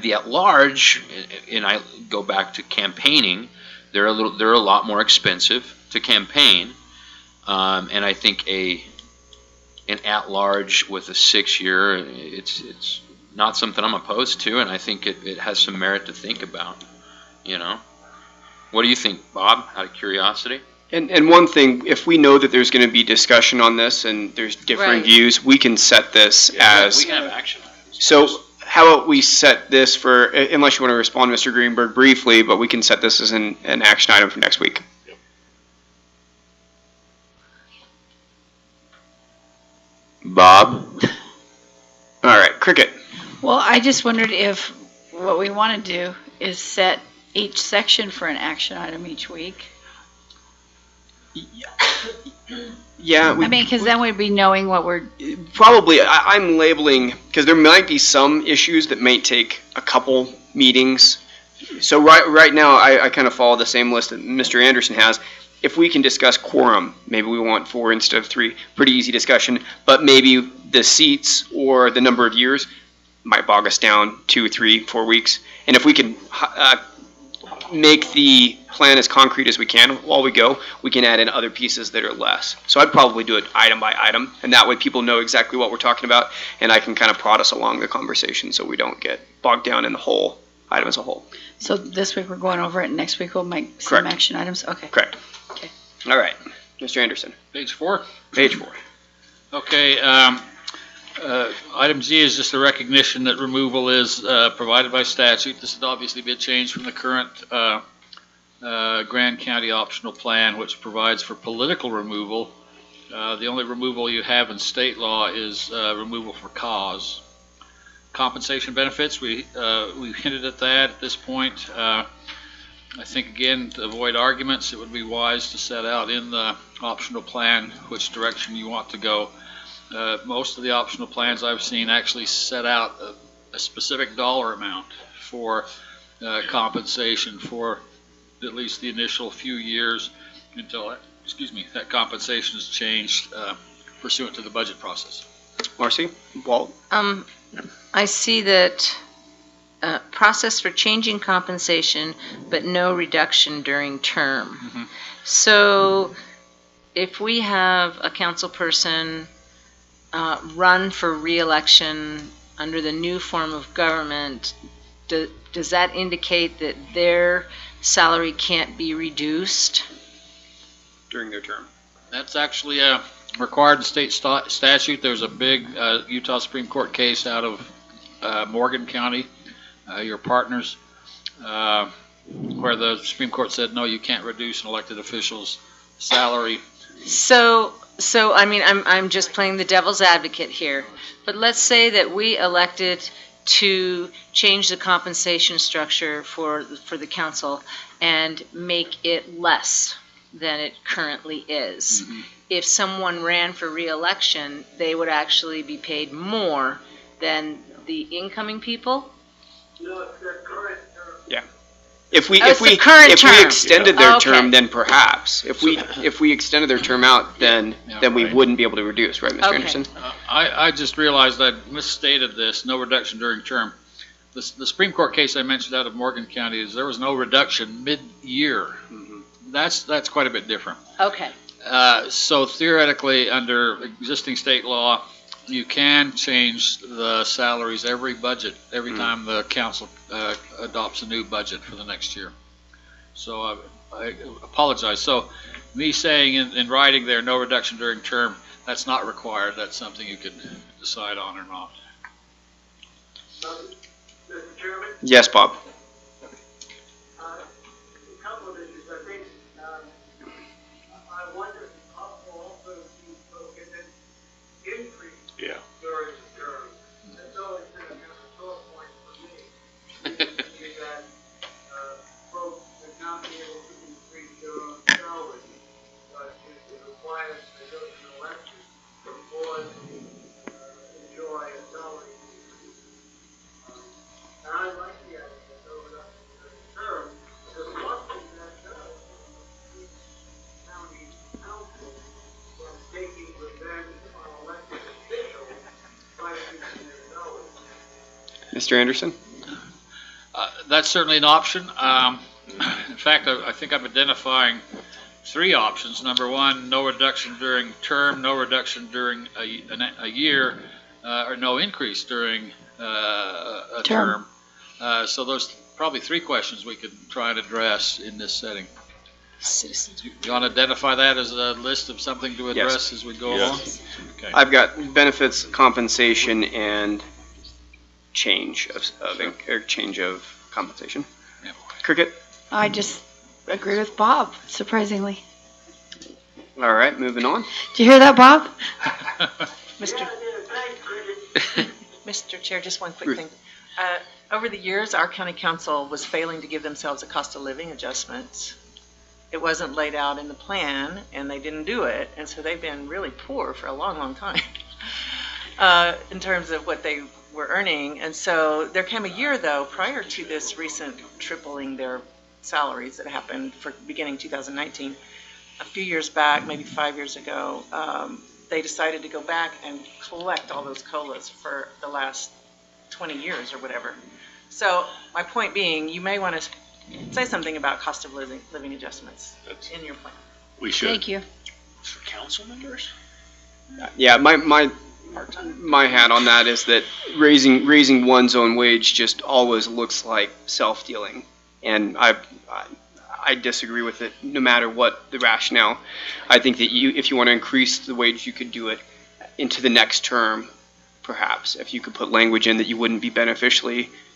the at-large, and I go back to campaigning, they're a lot more expensive to campaign, and I think an at-large with a 6-year, it's not something I'm opposed to, and I think it has some merit to think about. What do you think, Bob? Out of curiosity. And one thing, if we know that there's going to be discussion on this and there's different Right. views, we can set this as. We can have action items. So how about we set this for, unless you want to respond, Mr. Greenberg, briefly, but we can set this as an action item for next week. Bob? All right, Cricket. Well, I just wondered if what we want to do is set each section for an action item each week. Yeah, I mean, because then we'd be knowing what we're, probably, I'm labeling, because there might be some issues that may take a couple meetings. So right now, I kind of follow the same list that Mr. Anderson has. If we can discuss quorum, maybe we want 4 instead of 3, pretty easy discussion, but maybe the seats or the number of years might bog us down 2, 3, 4 weeks. And if we can make the plan as concrete as we can while we go, we can add in other pieces that are less. So I'd probably do it item by item, and that way people know exactly what we're talking about, and I can kind of prod us along the conversation so we don't get bogged down in the whole item as a whole. so this week we're going over it, and next week we'll make some Correct. action items? Okay. Correct. Okay. All right, Mr. Anderson, Page 4. page 4. Okay, item G is just a recognition that removal is provided by statute. This would obviously be a change from the current Grand County optional plan, which provides for political removal. The only removal you have in state law is removal for cause. Compensation benefits, we've hinted at that at this point. I think, again, to avoid arguments, it would be wise to set out in the optional plan which direction you want to go. Most of the optional plans I've seen actually set out a specific dollar amount for compensation for at least the initial few years until that compensation is changed pursuant to the budget process. Marcy, Walt, I see that process for changing compensation, but no reduction during term. Mhm. So if we have a council person run for re-election under the new form of government, does that indicate that their salary can't be reduced? during their term. That's actually required in state statute. There's a big Utah Supreme Court case out of Morgan County, your partners, where the Supreme Court said, no, you can't reduce an elected official's salary. So I mean, I'm just playing the devil's advocate here. But let's say that we elected to change the compensation structure for the council and make it less than it currently is. Mhm. If someone ran for re-election, they would actually be paid more than the incoming people? If we Oh, it's the current if we term. extended their Okay. term, then perhaps. If we extended their term out, then we right. wouldn't be able to reduce, right, Mr. Okay. Anderson? I just realized I misstated this, no reduction during term. The Supreme Court case I mentioned out of Morgan County is there was no reduction mid-year. That's quite a bit different. Okay. So theoretically, under existing state law, you can change the salaries every time the council adopts a new budget for the next year. So I apologize. So me saying in writing there, no reduction during term, that's not required. That's something you can decide on or not. Mr. Chairman, Yes, Bob. a couple of issues. I think, I wonder if it's possible also to look at an increase Yeah. during the term. That's always been a kind of a sore point for me. Is that, folks are not be able to increase their own salary, but it requires they go to an election before they, enjoy a salary increase. And I like the idea of overlapping the term, because one thing that does keep county council from taking revenge on elected officials by increasing their salaries. Mr. Anderson? That's certainly an option. In fact, I think I'm identifying 3 options. Number 1, no reduction during term, no reduction during a year, or no increase during a term. So those probably 3 questions we could try and address in this setting. Citizens. You want to identify that as a list of something to address as we go along? Okay. I've got benefits, compensation, and change of compensation. Yeah. Cricket? I just agree with Bob, surprisingly. All right, moving on. Did you hear that, Bob? Mr. Thanks, Cricket. Mr. Chair, just one quick Ruth. thing. Over the years, our county council was failing to give themselves a cost of living adjustment. It wasn't laid out in the plan, and they didn't do it, and so they've been really poor for a long, long time in terms of what they were earning. And so there came a year, though, prior to this recent tripling their salaries that happened for beginning 2019. A few years back, maybe 5 years ago, they decided to go back and collect all those COLAs for the last 20 years or whatever. So my point being, you may want to say something about cost of living adjustments in your plan. We should. Thank you. For council members? Yeah, my hat on that is that raising one's own wage just always looks like self-dealing, and I disagree with it no matter what the rationale. I think that if you want to increase the wage, you could do it into the next term, perhaps. If you could put language in that you wouldn't be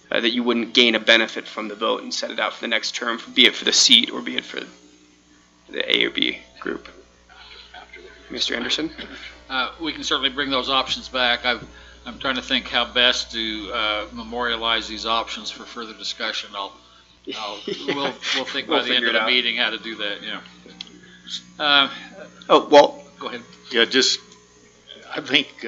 that you wouldn't gain a benefit from the vote and set it out for the next term, be it for the seat or be it for the A or B group. Mr. Anderson? We can certainly bring those options back. I'm trying to think how best to memorialize these options for further discussion. We'll think by the end of the meeting how to do that. Yeah. Well, Go ahead. Yeah, I think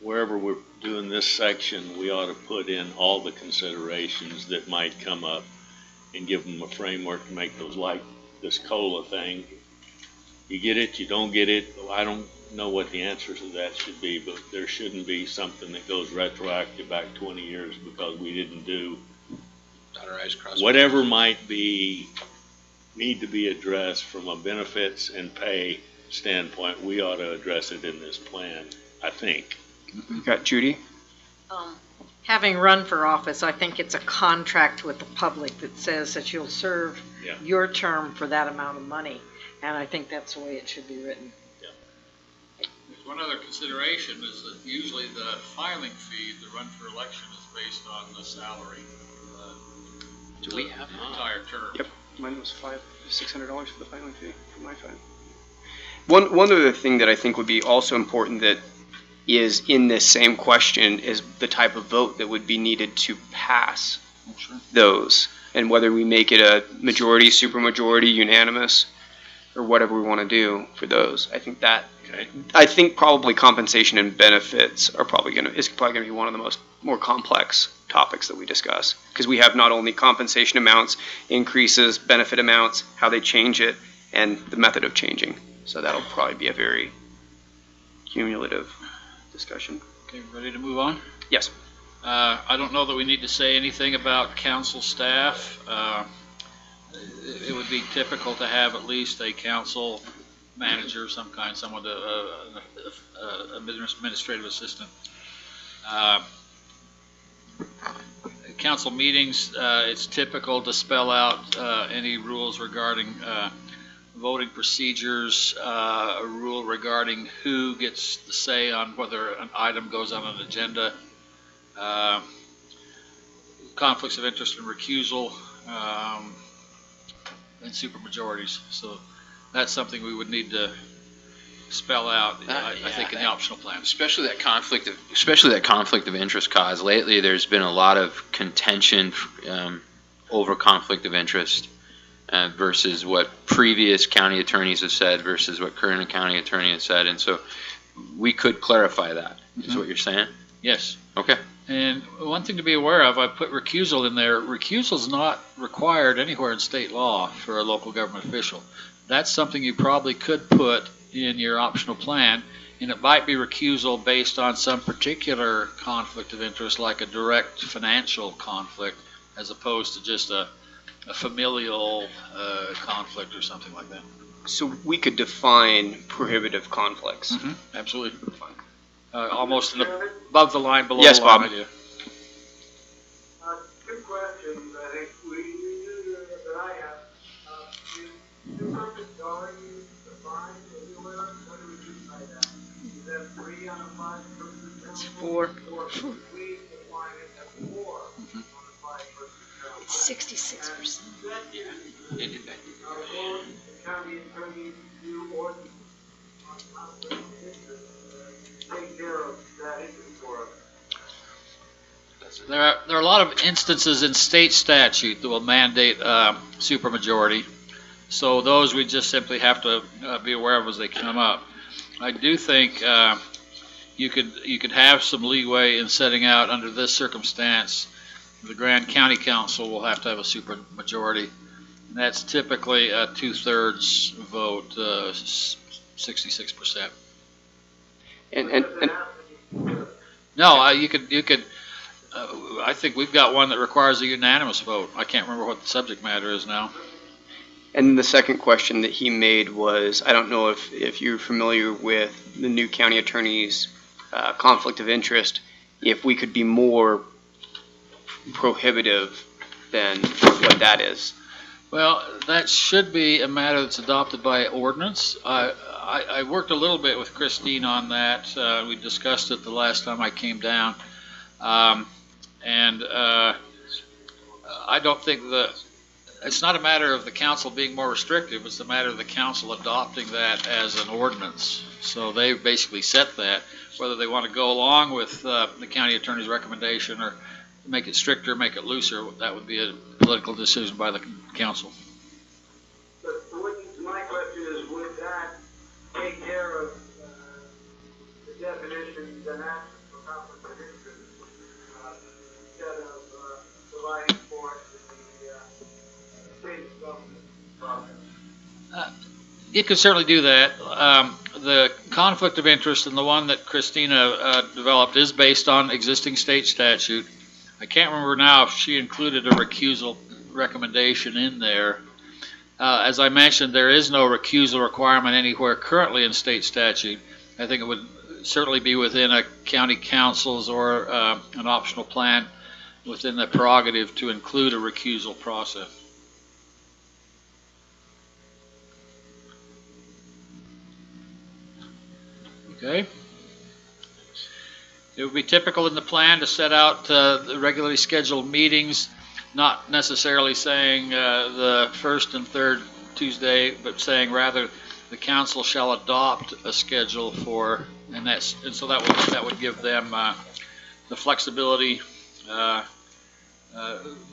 wherever we're doing this section, we ought to put in all the considerations that might come up and give them a framework to make those, like this COLA thing. You get it, you don't get it. I don't know what the answers to that should be, but there shouldn't be something that goes retroactive back 20 years because we didn't do whatever might need to be addressed from a benefits and pay standpoint. We ought to address it in this plan, I think. you got Judy? Having run for office, I think it's a contract with the public that says that you'll serve your term for that amount of money. And I think that's the way it should be written. There's one other consideration is that usually the filing fee to run for election is based on the salary. Do we have the entire term? Yep, mine was $600 for the filing fee for my file. One other thing that I think would be also important that is in this same question is the type of vote that would be needed to pass those, and whether we make it a majority, supermajority, unanimous, or whatever we want to do for those. I think probably compensation and benefits is probably going to be one of the more complex topics that we discuss, because we have not only compensation amounts, increases, benefit amounts, how they change it, and the method of changing. So that'll probably be a very cumulative discussion. Okay, ready to move on? Yes. I don't know that we need to say anything about council staff. It would be typical to have at least a council manager of some kind, someone administrative assistant. Council meetings, it's typical to spell out any rules regarding voting procedures, a rule regarding who gets the say on whether an item goes on an agenda, conflicts of interest and recusal, and supermajorities. So that's something we would need to spell out, I think, in the optional plan. Especially that conflict of interest cause. Lately, there's been a lot of contention over conflict of interest versus what previous county attorneys have said versus what current county attorney has said, and so we could clarify that. Is what you're saying? Yes. Okay. And one thing to be aware of, I put recusal in there. Recusal is not required anywhere in state law for a local government official. That's something you probably could put in your optional plan, and it might be recusal based on some particular conflict of interest, like a direct financial conflict, as opposed to just a familial conflict or something like that. So we could define prohibitive conflicts. Absolutely. Almost above the line, below Yes, the line Bob. idea. Two questions, I think that I have. Is supermajority defined anywhere? What do we mean by that? Is that 3 on a 5-person council? It's 4. Or we define it as 4 on a 5-person council? 66%. Will the county attorney do ordinance on conflict of interest, take care of that issue for us? There are a lot of instances in state statute that will mandate supermajority. So those we just simply have to be aware of as they come up. I do think you could have some leeway in setting out under this circumstance. The Grand County Council will have to have a supermajority. And that's typically a 2/3 vote, 66%. And No, you could. I think we've got one that requires a unanimous vote. I can't remember what the subject matter is now. And the second question that he made was, I don't know if you're familiar with the new county attorney's conflict of interest, if we could be more prohibitive than what that is. Well, that should be a matter that's adopted by ordinance. I worked a little bit with Christine on that. We discussed it the last time I came down. I don't think it's not a matter of the council being more restrictive, it's a matter of the council adopting that as an ordinance. So they basically set that, whether they want to go along with the county attorney's recommendation or make it stricter, make it looser, that would be a political decision by the council. But my question is, would that take care of the definitions and actions for conflict of interest instead of providing for it in the state government process? You could certainly do that. The conflict of interest and the one that Christina developed is based on existing state statute. I can't remember now if she included a recusal recommendation in there. As I mentioned, there is no recusal requirement anywhere currently in state statute. I think it would certainly be within a county council's or an optional plan within the prerogative to include a recusal process. Okay. It would be typical in the plan to set out the regularly scheduled meetings, not necessarily saying the first and third Tuesday, but saying rather the council shall adopt a schedule for, and so that would give them the flexibility.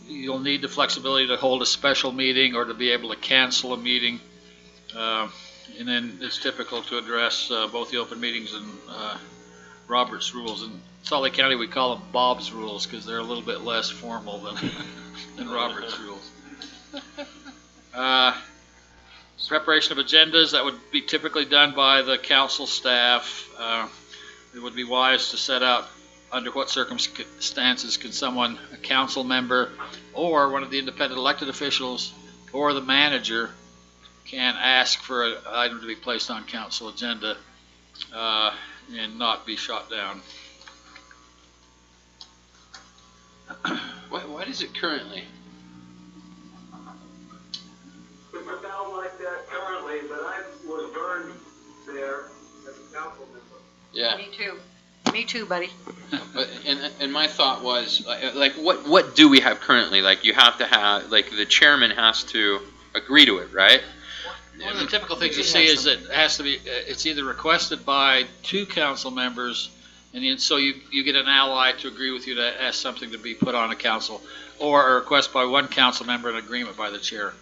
You'll need the flexibility to hold a special meeting or to be able to cancel a meeting. And then it's typical to address both the open meetings and Robert's rules. In Salt Lake County, we call them Bob's rules because they're a little bit less formal than Robert's rules. Preparation of agendas, that would be typically done by the council staff. It would be wise to set out under what circumstances can someone, a council member, or one of the independent elected officials, or the manager, can ask for an item to be placed on council agenda and not be shot down. What is it currently? It's about like that currently, but I was burned there as a council member. Yeah. Me too. Me too, buddy. But, and my thought was, like, what do we have currently? Like, you have to have, like, the chairman has to agree to it, right? One of the typical things you see is that it has to be, it's either requested by 2 council members, and then, so you get an ally to agree with you to ask something to be put on a council, or a request by 1 council member and agreement by the chair.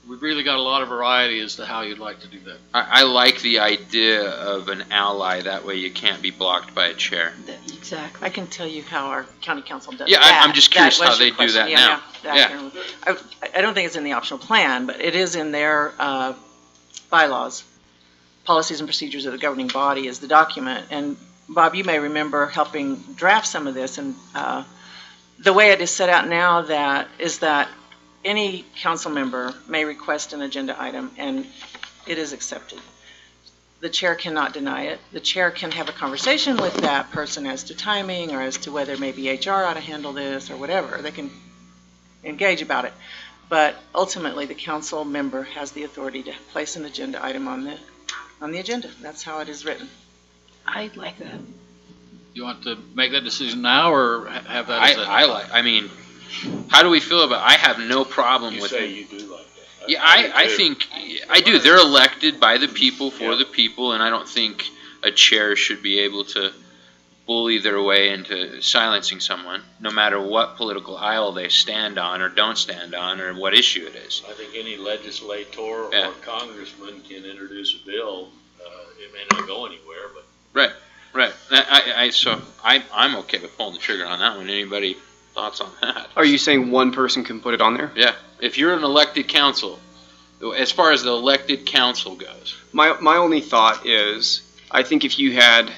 We've really got a lot of variety as to how you'd like to do that. I like the idea of an ally, that way you can't be blocked by a chair. Exactly. I can tell you how our county council does Yeah, that. I'm just curious That was how they your do question. that Yeah, now. yeah. I don't think it's in the optional plan, but it is in their bylaws. Policies and procedures of the governing body is the document. And Bob, you may remember helping draft some of this, and the way it is set out now is that any council member may request an agenda item, and it is accepted. The chair cannot deny it. The chair can have a conversation with that person as to timing, or as to whether maybe HR ought to handle this, or whatever. They can engage about it. But ultimately, the council member has the authority to place an agenda item on the agenda. That's how it is written. I like that. You want to make that decision now, or have that as a... I mean, how do we feel about, I have no problem You with say it. you do like that. Yeah, I think, I do. They're elected by the people, for Yeah. the people, and I don't think a chair should be able to bully their way into silencing someone, no matter what political aisle they stand on or don't stand on, or what issue it is. I think any legislator Yeah. or congressman can introduce a bill. It may not go anywhere, but Right. So I'm okay with pulling the trigger on that one. Anybody thoughts on that? Are you saying one person can put it on there? Yeah. If you're an elected council, as far as the elected council goes. My only thought is, I think if you had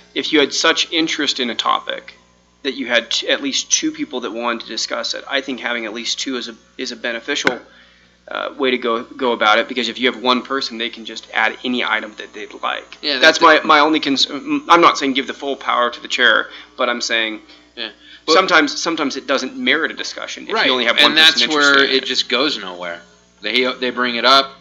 such interest in a topic that you had at least 2 people that wanted to discuss it, I think having at least 2 is a beneficial way to go about it, because if you have 1 person, they can just add any item that they'd like. Yeah, that's my only concern. I'm not saying give the full power to the chair, but I'm saying sometimes it doesn't merit a discussion if Right, you only have 1 and person that's interested where in it just goes nowhere. They bring it up,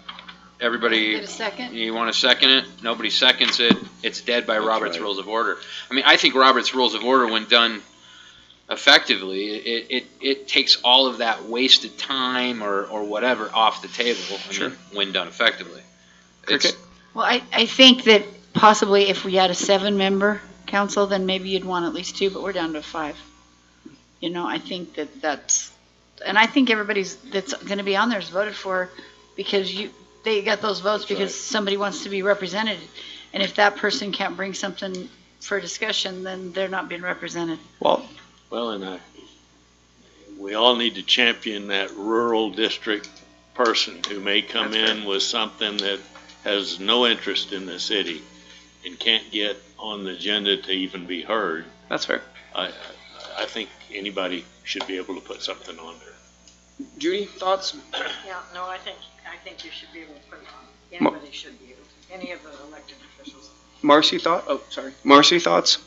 everybody. Get a second? You want to second it? Nobody seconds it. It's dead by Robert's right. Rules of Order. I mean, I think Robert's Rules of Order, when done effectively, it takes all of that wasted time or whatever off the table. I mean, when done effectively. Cricket? Well, I think that possibly if we had a 7-member council, then maybe you'd want at least 2, but we're down to 5. You know, I think that's, and I think everybody's that's going to be on there is voted for because they got those votes because somebody wants to be represented. And if that person can't bring something for discussion, then they're not being represented. Well, and we all need to champion that rural district person who may come in with something that has no interest in the city and can't get on the agenda to even be heard. that's fair. I think anybody should be able to put something on there. Judy, thoughts? Yeah, no, I think you should be able to put it on. Anybody should be able to, any of the elected officials. Marcy, thought? Oh, sorry. Marcy, thoughts?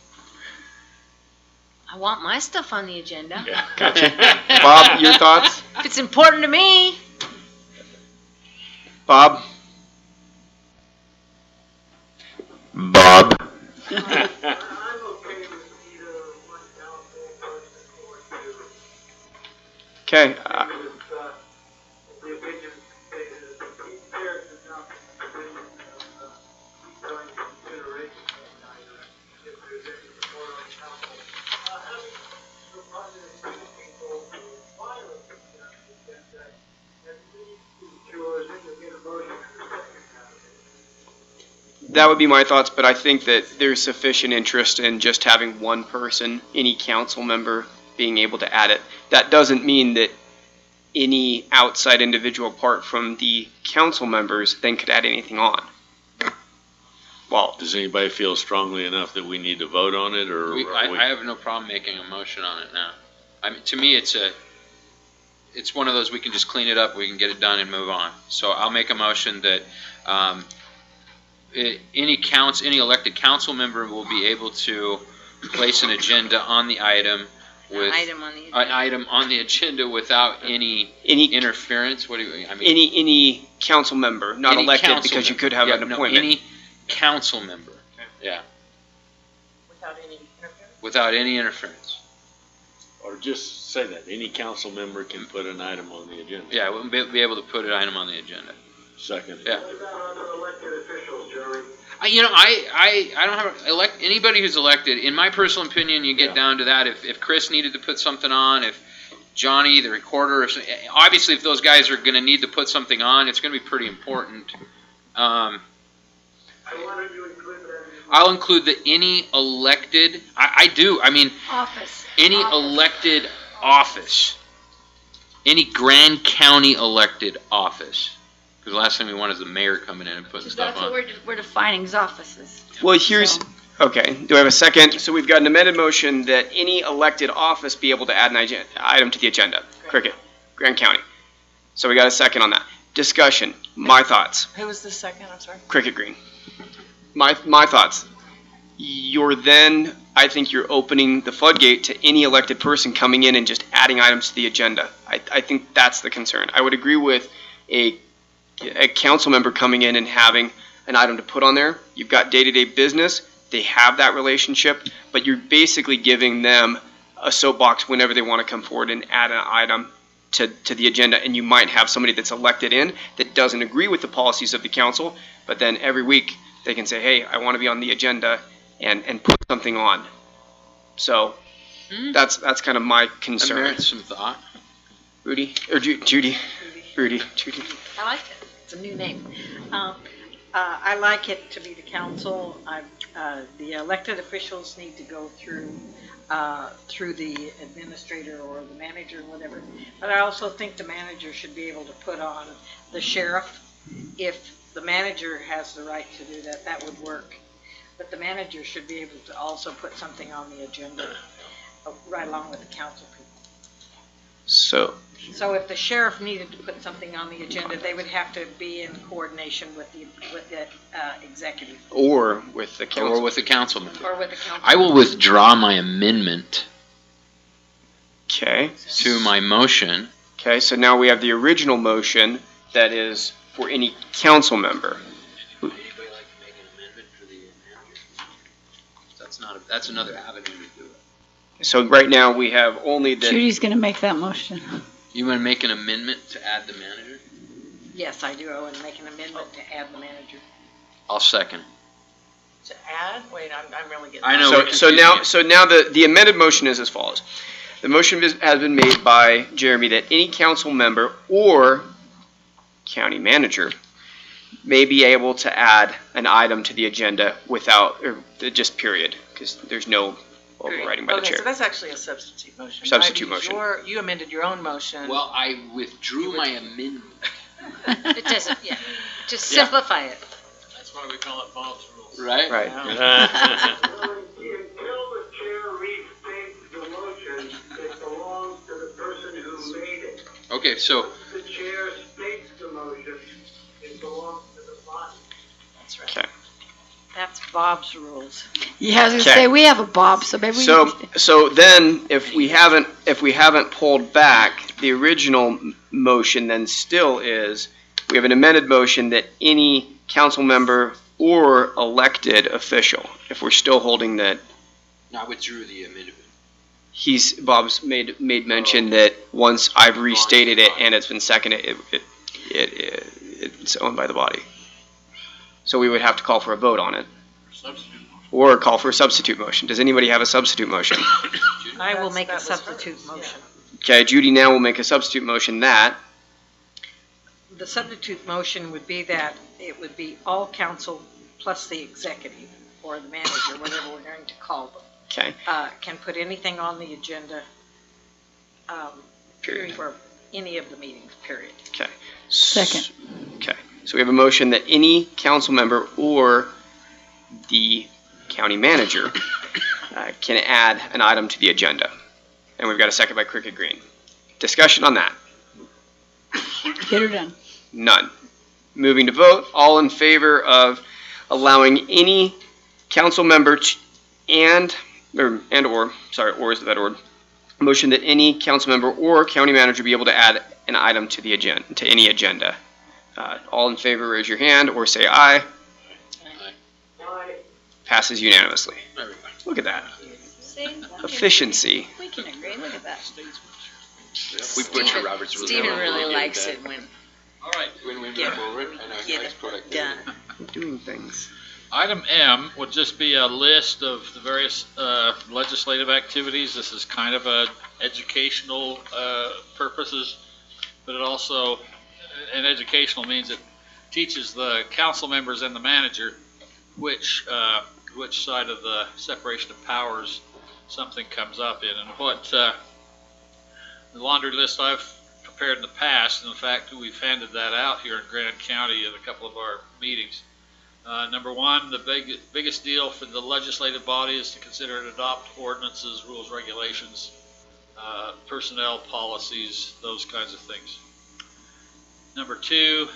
I want my stuff on the agenda. Yeah. Gotcha. Bob, your thoughts? If it's important to me. Bob? I'm okay with either 1 council person or 2. Okay. The opinion stated that each chair does not opinion of going into consideration of an item if there's any support on the council. Having the parliament people who file a consent agenda at least ensures that you get a motion in the second out of it. That would be my thoughts, but I think that there's sufficient interest in just having 1 person, any council member, being able to add it. That doesn't mean that any outside individual apart from the council members then could add anything on. Well, Does anybody feel strongly enough that we need to vote on it, or? are we- I have no problem making a motion on it now. I mean, to me, it's one of those, we can just clean it up, we can get it done and move on. So I'll make a motion that any elected council member will be able to place an agenda on the item with Item on the an agenda. item on the agenda without any any interference. What do you? I mean, any council member, not any elected, council because you member. could have Yeah, an no, appointment. Any council member. Yeah, Without any interference? without any interference. Or just say that, any council member can put an item on the agenda. Yeah, we'll be able to put an item on the agenda. Second. Yeah. What about other elected officials, Jerry? I don't have anybody who's elected. In my personal opinion, you get down to that. If Chris needed to put something on, if Johnny, the recorder, obviously if those guys are going to need to put something on, it's going to be pretty important. I wanted you to include that. I'll include any elected. I do. I mean, Office. any elected office, any Grand County elected office. Because the last thing we want is the mayor coming in and putting stuff That's what on. we're defining as offices. Well, here's, So- okay, do I have a second? So we've got an amended motion that any elected office be able to add an item to the agenda. Cricket, Grand County. So we got a second on that. Discussion, my thoughts. Who was the second? I'm sorry. Cricket Green. My thoughts. I think you're opening the floodgate to any elected person coming in and just adding items to the agenda. I think that's the concern. I would agree with a council member coming in and having an item to put on there. You've got day-to-day business. They have that relationship, but you're basically giving them a soapbox whenever they want to come forward and add an item to the agenda. And you might have somebody that's elected in that doesn't agree with the policies of the council, but then every week they can say, hey, I want to be on the agenda and put something on. So that's kind of my That concern. merits some thought. Rudy, or Judy. Rudy. I like it. It's a new name. I like it to be the council. The elected officials need to go through the administrator or the manager, whatever. But I also think the manager should be able to put on the sheriff. If the manager has the right to do that, that would work. But the manager should be able to also put something on the agenda right along with the council people. So, So if the sheriff needed to put something on the agenda, they would have to be in coordination with the executive or with the council. Or with the council member. or with the council. I will withdraw my amendment Okay. to my motion. Okay, so now we have the original motion that is for any council member. Would anybody like to make an amendment for the manager? That's another avenue to do it. So right now we have only the, Judy's going to make that motion. You want to make an amendment to add the manager? Yes, I do. I want to make an amendment to add the manager. I'll second. To add? Wait, I'm really getting. I know. so, we're so confusing now, it. so now the amended motion is as follows. The motion has been made by Jeremy that any council member or county manager may be able to add an item to the agenda without, or just period, because there's no overriding by the Okay, chair. so that's actually a substitute motion. Substitute right? Because motion. You amended your own motion. Well, I withdrew my amendment. It doesn't, yeah. Just Yeah. simplify it. That's why we call it Bob's rules. Right? Right. Until the chair restates the motion, it belongs to the person who made it. Okay, so Once the chair states the motion, it belongs to the body. That's right. Okay. That's Bob's rules. Yeah, I was going to Okay. say, we have a Bob, so maybe we So then, if we haven't pulled back, the original motion then still is, we have an amended motion that any council member or elected official, if we're still holding that, I withdrew the amendment. Bob's made mention that once I've restated it and it's been seconded, it's owned by the body. So we would have to call for a vote on it, Substitute motion. or call for a substitute motion. Does anybody have a substitute motion? I will That's- make a that was substitute hers, motion. Okay, Judy now will make a substitute motion that, The substitute motion would be that it would be all council plus the executive or the manager, whatever we're going to call them, okay, can put anything on the agenda period. for any of the meetings, period. Second. Okay, so we have a motion that any council member or the county manager can add an item to the agenda. And we've got a second by Cricket Green. Discussion on that? Get her done. None. Moving to vote, all in favor of allowing any council member or is that order? Motion that any council member or county manager be able to add an item to the agenda, to any agenda. All in favor, raise your hand or say aye. Passes unanimously. Look at that. Efficiency. We can agree, look at that. We butcher Robert's rules. Stephen really likes it when All right. Win-win Get- forward and a get nice it productivity. done. Doing things. Item M would just be a list of the various legislative activities. This is kind of a educational purposes, but it also, and educational means it teaches the council members and the manager which side of the separation of powers something comes up in. And what the laundry list I've prepared in the past, and in fact we've handed that out here in Grand County at a couple of our meetings. Number one, the biggest deal for the legislative body is to consider and adopt ordinances, rules, regulations, personnel policies, those kinds of things. Number two,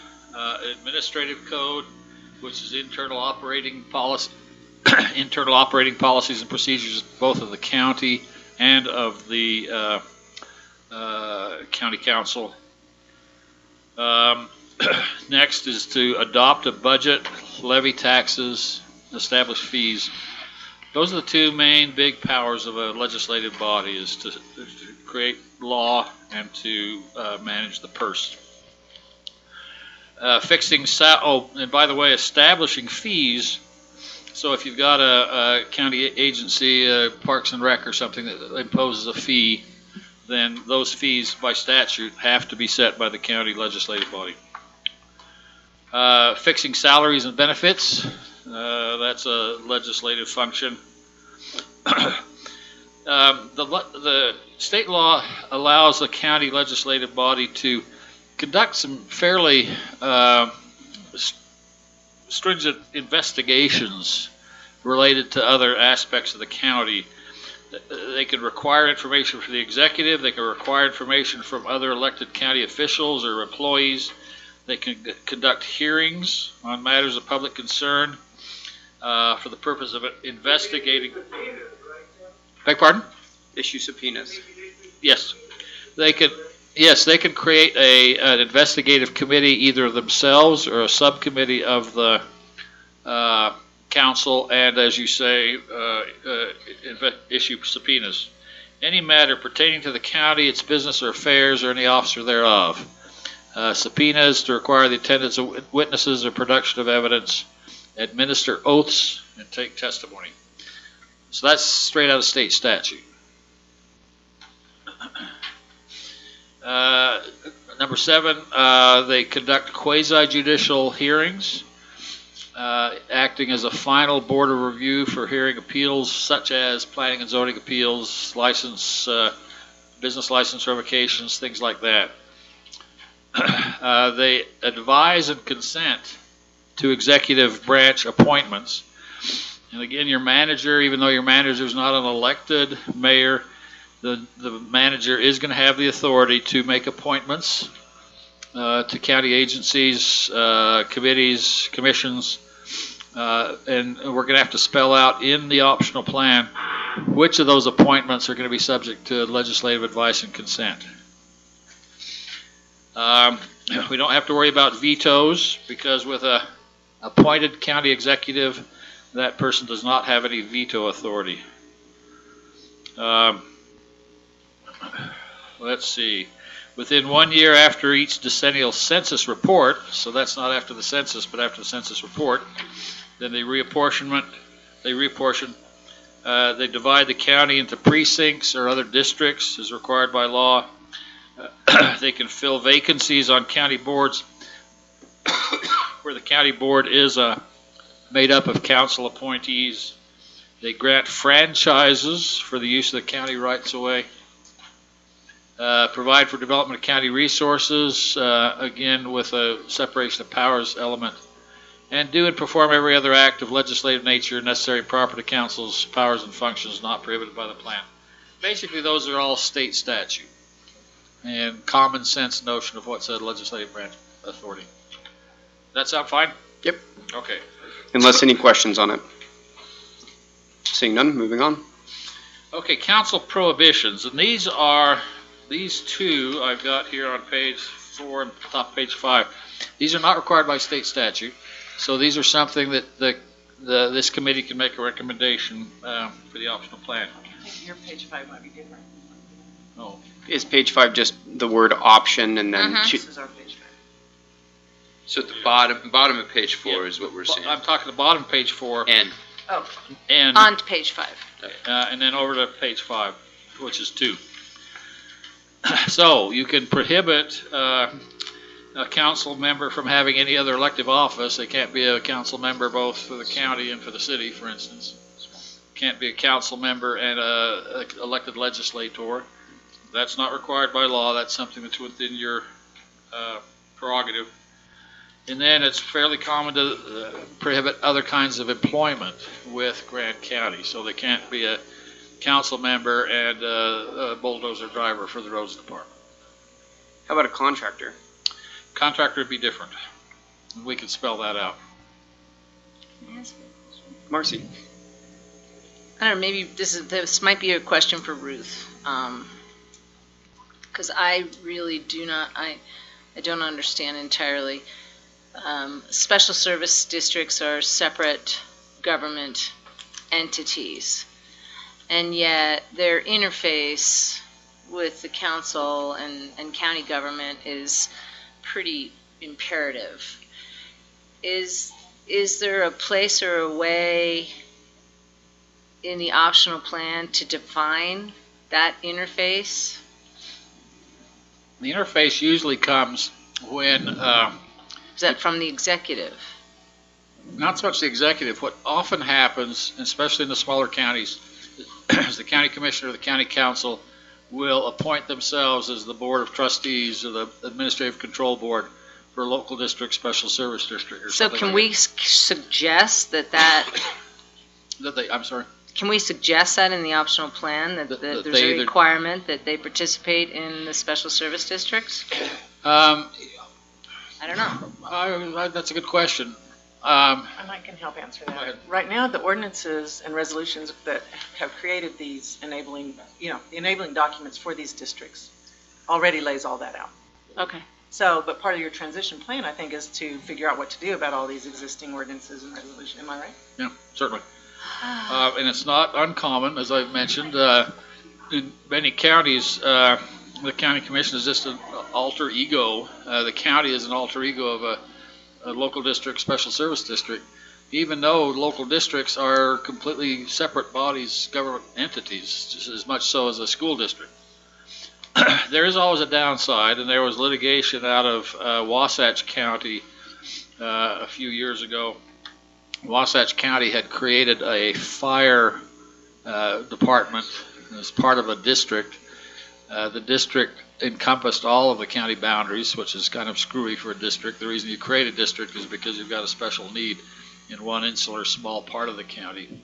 administrative code, which is internal operating policies and procedures both of the county and of the county council. Next is to adopt a budget, levy taxes, establish fees. Those are the two main big powers of a legislative body, is to create law and to manage the purse. And by the way, establishing fees. So if you've got a county agency, Parks and Rec or something that imposes a fee, then those fees by statute have to be set by the county legislative body. Fixing salaries and benefits, that's a legislative function. The state law allows the county legislative body to conduct some fairly stringent investigations related to other aspects of the county. They can require information from the executive, they can require information from other elected county officials or employees. They can conduct hearings on matters of public concern for the purpose of investigating. Beg pardon? Issue subpoenas. Yes, they could. Yes, they can create an investigative committee, either themselves or a subcommittee of the council, and as you say, issue subpoenas. Any matter pertaining to the county, its business or affairs, or any officer thereof. Subpoenas to require the attendance of witnesses or production of evidence, administer oaths, and take testimony. So that's straight out of state statute. Number 7, they conduct quasi-judicial hearings, acting as a final board of review for hearing appeals such as planning and zoning appeals, business license revocations, things like that. They advise and consent to executive branch appointments. And again, your manager, even though your manager is not an elected mayor, the manager is going to have the authority to make appointments to county agencies, committees, commissions, and we're going to have to spell out in the optional plan which of those appointments are going to be subject to legislative advice and consent. We don't have to worry about vetoes, because with a appointed county executive, that person does not have any veto authority. Let's see. Within 1 year after each decennial census report, so that's not after the census, but after the census report, then they reapportion, they divide the county into precincts or other districts as required by law. They can fill vacancies on county boards where the county board is made up of council appointees. They grant franchises for the use of the county rights of way. Provide for development of county resources, again with a separation of powers element. and do and perform every other act of legislative nature necessary proper to council's powers and functions not prohibited by the plan. Basically, those are all state statute and common sense notion of what's a legislative branch authority. That sound fine? Yep. Okay. Unless any questions on it. Seeing none, moving on. Okay, council prohibitions, and these two I've got here on page 4 and top page 5. These are not required by state statute, so these are something that this committee can make a recommendation for the optional plan. I think your page 5 might be different. Oh, Is page 5 just the word option and then This is our page 5. So at the bottom of page 4 is what we're seeing. I'm talking the bottom of page 4 And and On to page 5. and then over to page 5, which is 2. So you can prohibit a council member from having any other elective office. They can't be a council member both for the county and for the city, for instance. Can't be a council member and a elected legislator. That's not required by law. That's something that's within your prerogative. And then it's fairly common to prohibit other kinds of employment with Grant County. So they can't be a council member and a bulldozer driver for the roads department. how about a contractor? Contractor would be different. We can spell that out. Marcy? I don't know, maybe this might be a question for Ruth. Because I really do not, I don't understand entirely. Special service districts are separate government entities, and yet their interface with the council and county government is pretty imperative. Is there a place or a way in the optional plan to define that interface? The interface usually comes when, Is that from the executive? not so much the executive, what often happens, especially in the smaller counties, is the county commissioner or the county council will appoint themselves as the board of trustees or the administrative control board for a local district, special service district, or So something can like we suggest that I'm sorry. can we suggest that in the optional plan, that That there's they a either- requirement that they participate in the special service districts? I don't know. That's a good question. And I can help answer Go that. ahead. Right now, the ordinances and resolutions that have created these enabling, the enabling documents for these districts already lays all that out. Okay. So, but part of your transition plan, I think, is to figure out what to do about all these existing ordinances and resolutions. Am I right? Yeah, certainly. And it's not uncommon, as I've mentioned, in many counties, the county commission is just an alter ego. The county is an alter ego of a local district, special service district, even though local districts are completely separate bodies, government entities, just as much so as a school district. There is always a downside, and there was litigation out of Wasatch County a few years ago. Wasatch County had created a fire department as part of a district. The district encompassed all of the county boundaries, which is kind of screwy for a district. The reason you create a district is because you've got a special need in one insular small part of the county.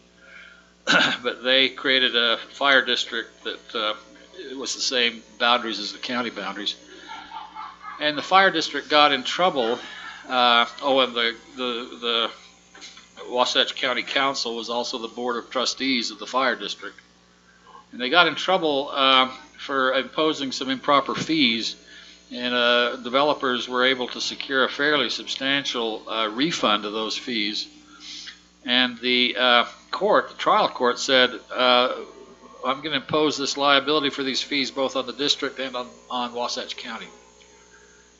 But they created a fire district that it was the same boundaries as the county boundaries. And the fire district got in trouble. And the Wasatch County Council was also the board of trustees of the fire district. And they got in trouble for imposing some improper fees, and developers were able to secure a fairly substantial refund of those fees. And the trial court said, I'm going to impose this liability for these fees both on the district and on Wasatch County.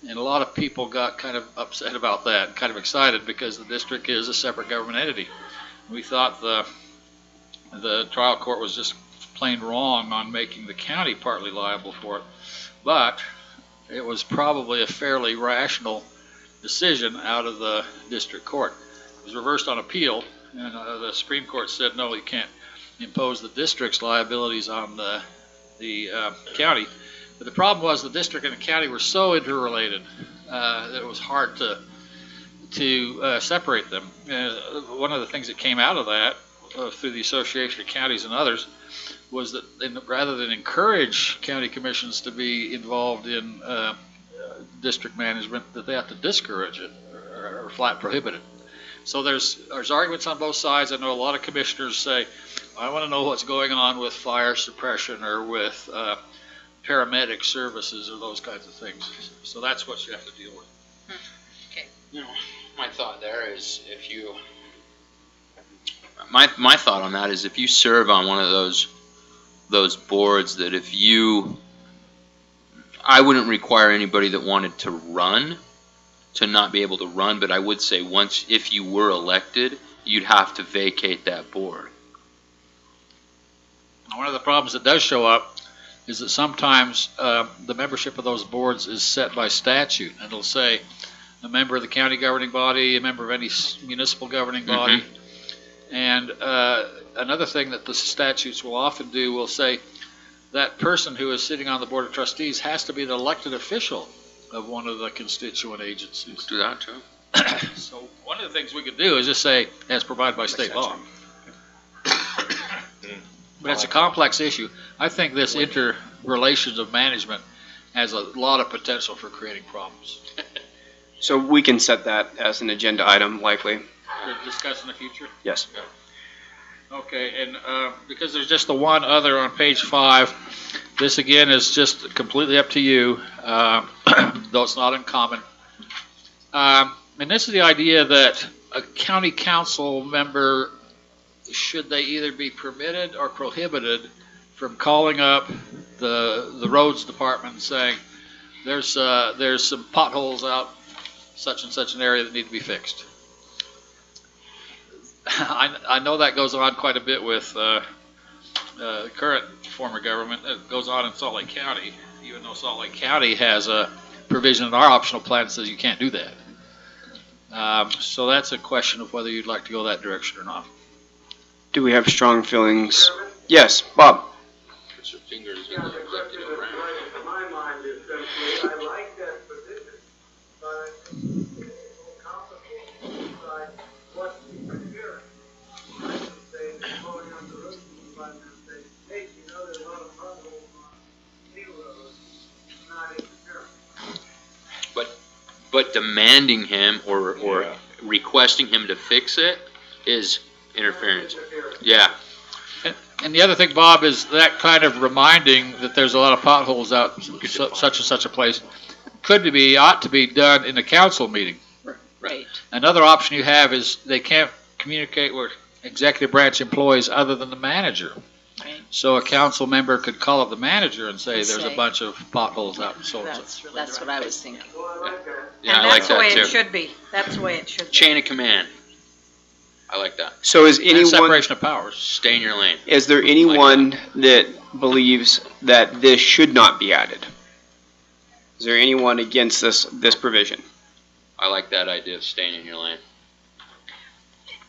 And a lot of people got kind of upset about that, kind of excited, because the district is a separate government entity. We thought the trial court was just plain wrong on making the county partly liable for it. But it was probably a fairly rational decision out of the district court. It was reversed on appeal, and the Supreme Court said, no, you can't impose the district's liabilities on the county. But the problem was the district and the county were so interrelated that it was hard to to separate them. One of the things that came out of that through the Association of Counties and others was that rather than encourage county commissions to be involved in district management, that they have to discourage it or flat prohibit it. So there's arguments on both sides. I know a lot of commissioners say, I want to know what's going on with fire suppression or with paramedic services or those kinds of things. So that's what you have to deal with. You know, my thought there is my thought on that is if you serve on one of those boards, that I wouldn't require anybody that wanted to run to not be able to run, but I would say if you were elected, you'd have to vacate that board. One of the problems that does show up is that sometimes the membership of those boards is set by statute. And it'll say a member of the county governing body, a member of any municipal governing body. And another thing that the statutes will often do will say that person who is sitting on the board of trustees has to be the elected official of one of the constituent agencies. Do that too. So one of the things we could do is just say, as provided by state law. But it's a complex issue. I think this interrelations of management has a lot of potential for creating problems. So we can set that as an agenda item, likely. To discuss in the future? Yes. Okay, and because there's just the one other on page 5, this again is just completely up to you, though it's not uncommon. And this is the idea that a county council member, should they either be permitted or prohibited from calling up the roads department and saying, there's some potholes out such and such an area that need to be fixed. I know that goes on quite a bit with current former government. It goes on in Salt Lake County, even though Salt Lake County has a provision in our optional plan that says you can't do that. So that's a question of whether you'd like to go that direction or not. Do we have strong feelings? Yes, Bob. Put your fingers in the executive branch. To my mind is simply, I like that position, but it's a little complicated to decide what to prepare. I would say that going on the road supervisor and say, hey, you know, there's a lot of potholes on Hill Road, not interfering. But demanding him or requesting him to fix it is interference. Yeah. And the other thing, Bob, is that kind of reminding that there's a lot of potholes out such and such a place ought to be done in a council meeting. Right. Another option you have is they can't communicate with executive branch employees other than the manager. Right. So a council member could call up the manager and say And there's a say- bunch of potholes out and so on. That's what I was thinking. Yeah, And I like that's the way that it too. should be. That's the way it should be. Chain of command. I like that. So is And anyone, separation of powers. Stay in your lane. is there anyone that believes that this should not be added? Is there anyone against this provision? I like that idea of staying in your lane.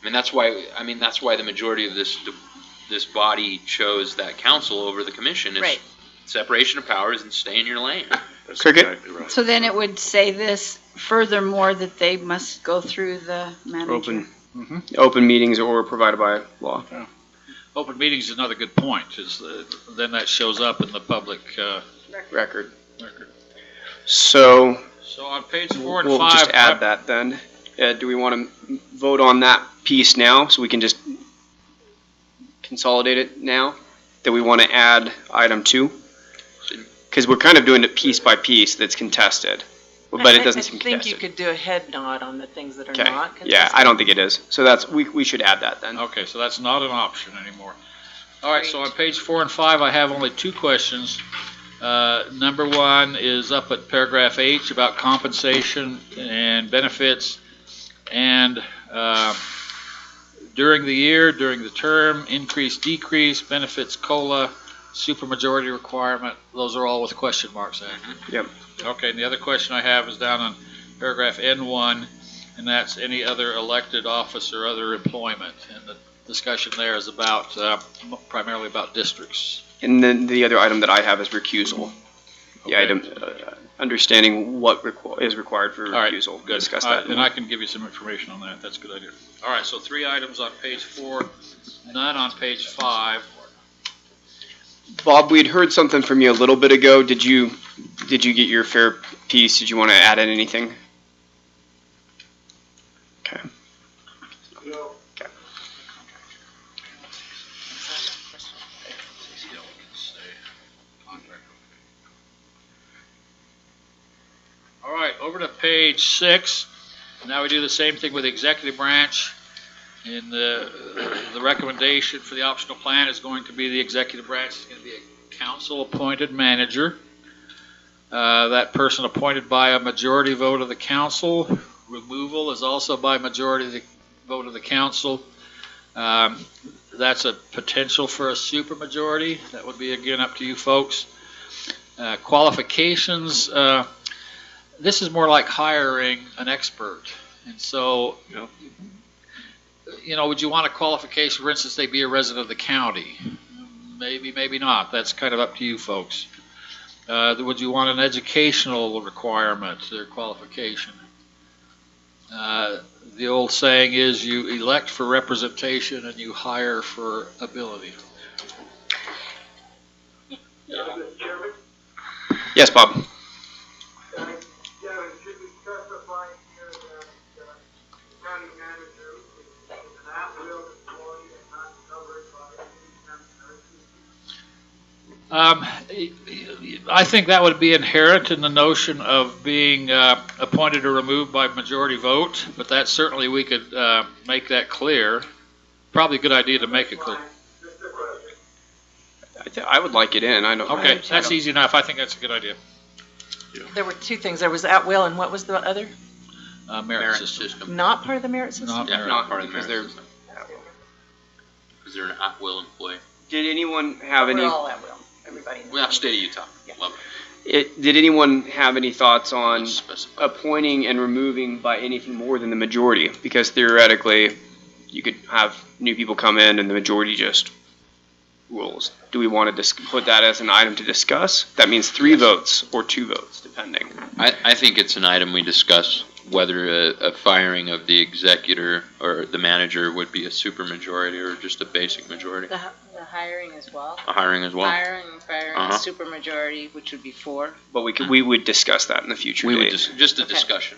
That's why the majority of this body chose that council over the commission. It's Right. separation of powers and stay in your lane. That's Cricket? exactly right. So then it would say this furthermore, that they must go through the manager. Open meetings or provided by law. Open meetings is another good point, then that shows up in the public Record. record. So So on page 4 and we'll 5. just add that then. Do we want to vote on that piece now so we can just consolidate it now? That we want to add item 2? Because we're kind of doing it piece by piece that's contested, but it doesn't seem I think contested. you could do a head nod on the things that are Okay, not contested. yeah, I don't think it is. So we should add that then. Okay, so that's not an option anymore. All right, so on page 4 and 5, I have only 2 questions. Number 1 is up at paragraph H about compensation and benefits. And during the year, during the term, increase, decrease, benefits, COLA, supermajority requirement, those are all with question marks in. Yep. Okay, and the other question I have is down on paragraph N1, and that's any other elected office or other employment. And the discussion there is about, primarily about districts. And then the other item that I have is recusal. The Okay. item, understanding what is required for All right, recusal. good. Discuss All right, that. and I can give you some information on that. That's a good idea. All right, so 3 items on page 4, none on page 5. Bob, we had heard something from you a little bit ago. Did you get your fair piece? Did you want to add in anything? Okay. Okay. All right, over to page 6. Now we do the same thing with the executive branch. And the recommendation for the optional plan is going to be the executive branch is going to be a council-appointed manager. That person appointed by a majority vote of the council. Removal is also by majority of the vote of the council. That's a potential for a supermajority. That would be, again, up to you folks. Qualifications, this is more like hiring an expert. And so, would you want a qualification, for instance, they be a resident of the county? Maybe, maybe not. That's kind of up to you folks. Would you want an educational requirement or qualification? The old saying is you elect for representation and you hire for ability. Chairman, Yes, Bob. Gavin, should we specify here that the county manager is an at-will employee and not covered by any I think that would be inherent in the notion of being appointed or removed by majority vote, but that certainly we could make that clear. Probably a good idea to make it clear. I would like it in. I don't. Okay, that's easy enough. I think that's a good idea. There were 2 things. There was at will, and what was the other? Merit system. Not part of the merit system? Not Yeah, merit. not part of the because merit they're. system. Because they're an at-will employee. Did anyone have any? We're all at will. Everybody. in the Well, county. state of Utah. Yeah. Love it. Did anyone have any thoughts on Let's specify. appointing and removing by anything more than the majority? Because theoretically, you could have new people come in and the majority just rules. Do we want to put that as an item to discuss? That means 3 votes or 2 votes, depending. I think it's an item we discuss, whether a firing of the executor or the manager would be a supermajority or just a basic majority. The hiring as well. A hiring as well. Hiring and firing, Uh-huh. supermajority, which would be 4. But we would discuss that in the future We would date. just a Okay. discussion.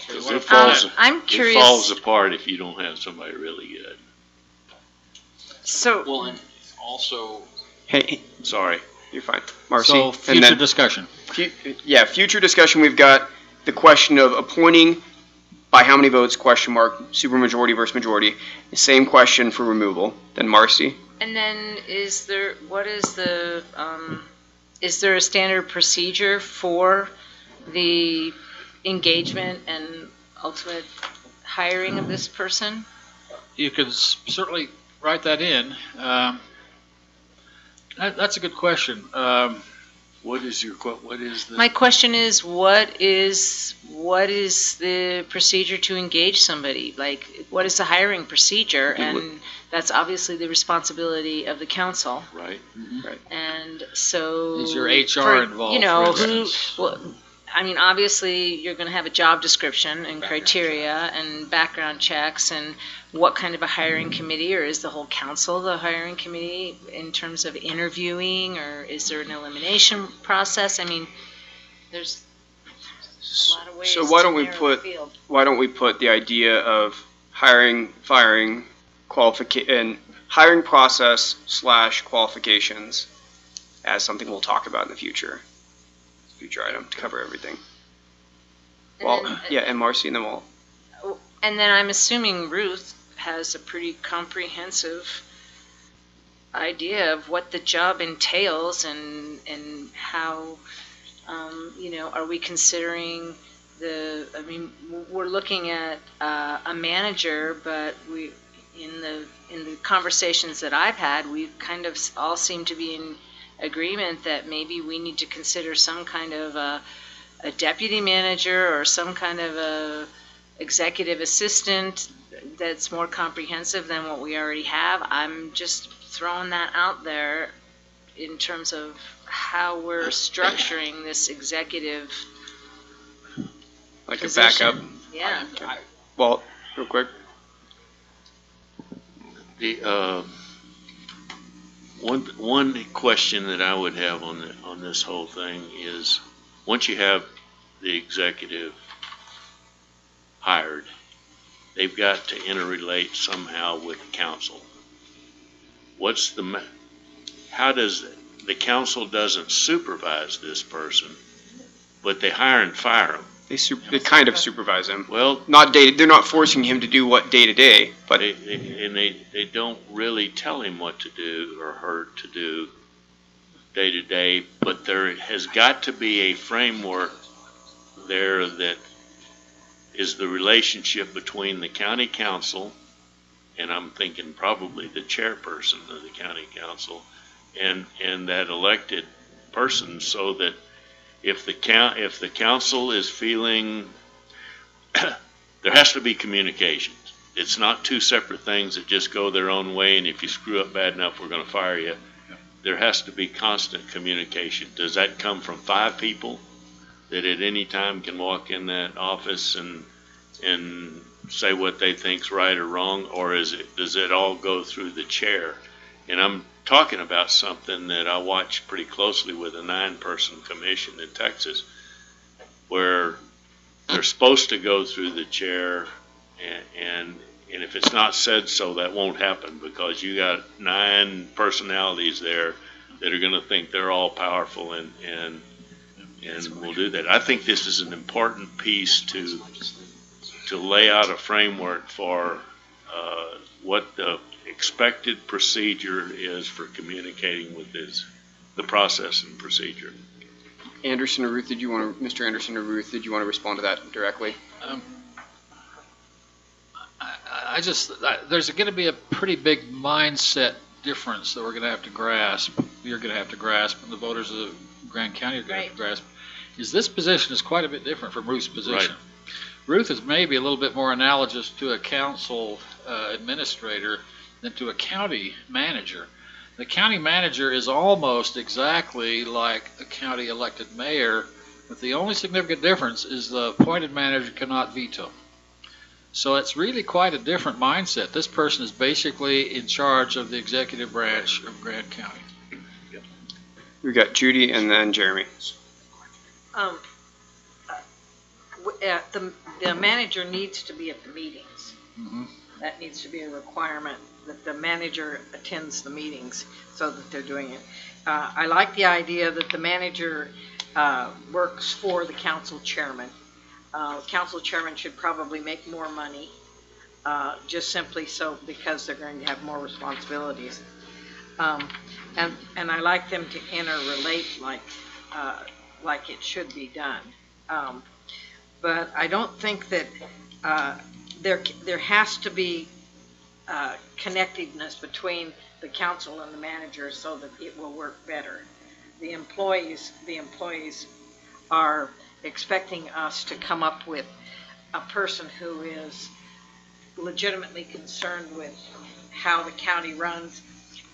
Because it falls, I'm it curious. falls apart if you don't have somebody really good. So, Well, and also, Hey, Sorry. you're fine. Marcy? So and future then, discussion. future discussion, we've got the question of appointing by how many votes, question mark, supermajority versus majority. The same question for removal. Then Marcy? and then is there a standard procedure for the engagement and ultimate hiring of this person? You could certainly write that in. That's a good question. What is the? My question is, what is the procedure to engage somebody? Like, what is the hiring procedure? And that's obviously the responsibility of the council. Right. And so. Is your HR for, involved, You know, for who, instance? well, I mean, obviously, you're going to have a job description and criteria and background checks and what kind of a hiring committee, or is the whole council the hiring committee in terms of interviewing, or is there an elimination process? I mean, there's a lot of ways So why to don't we narrow put- the field. Why don't we put the idea of hiring, firing, and hiring process / qualifications as something we'll talk about in the future? Future item to cover everything. And Well, then- yeah, and Marcy, and then we'll. And then I'm assuming Ruth has a pretty comprehensive idea of what the job entails and how, are we considering I mean, we're looking at a manager, but in the conversations that I've had, we kind of all seem to be in agreement that maybe we need to consider some kind of a deputy manager or some kind of a executive assistant that's more comprehensive than what we already have. I'm just throwing that out there in terms of how we're structuring this executive Like a position. backup. Yeah. Well, real quick. The, one question that I would have on this whole thing is, once you have the executive hired, they've got to interrelate somehow with council. How does, the council doesn't supervise this person, but they hire and fire him? They kind of supervise him. Well, Not day. They're not forcing him to do what day to day, but they don't really tell him what to do or her to do day to day, but there has got to be a framework there that is the relationship between the county council, and I'm thinking probably the chairperson of the county council, and that elected person, so that if the council is feeling, there has to be communications. It's not two separate things that just go their own way, and if you screw up bad enough, we're going to fire you. There has to be constant communication. Does that come from 5 people that at any time can walk in that office and say what they think's right or wrong, or does it all go through the chair? And I'm talking about something that I watched pretty closely with a 9-person commission in Texas, where they're supposed to go through the chair, and if it's not said so, that won't happen, because you got 9 personalities there that are going to think they're all powerful and will do that. I think this is an important piece to lay out a framework for what the expected procedure is for communicating with the process and procedure. Anderson or Ruth, Mr. Anderson or Ruth, did you want to respond to that directly? There's going to be a pretty big mindset difference that we're going to have to grasp. You're going to have to grasp, and the voters of Grand County are going to have to grasp. Is this position is quite a bit different from Ruth's position. Right. Ruth is maybe a little bit more analogous to a council administrator than to a county manager. The county manager is almost exactly like a county elected mayor, but the only significant difference is the appointed manager cannot veto. So it's really quite a different mindset. This person is basically in charge of the executive branch of Grand County. We got Judy and then Jeremy. The manager needs to be at the meetings. Mm-hmm. That needs to be a requirement, that the manager attends the meetings so that they're doing it. I like the idea that the manager works for the council chairman. Council chairman should probably make more money, just simply so because they're going to have more responsibilities. And I like them to interrelate like it should be done. But I don't think that there has to be connectedness between the council and the manager so that it will work better. The employees are expecting us to come up with a person who is legitimately concerned with how the county runs,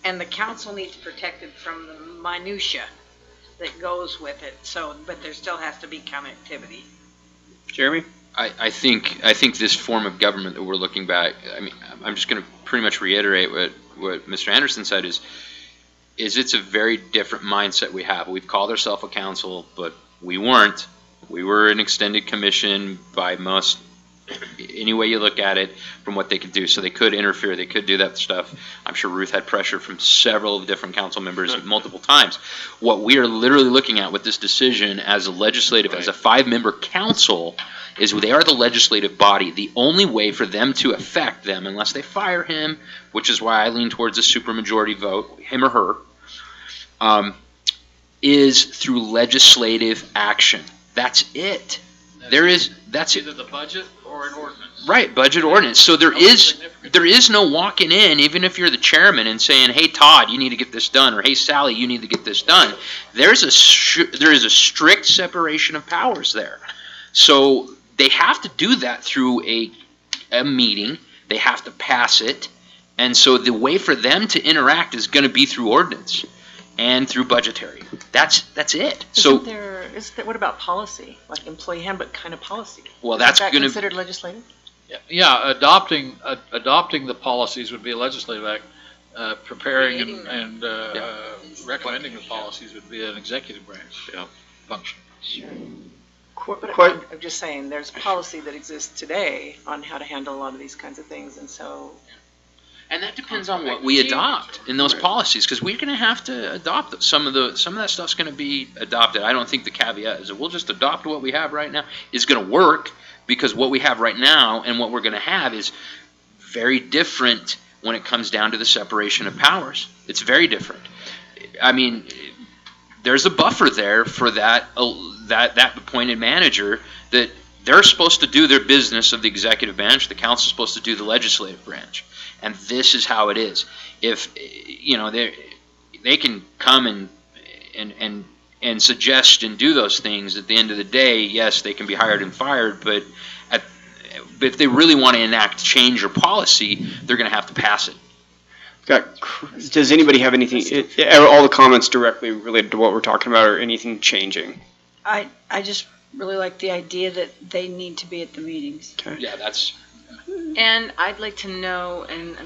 and the council needs protected from the minutia that goes with it. So, but there still has to be connectivity. Jeremy? I think this form of government that we're looking back, I mean, I'm just going to pretty much reiterate what Mr. Anderson said is it's a very different mindset we have. We've called ourselves a council, but we weren't. We were an extended commission by most, any way you look at it, from what they could do. So they could interfere, they could do that stuff. I'm sure Ruth had pressure from several different council members multiple times. What we are literally looking at with this decision as a legislative, as a 5-member council, is they are the legislative body. The only way for them to affect them, unless they fire him, which is why I lean towards a supermajority vote, him or her, is through legislative action. That's it. That's either the budget or an ordinance. Right, budget ordinance. So there is no walking in, even if you're the chairman, and saying, "Hey Todd, you need to get this done," or "Hey Sally, you need to get this done." There is a strict separation of powers there. So they have to do that through a meeting. They have to pass it, and so the way for them to interact is going to be through ordinance. and through budgetary. That's it. Isn't there, what about policy, like employee handbook kind of policy? Well, Isn't that's that gonna- considered legislative? Yeah, adopting the policies would be a legislative act. Preparing and recommending the policies would be an executive branch function. But I'm just saying, there's policy that exists today on how to handle a lot of these kinds of things, and so. And that depends on what we adopt in those policies, because we're going to have to adopt some of that stuff's going to be adopted. I don't think the caveat is that we'll just adopt what we have right now is going to work, because what we have right now and what we're going to have is very different when it comes down to the separation of powers. It's very different. I mean, there's a buffer there for that appointed manager, that they're supposed to do their business of the executive branch, the council's supposed to do the legislative branch. And this is how it is. If, they can come and suggest and do those things, at the end of the day, yes, they can be hired and fired, but if they really want to enact change or policy, they're going to have to pass it. Does anybody have anything, all the comments directly related to what we're talking about, or anything changing? I just really like the idea that they need to be at the meetings. Okay. Yeah, that's... And I'd like to know, and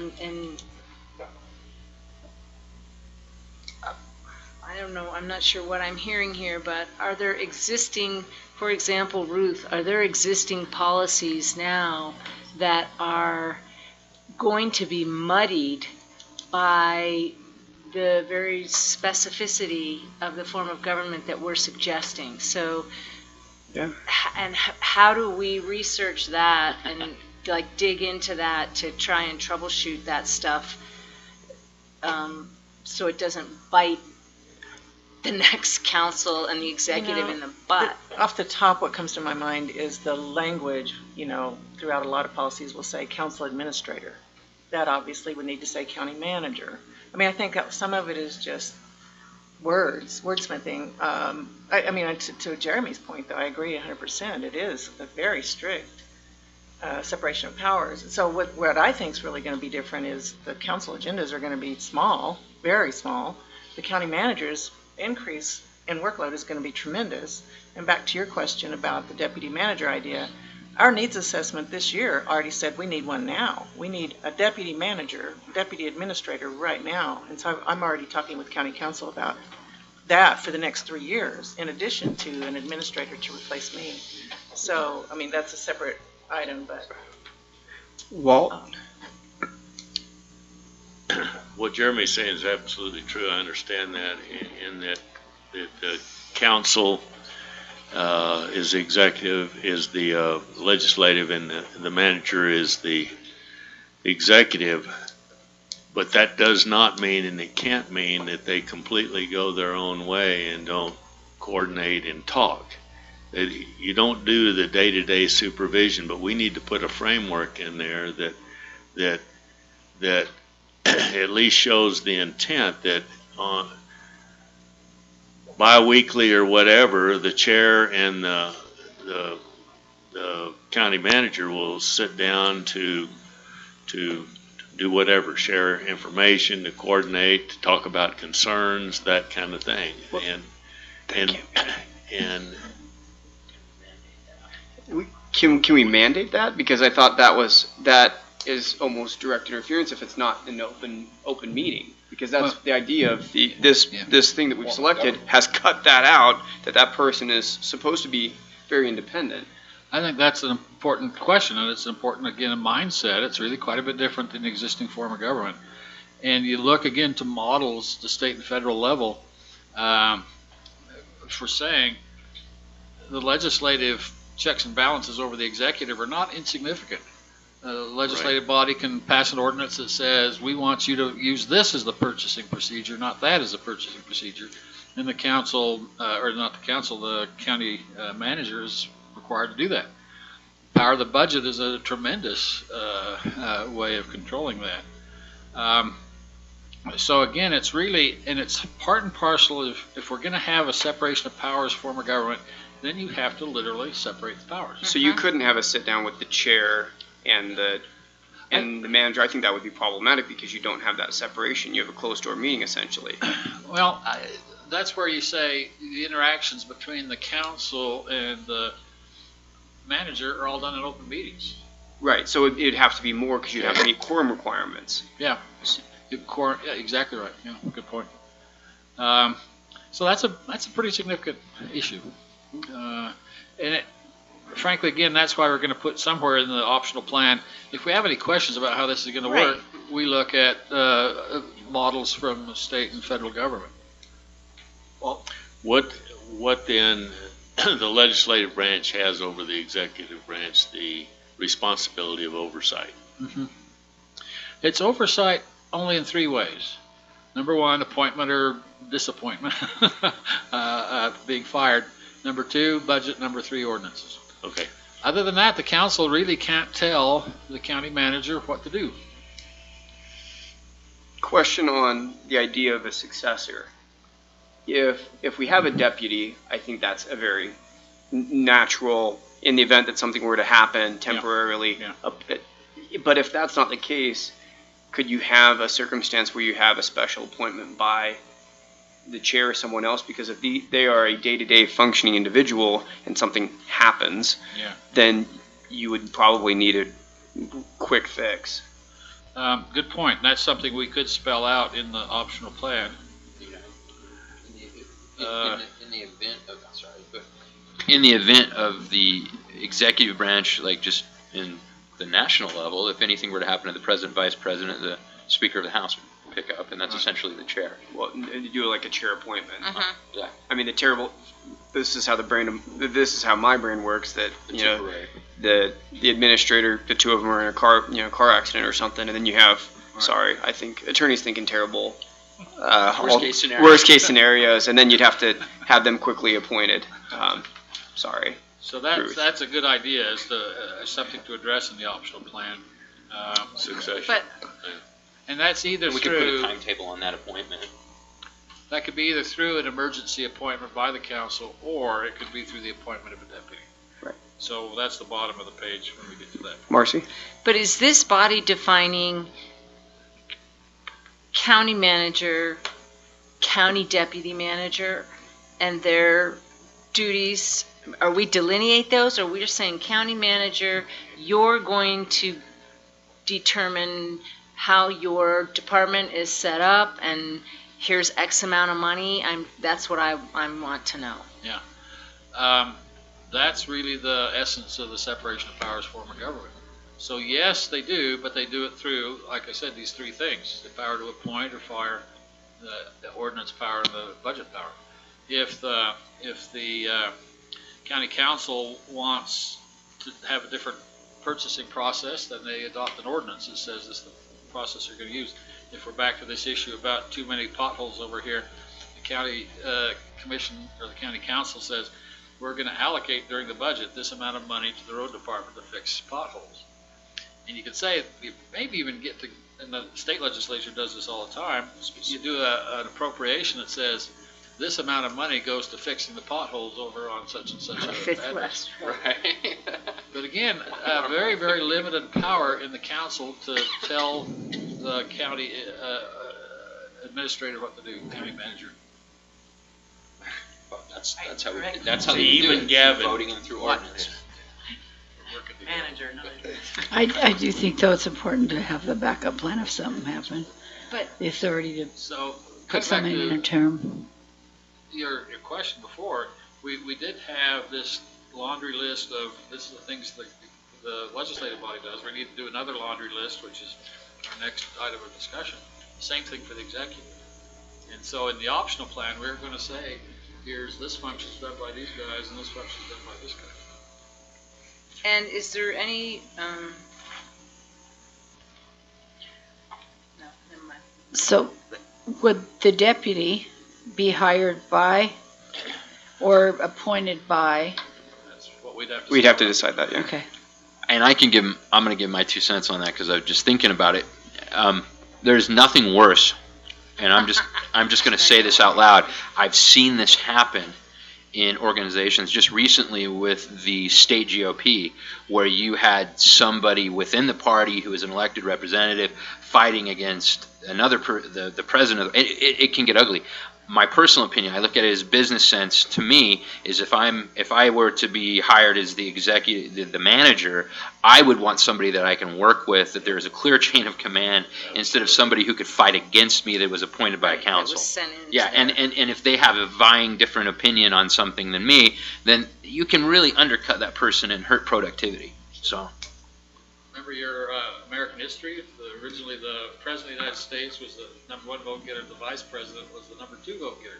I don't know, I'm not sure what I'm hearing here, but are there existing, for example, Ruth, are there existing policies now that are going to be muddied by the very specificity of the form of government that we're suggesting? So, yeah. And how do we research that and like dig into that to try and troubleshoot that stuff, so it doesn't bite the next council and the executive in the butt? Off the top, what comes to my mind is the language, throughout a lot of policies will say council administrator. That obviously would need to say county manager. I mean, I think that some of it is just wordsmithing. To Jeremy's point, though, I agree 100%. It is a very strict separation of powers. So what I think is really going to be different is the council agendas are going to be small, very small. The county manager's increase in workload is going to be tremendous. And back to your question about the deputy manager idea, our needs assessment this year already said we need one now. We need a deputy manager, deputy administrator right now. And so I'm already talking with county council about that for the next 3 years, in addition to an administrator to replace me. So, I mean, that's a separate item, but. Walt? What Jeremy's saying is absolutely true. I understand that, in that the council is the executive, is the legislative, and the manager is the executive. But that does not mean, and it can't mean, that they completely go their own way and don't coordinate and talk. You don't do the day-to-day supervision, but we need to put a framework in there that at least shows the intent that bi-weekly or whatever, the chair and the county manager will sit down to do whatever, share information, to coordinate, to talk about concerns, that kind of thing. Can we mandate that? Because I thought that is almost direct interference if it's not an open meeting. Because that's the idea of this thing that we've selected has cut that out, that person is supposed to be very independent. I think that's an important question, and it's important, again, in mindset. It's really quite a bit different than the existing form of government. And you look, again, to models, the state and federal level, for saying the legislative checks and balances over the executive are not insignificant. The legislative body can pass an ordinance that says, we want you to use this as the purchasing procedure, not that as the purchasing procedure. And the council, or not the council, the county manager is required to do that. Power of the budget is a tremendous way of controlling that. So again, it's really, and it's part and parcel if we're going to have a separation of powers form of government, then you have to literally separate the powers. So you couldn't have a sit down with the chair and and the manager, I think that would be problematic because you don't have that separation. You have a closed-door meeting essentially. Well, that's where you say the interactions between the council and the manager are all done in open meetings. Right, so it'd have to be more because you'd have to meet quorum requirements. Yeah, exactly right. Yeah, good point. So that's a pretty significant issue. And frankly, again, that's why we're going to put somewhere in the optional plan. If we have any questions about how this is going to work, we look at models from the state and federal government. Well, what then the legislative branch has over the executive branch, the responsibility of oversight? Mm-hmm. It's oversight only in 3 ways. Number 1, appointment or disappointment, being fired. Number 2, budget. Number 3, ordinances. Okay. Other than that, the council really can't tell the county manager what to do. Question on the idea of a successor. If we have a deputy, I think that's a very natural, in the event that something were to happen temporarily. Yeah. But if that's not the case, could you have a circumstance where you have a special appointment by the chair or someone else? Because if they are a day-to-day functioning individual and something happens, then you would probably need a quick fix. Good point. That's something we could spell out in the optional plan. In the event of the executive branch, like just in the national level, if anything were to happen to the president, vice president, the speaker of the house would pick up, and that's essentially the chair. Well, you do like a chair appointment. Yeah. I mean, this is how my brain works, that the administrator, the 2 of them are in a car accident or something, and then you have I think attorneys thinking terrible worst case scenarios, and then you'd have to have them quickly appointed. So that's a good idea, as something to address in the optional plan. Succession. And that's either we through... could put a timetable on that appointment. That could be either through an emergency appointment by the council, or it could be through the appointment of a deputy. Right. So that's the bottom of the page when we get to that. Marcy? But is this body defining county manager, county deputy manager, and their duties? Are we delineate those, or are we just saying county manager, you're going to determine how your department is set up, and here's X amount of money? That's what I want to know. Yeah. That's really the essence of the separation of powers form of government. So yes, they do, but they do it through, like I said, these 3 things: the power to appoint or fire, the ordinance power, and the budget power. If the county council wants to have a different purchasing process, then they adopt an ordinance that says this is the process they're going to use. If we're back to this issue about too many potholes over here, the county commission or the county council says we're going to allocate during the budget this amount of money to the road department to fix potholes. And you could say, maybe even get to, and the state legislature does this all the time, you do an appropriation that says this amount of money goes to fixing the potholes over on such and such a Fifth West. Right. But again, very, very limited power in the council to tell the county administrator what to do, county manager. That's how they do even it, Gavin. voting them through ordinance. Manager, I do think, though, it's important to have the backup plan if something happened. But the authority to So, put something in a term. Your question before, we did have this laundry list of, this is the things that the legislative body does. We need to do another laundry list, which is our next item of discussion. Same thing for the executive. And so in the optional plan, we're going to say, here's this function's done by these guys, and this function's done by this guy. And is there any, no, never mind. So would the deputy be hired by or appointed by? That's what we'd have to We'd have to decide that, yeah. Okay. And I'm going to give my 2 cents on that because I was just thinking about it. There's nothing worse, and I'm just going to say this out loud. I've seen this happen in organizations just recently with the state GOP, where you had somebody within the party who is an elected representative fighting against another, the president. It can get ugly. My personal opinion, I look at it as business sense to me, is if I were to be hired as the executive, the manager, I would want somebody that I can work with, that there is a clear chain of command, instead of somebody who could fight against me that was appointed by a That council. was sent in. Yeah, and if they have a vying different opinion on something than me, then you can really undercut that person and hurt productivity. So, Remember your American history? Originally, the President of the United States was the #1 vote getter. The Vice President was the #2 vote getter.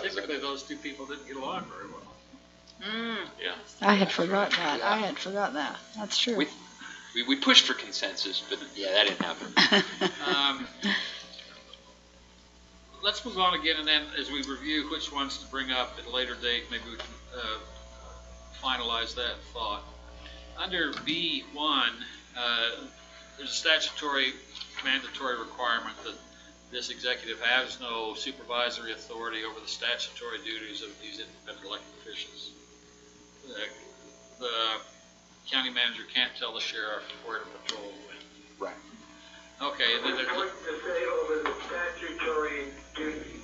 Typically, those two people didn't get along very well. I had forgot that. That's true. we pushed for consensus, but yeah, that didn't happen. Let's move on again, and then as we review which ones to bring up at a later date, maybe we can finalize that thought. Under B1, there's a statutory mandatory requirement that this executive has no supervisory authority over the statutory duties of these independent elected officials. The county manager can't tell the sheriff where to patrol when. Right. Okay, and then there's... What's to say over the statutory duties?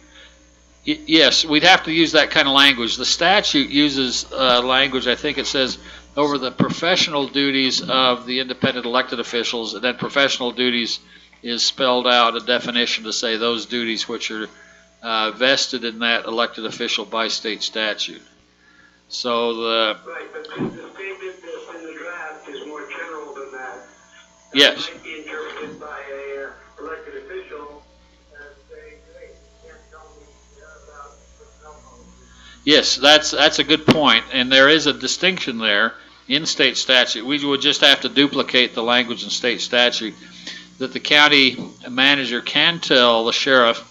Yes, we'd have to use that kind of language. The statute uses language, I think it says, over the professional duties of the independent elected officials, and then professional duties is spelled out, a definition to say those duties which are vested in that elected official by state statute. So the... Right, but the statement that's in the draft is more general than that. Yes. It might be interpreted by a elected official as saying, hey, you can't tell me about personnel policy. Yes, that's a good point, and there is a distinction there in state statute. We would just have to duplicate the language in state statute that the county manager can tell the sheriff,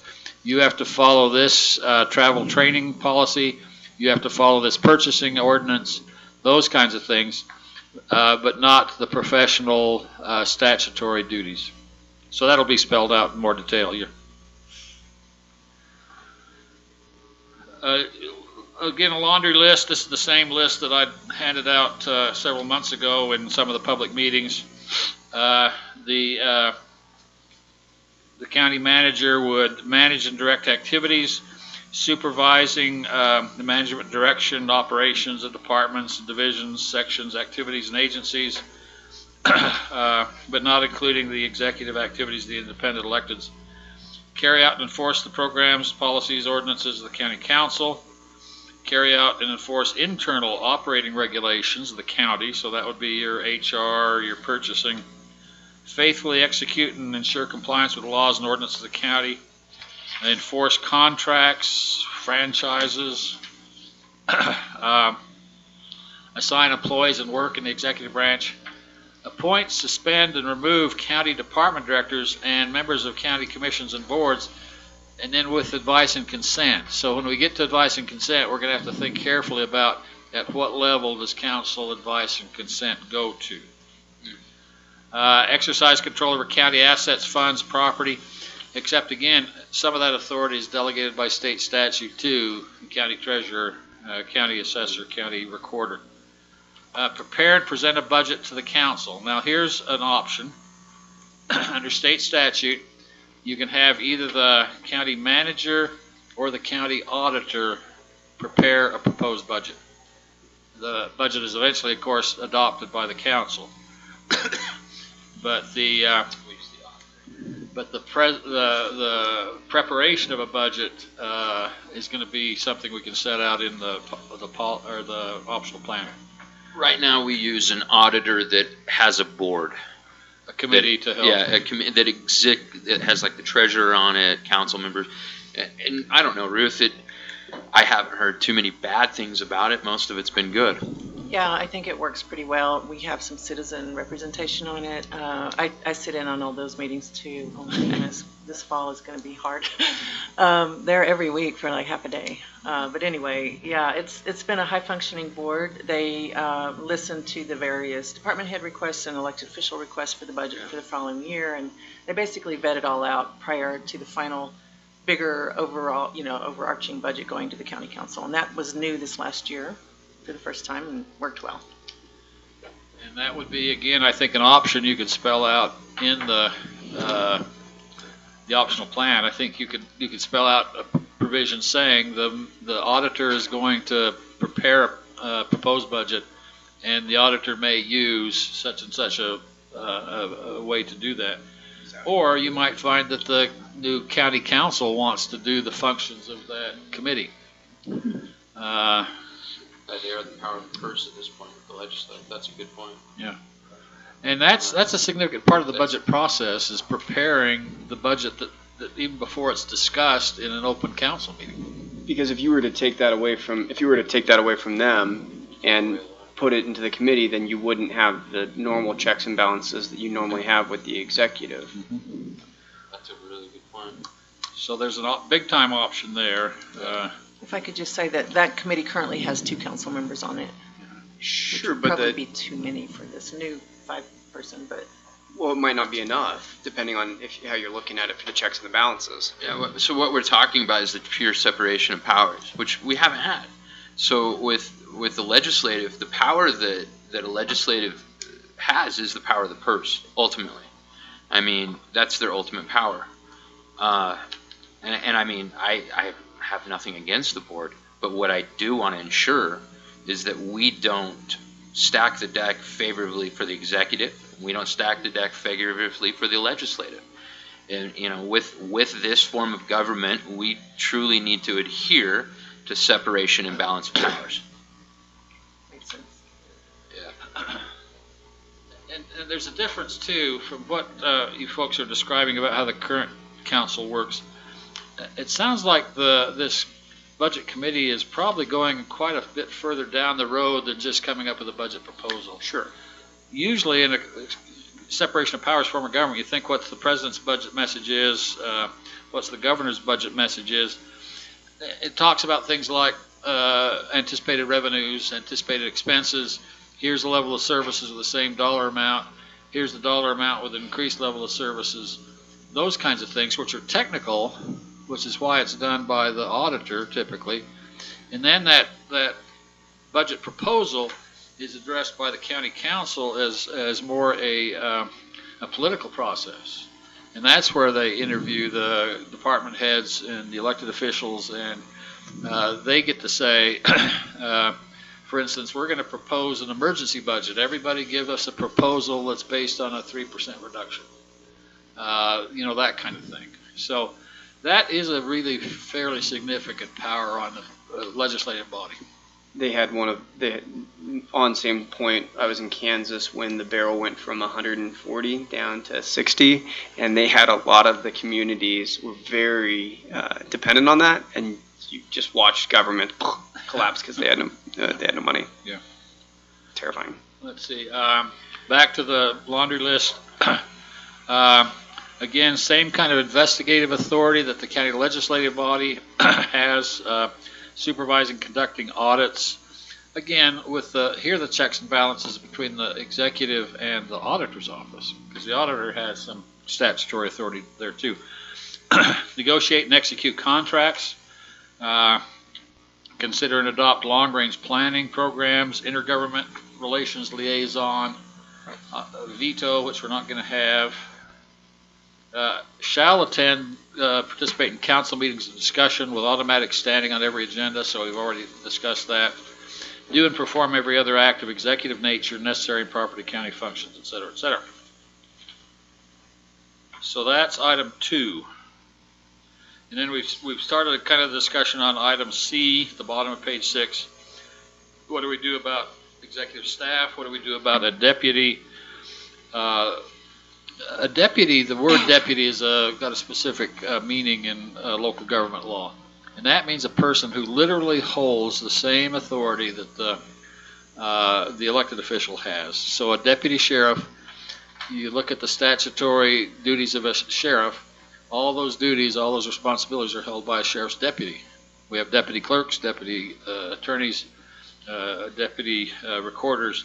you have to follow this travel training policy, you have to follow this purchasing ordinance, those kinds of things, but not the professional statutory duties. So that'll be spelled out in more detail here. Again, a laundry list. This is the same list that I handed out several months ago in some of the public meetings. The county manager would manage and direct activities, supervising the management, direction, operations of departments, divisions, sections, activities, and agencies, but not including the executive activities of the independent electeds. Carry out and enforce the programs, policies, ordinances of the county council. Carry out and enforce internal operating regulations of the county, so that would be your HR, your purchasing. Faithfully execute and ensure compliance with the laws and ordinances of the county. Enforce contracts, franchises. Assign employees and work in the executive branch. Appoint, suspend, and remove county department directors and members of county commissions and boards, and then with advice and consent. So when we get to advice and consent, we're going to have to think carefully about at what level does council advice and consent go to. Exercise control over county assets, funds, property, except again, some of that authority is delegated by state statute to the county treasurer, county assessor, county recorder. Prepare and present a budget to the council. Now here's an option. Under state statute, you can have either the county manager or the county auditor prepare a proposed budget. The budget is eventually, of course, adopted by the council. But the preparation of a budget is going to be something we can set out in the optional plan. Right now, we use an auditor that has a board. A committee to help. Yeah, that has like the treasurer on it, council members. And I don't know, Ruth, I haven't heard too many bad things about it. Most of it's been good. Yeah, I think it works pretty well. We have some citizen representation on it. I sit in on all those meetings too. Oh my goodness, this fall is going to be hard. They're every week for like half a day. But anyway, yeah, it's been a high-functioning board. They listen to the various department head requests and elected official requests for the budget for the following year, and they basically vet it all out prior to the final bigger overall, overarching budget going to the county council. And that was new this last year for the first time and worked well. And that would be, again, I think, an option you could spell out in the optional plan. I think you could spell out a provision saying the auditor is going to prepare a proposed budget, and the auditor may use such and such a way to do that. Or you might find that the new county council wants to do the functions of that committee. They are the power of the purse at this point with the legislature. That's a good point. Yeah. And that's a significant part of the budget process, is preparing the budget that even before it's discussed in an open council meeting. Because if you were to take that away from them and put it into the committee, then you wouldn't have the normal checks and balances that you normally have with the executive. That's a really good point. So there's a big time option there. If I could just say that committee currently has 2 council members on it. Sure, Which would but probably be too many for this new 5-person, but. Well, it might not be enough, depending on how you're looking at it for the checks and the balances. Yeah. So what we're talking about is the pure separation of powers, which we haven't had. So with the legislative, the power that a legislative has is the power of the purse, ultimately. I mean, that's their ultimate power. And I mean, I have nothing against the board, but what I do want to ensure is that we don't stack the deck favorably for the executive. We don't stack the deck favorably for the legislative. And, with this form of government, we truly need to adhere to separation and balance of powers. Makes sense. Yeah. And there's a difference, too, from what you folks are describing about how the current council works. It sounds like this budget committee is probably going quite a bit further down the road than just coming up with a budget proposal. Sure. Usually in a separation of powers form of government, you think what the president's budget message is, what's the governor's budget message is. It talks about things like anticipated revenues, anticipated expenses. Here's the level of services with the same dollar amount. Here's the dollar amount with an increased level of services. Those kinds of things, which are technical, which is why it's done by the auditor typically. And then that budget proposal is addressed by the county council as more a political process. And that's where they interview the department heads and the elected officials, and they get to say, for instance, we're going to propose an emergency budget. Everybody give us a proposal that's based on a 3% reduction. That kind of thing. So that is a really fairly significant power on the legislative body. They had on same point, I was in Kansas when the barrel went from 140 down to 60, and they had a lot of the communities were very dependent on that, and you just watched government collapse because they had no money. Yeah. Terrifying. Let's see. Back to the laundry list. Again, same kind of investigative authority that the county legislative body has, supervising, conducting audits. Again, here are the checks and balances between the executive and the auditor's office, because the auditor has some statutory authority there too. Negotiate and execute contracts. Consider and adopt long-range planning programs, intergovernment relations liaison, veto, which we're not going to have. Shall attend, participate in council meetings and discussion with automatic standing on every agenda, so we've already discussed that. Do and perform every other act of executive nature necessary and proper to county functions, et cetera, et cetera. So that's item 2. And then we've started a kind of discussion on item C, the bottom of page 6. What do we do about executive staff? What do we do about a deputy? A deputy, the word deputy is got a specific meaning in local government law. And that means a person who literally holds the same authority that the elected official has. So a deputy sheriff, you look at the statutory duties of a sheriff, all those duties, all those responsibilities are held by a sheriff's deputy. We have deputy clerks, deputy attorneys, deputy recorders,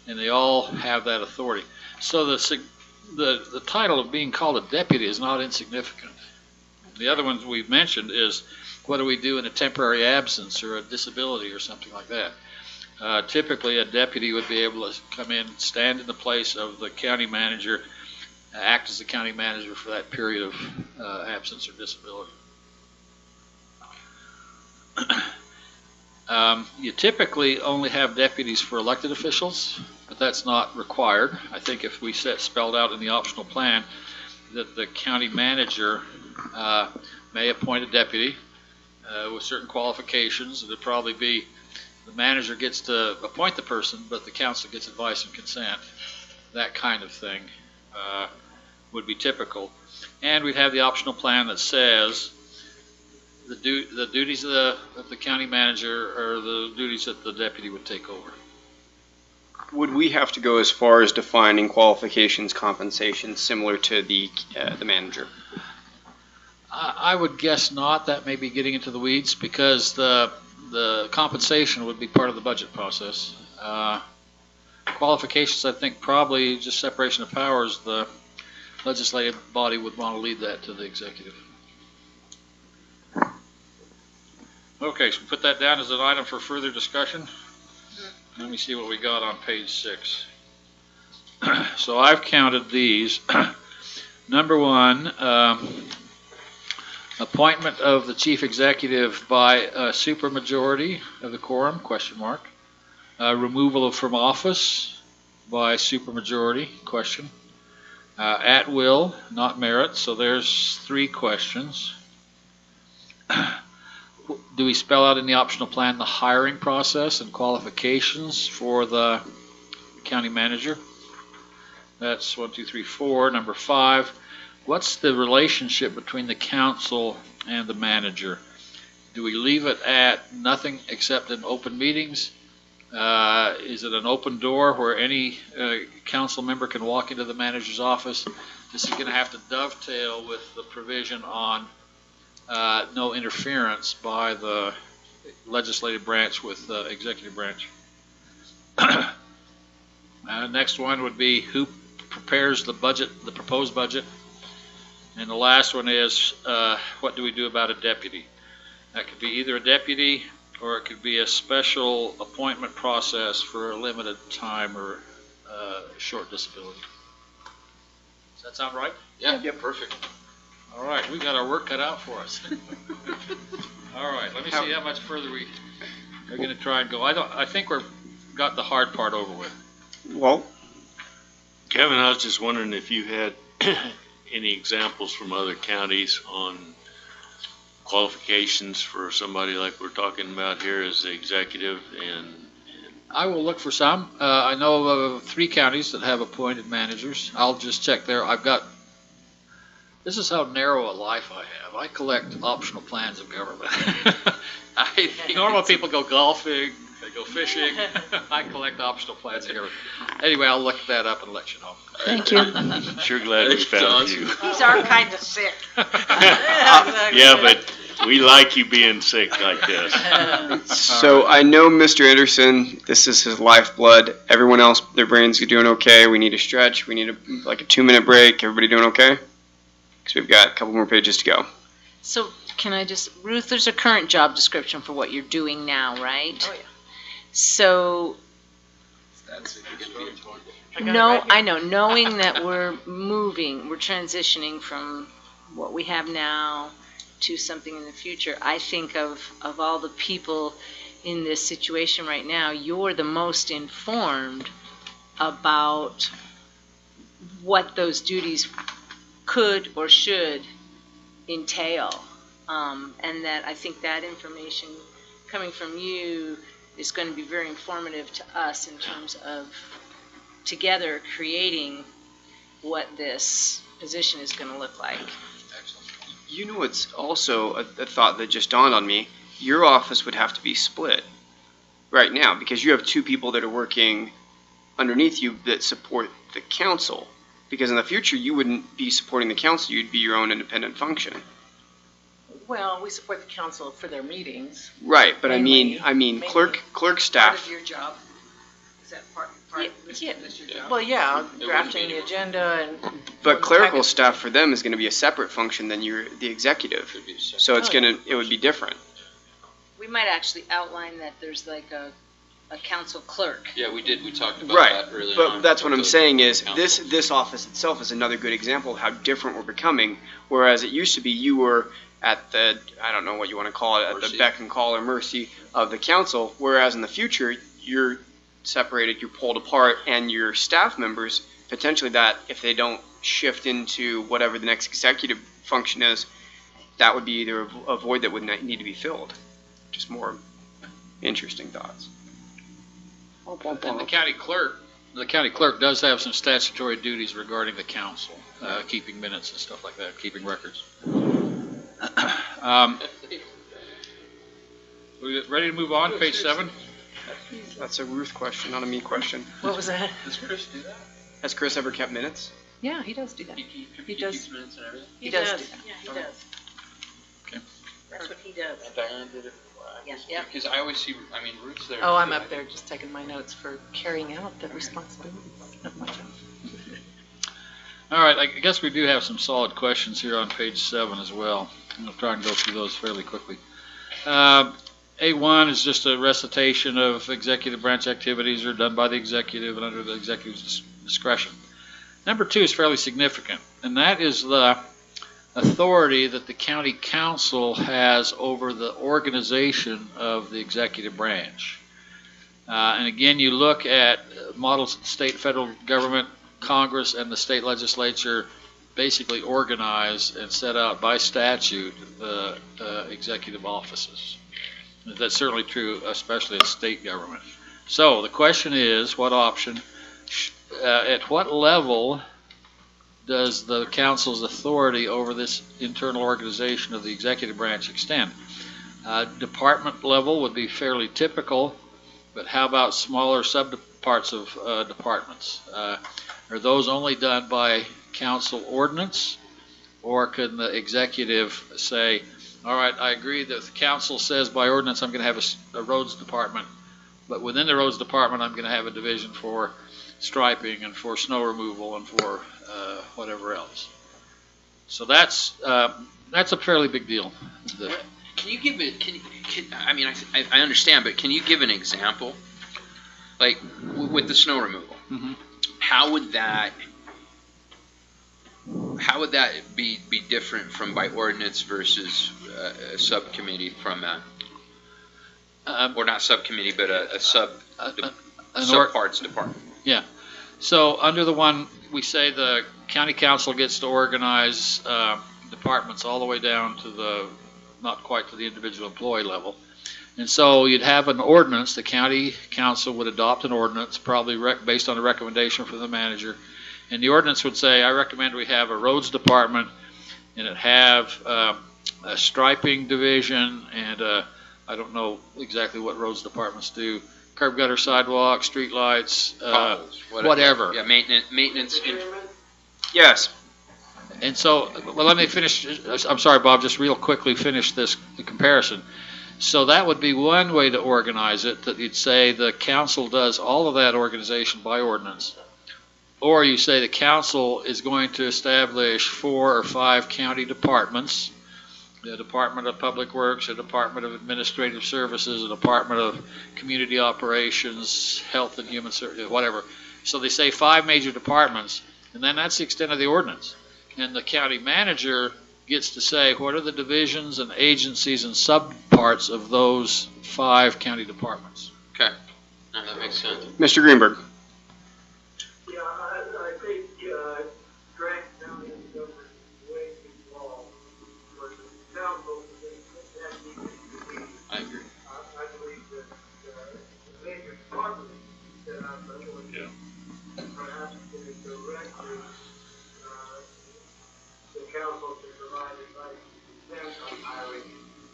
and they all have that authority. So the title of being called a deputy is not insignificant. The other ones we've mentioned is, what do we do in a temporary absence or a disability or something like that? Typically, a deputy would be able to come in, stand in the place of the county manager, act as the county manager for that period of absence or disability. You typically only have deputies for elected officials, but that's not required. I think if we spelled out in the optional plan that the county manager may appoint a deputy with certain qualifications, it'd probably be the manager gets to appoint the person, but the council gets advice and consent. That kind of thing would be typical. And we'd have the optional plan that says the duties of the county manager are the duties that the deputy would take over. Would we have to go as far as defining qualifications, compensation, similar to the manager? I would guess not. That may be getting into the weeds, because the compensation would be part of the budget process. Qualifications, I think probably just separation of powers, the legislative body would want to lead that to the executive. Okay, so put that down as an item for further discussion. Let me see what we got on page 6. So I've counted these. Number 1, appointment of the chief executive by a supermajority of the quorum, question mark. Removal from office by supermajority, question. At will, not merit, so there's 3 questions. Do we spell out in the optional plan the hiring process and qualifications for the county manager? That's 1, 2, 3, 4. Number 5, what's the relationship between the council and the manager? Do we leave it at nothing except in open meetings? Is it an open door where any council member can walk into the manager's office? This is going to have to dovetail with the provision on no interference by the legislative branch with the executive branch. Next one would be who prepares the budget, the proposed budget. And the last one is what do we do about a deputy? That could be either a deputy or it could be a special appointment process for a limited time or short disability. Does that sound right? Yeah, perfect. All right, we got our work cut out for us. All right, let me see how much further we're going to try and go. I think we've got the hard part over with. Well, Kevin, I was just wondering if you had any examples from other counties on qualifications for somebody like we're talking about here as the executive, and I will look for some. I know of 3 counties that have appointed managers. I'll just check there. This is how narrow a life I have. I collect optional plans of government. Normal people go golfing, they go fishing. I collect optional plans of government. Anyway, I'll look that up and let you know. Thank you. sure glad we found you. These are kind of sick. Yeah, but we like you being sick like this. So I know Mr. Anderson, this is his lifeblood. Everyone else, their brains are doing okay. We need a stretch. We need a 2-minute break. Everybody doing okay? Because we've got a couple more pages to go. So can I just, Ruth, there's a current job description for what you're doing now, right? Oh, yeah. So, no, I know, knowing that we're transitioning from what we have now to something in the future, I think of all the people in this situation right now, you're the most informed about what those duties could or should entail. And that I think that information coming from you is going to be very informative to us in terms of together creating what this position is going to look like. You know, it's also a thought that just dawned on me. Your office would have to be split right now because you have 2 people that are working underneath you that support the council. Because in the future, you wouldn't be supporting the council. You'd be your own independent function. Well, we support the council for their meetings. Right, but Mainly- I mean, clerk Part staff. of your job. is that part of Yeah. Mr. Job? Well, yeah, would drafting be- the agenda and. But clerical staff for them is going to be a separate function than the executive. Could be so. So it's it would be different. We might actually outline that there's like a council clerk. Yeah, we talked about Right, that earlier on. but that's what I'm with the saying is, council. this office itself is another good example of how different we're becoming, whereas it used to be you were at the, I don't know what you want to call it, at the Mercy. beck and call or mercy of the council, whereas in the future, you're separated, you're pulled apart, and your staff members, potentially that, if they don't shift into whatever the next executive function is, that would be either a void that would need to be filled. Just more interesting thoughts. And the county clerk does have some statutory duties regarding the council, keeping minutes and stuff like that, keeping records. We ready to move on? Page 7? That's a Ruth question, not a me question. What was that? Does Chris do that? Has Chris ever kept minutes? Yeah, he does do that. He does. keeps minutes and everything? He does do that. Yeah, he does. Okay. That's what he does. Diane did it. Yeah. Because I always see, Ruth's there. Oh, I'm up there just taking my notes for carrying out the responsibilities of my job. All right, I guess we do have some solid questions here on page 7 as well. I'm going to try and go through those fairly quickly. A1 is just a recitation of executive branch activities are done by the executive and under the executive's discretion. Number 2 is fairly significant, and that is the authority that the county council has over the organization of the executive branch. And again, you look at models of the state, federal government, Congress, and the state legislature basically organize and set out by statute the executive offices. That's certainly true, especially in state government. So the question is, what option, at what level does the council's authority over this internal organization of the executive branch extend? Department level would be fairly typical, but how about smaller subparts of departments? Are those only done by council ordinance, or can the executive say, all right, I agree that the council says by ordinance I'm going to have a roads department, but within the roads department I'm going to have a division for striping and for snow removal and for whatever else. So that's a fairly big deal. Can you give it, I understand, but can you give an example? Like, with the snow removal, Mhm. how would that be different from by ordinance versus a subcommittee from or not subcommittee, but a subparts department? So under the one, we say the county council gets to organize departments all the way down to not quite to the individual employee level. And so you'd have an ordinance, the county council would adopt an ordinance, probably based on a recommendation from the manager. And the ordinance would say, I recommend we have a roads department, and it have a striping division, and I don't know exactly what roads departments do, curb gutter, sidewalk, street lights, Potholes, whatever. Yeah, maintenance. Yes. And so, well, let me finish. I'm sorry, Bob, just real quickly finish the comparison. So that would be one way to organize it, that you'd say the council does all of that organization by ordinance. Or you say the council is going to establish 4 or 5 county departments, the Department of Public Works, a Department of Administrative Services, a Department of Community Operations, Health and Human Services, whatever. So they say 5 major departments, and then that's the extent of the ordinance. And the county manager gets to say what are the divisions and agencies and subparts of those 5 county departments. Okay, no, that makes sense. Mr. Greenberg. Yeah, I think Grant County government is way too long for the council that needs to be. I agree. I believe that the major department set up by ordinance, perhaps to directly the council to provide advice to them on hiring.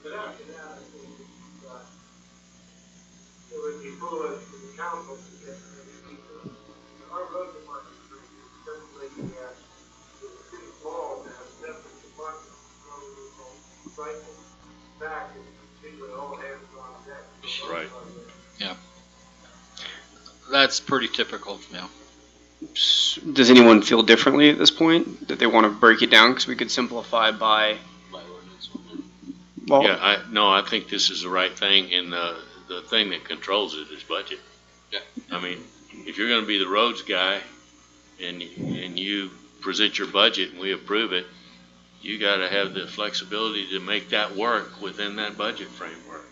But after that, I think it would be foolish for the council to get many people. Our road department is simply too small to have separate departments. Right back and particularly all hands on deck. Right. That's pretty typical, yeah. Does anyone feel differently at this point, that they want to break it down? Because we could simplify by, well, Yeah, I think this is the right thing, and the thing that controls it is budget. Yeah. I mean, if you're gonna be the roads guy, and you present your budget and we approve it, you gotta have the flexibility to make that work within that budget framework.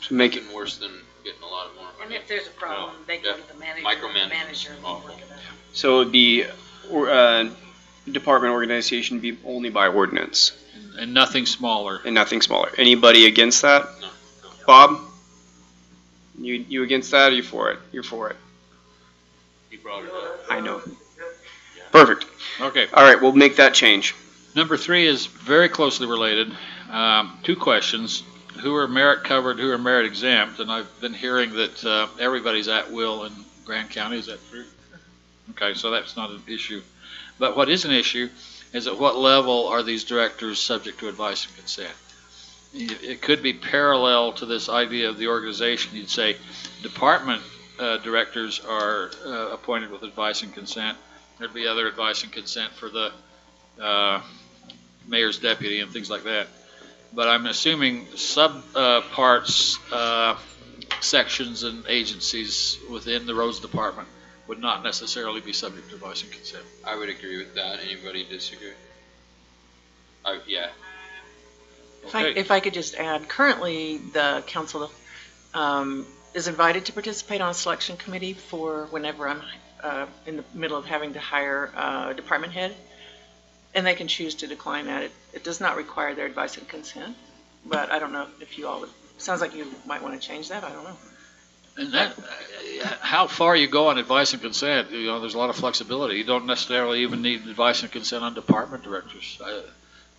to make it, Nothing worse than getting a lot of more And money. if there's a problem, they go to the manager, Micromanagement. the manager will Awful. work it out. so it would be, department organization be only by ordinance And nothing smaller. and nothing smaller. Anybody against that? No. Bob? You against that, or you for it? You're for it. He brought it up. I know. Perfect. Okay. All right, we'll make that change. Number 3 is very closely related. 2 questions. Who are merit covered, who are merit exempt? And I've been hearing that everybody's at will in Grand County. Is that true? Okay, so that's not an issue. But what is an issue is at what level are these directors subject to advice and consent? It could be parallel to this idea of the organization. You'd say department directors are appointed with advice and consent. There'd be other advice and consent for the mayor's deputy and things like that. But I'm assuming parts, sections, and agencies within the roads department would not necessarily be subject to advice and consent. I would agree with that. Anybody disagree? Yeah. Okay. If I could just add, currently, the council is invited to participate on a selection committee for whenever I'm in the middle of having to hire a department head, and they can choose to decline that. It does not require their advice and consent, but I don't know if you all would, sounds like you might want to change that, I don't know. And that, how far you go on advice and consent, there's a lot of flexibility. You don't necessarily even need advice and consent on department directors.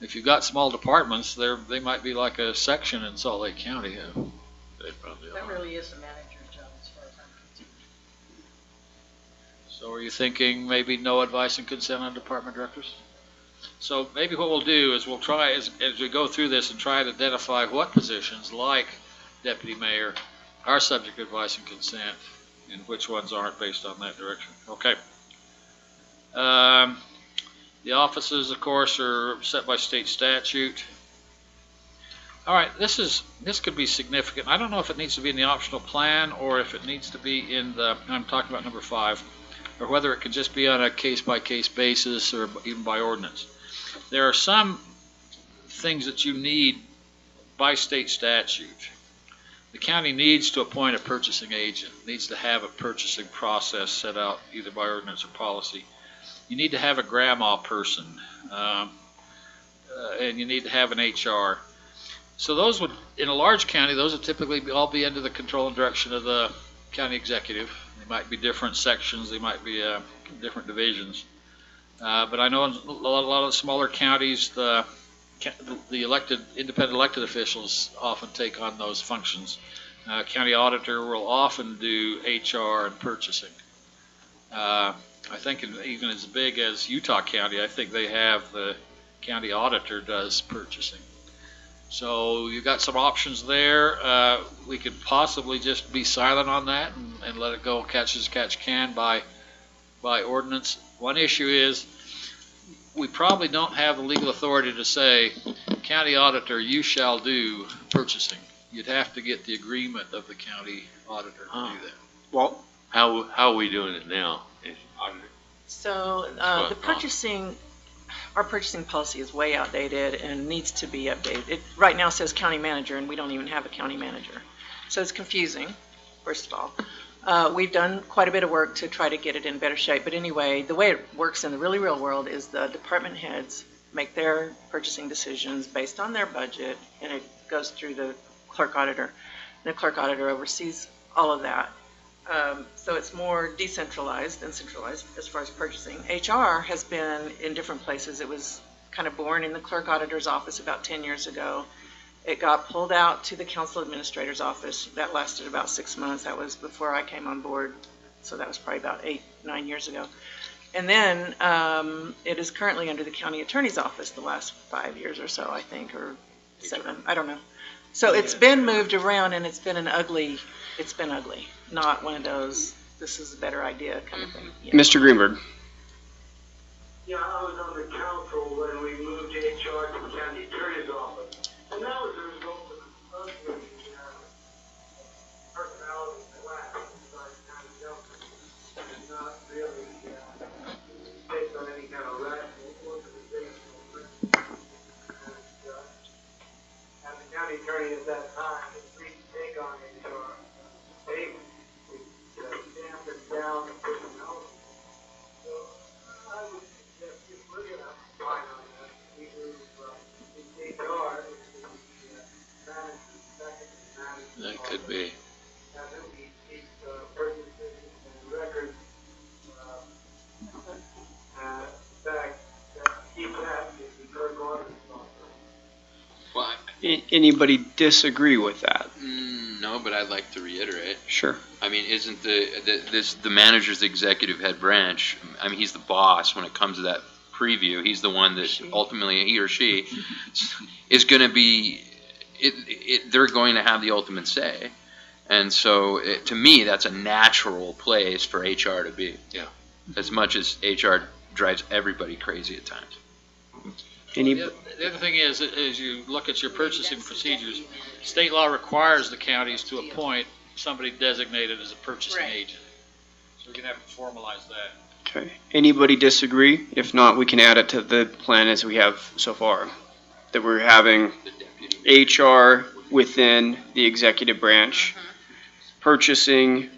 If you've got small departments, they might be like a section in Salt Lake County. They probably That are. really is the manager's job as far as I'm concerned. So are you thinking maybe no advice and consent on department directors? So maybe what we'll do is we'll try, as we go through this, and try to identify what positions, like deputy mayor, are subject to advice and consent, and which ones aren't based on that direction. Okay. The offices, of course, are set by state statute. All right, this could be significant. I don't know if it needs to be in the optional plan or if it needs to be in the, I'm talking about number 5, or whether it could just be on a case-by-case basis or even by ordinance. There are some things that you need by state statute. The county needs to appoint a purchasing agent, needs to have a purchasing process set out either by ordinance or policy. You need to have a grandma person, and you need to have an HR. So those would, in a large county, those would typically all be under the control and direction of the county executive. They might be different sections, they might be different divisions. But I know in a lot of smaller counties, the independent elected officials often take on those functions. County auditor will often do HR and purchasing. I think even as big as Utah County, I think they have the county auditor does purchasing. So you've got some options there. We could possibly just be silent on that and let it go catch as catch can by ordinance. One issue is we probably don't have the legal authority to say, county auditor, you shall do purchasing. You'd have to get the agreement of the county auditor to do that. Well, How are we doing it now? So the purchasing, our purchasing policy is way outdated and needs to be updated. It right now says county manager, and we don't even have a county manager. So it's confusing, first of all. We've done quite a bit of work to try to get it in better shape. But anyway, the way it works in the really real world is the department heads make their purchasing decisions based on their budget, and it goes through the clerk auditor. And the clerk auditor oversees all of that. So it's more decentralized than centralized as far as purchasing. HR has been in different places. It was kind of born in the clerk auditor's office about 10 years ago. It got pulled out to the council administrator's office. That lasted about 6 months. That was before I came on board. So that was probably about 8-9 years ago. And then it is currently under the county attorney's office the last 5 years or so, I think, or 7, I don't know. So it's been moved around, and it's been ugly. not one of those, this is a better idea kind of thing. you know. Mr. Greenberg? Yeah, I was on the council when we moved HR to the county attorney's office, and that was a result of an ugly personality clash inside the county government, and not really based on any kind of rational organizational principle. And the county attorney at that time was free to take on HR. They dampened down the personality. So I would suggest if we're going to find on that, we move HR into the management, second management. That could be. And then we keep purchases and records. In fact, keep that in the clerk auditor's office. Well, Anybody disagree with that? no, but I'd like to reiterate. Sure. I mean, isn't the manager's the executive head branch? I mean, he's the boss when it comes to that preview. He's the one that ultimately, he or she, is going to be. They're going to have the ultimate say, and so to me, that's a natural place for HR to be. Yeah. As much as HR drives everybody crazy at times. The other thing is, as you look at your purchasing procedures, state law requires the counties to appoint somebody designated as a purchasing Right. agent. So we're gonna have to formalize that. Okay. Anybody disagree? If not, we can add it to the plan as we have so far. That we're having The deputy. HR within the executive branch, purchasing,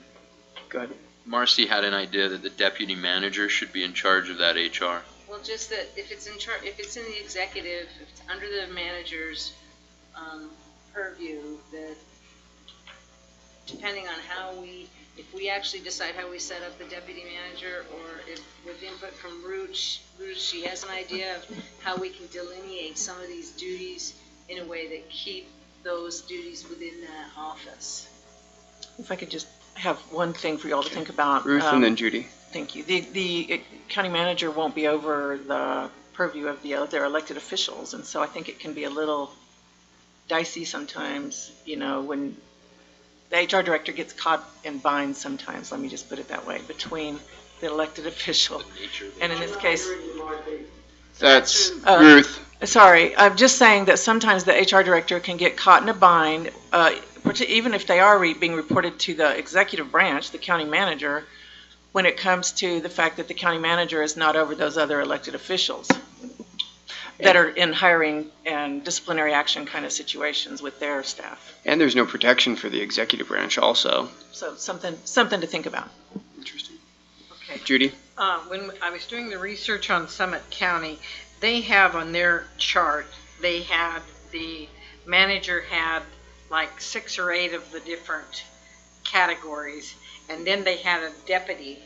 go ahead. Marcy had an idea that the deputy manager should be in charge of that HR. Well, just that if it's in if it's in the executive, if it's under the manager's purview, that depending on if we actually decide how we set up the deputy manager, or if with input from Ruth, she has an idea of how we can delineate some of these duties in a way that keep those duties within that office. If I could just have one thing for you all to think about. Ruth and then Judy. Thank you. The county manager won't be over the purview of their elected officials, and so I think it can be a little dicey sometimes, when the HR director gets caught in binds sometimes, let me just put it that way, between the elected official. The nature of And in this case, That's Uh, Ruth. sorry, I'm just saying that sometimes the HR director can get caught in a bind, even if they are being reported to the executive branch, the county manager, when it comes to the fact that the county manager is not over those other elected officials that are in hiring and disciplinary action kind of situations with their staff. And there's no protection for the executive branch also. So something to think about. Interesting. Okay. Judy? When I was doing the research on Summit County, they have on their chart, the manager had like 6 or 8 of the different categories, and then they had a deputy,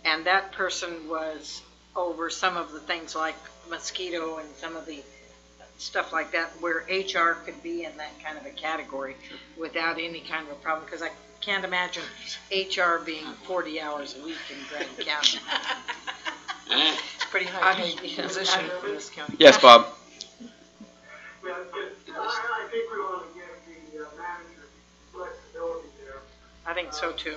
and that person was over some of the things like mosquito and some of the stuff like that, where HR could be in that kind of a category without any kind of a problem, because I can't imagine HR being 40 hours a week in Grand County. It's a pretty high paid position in this county. Yes, Bob? Yeah, I think we want to give the manager flexibility there. I think so too.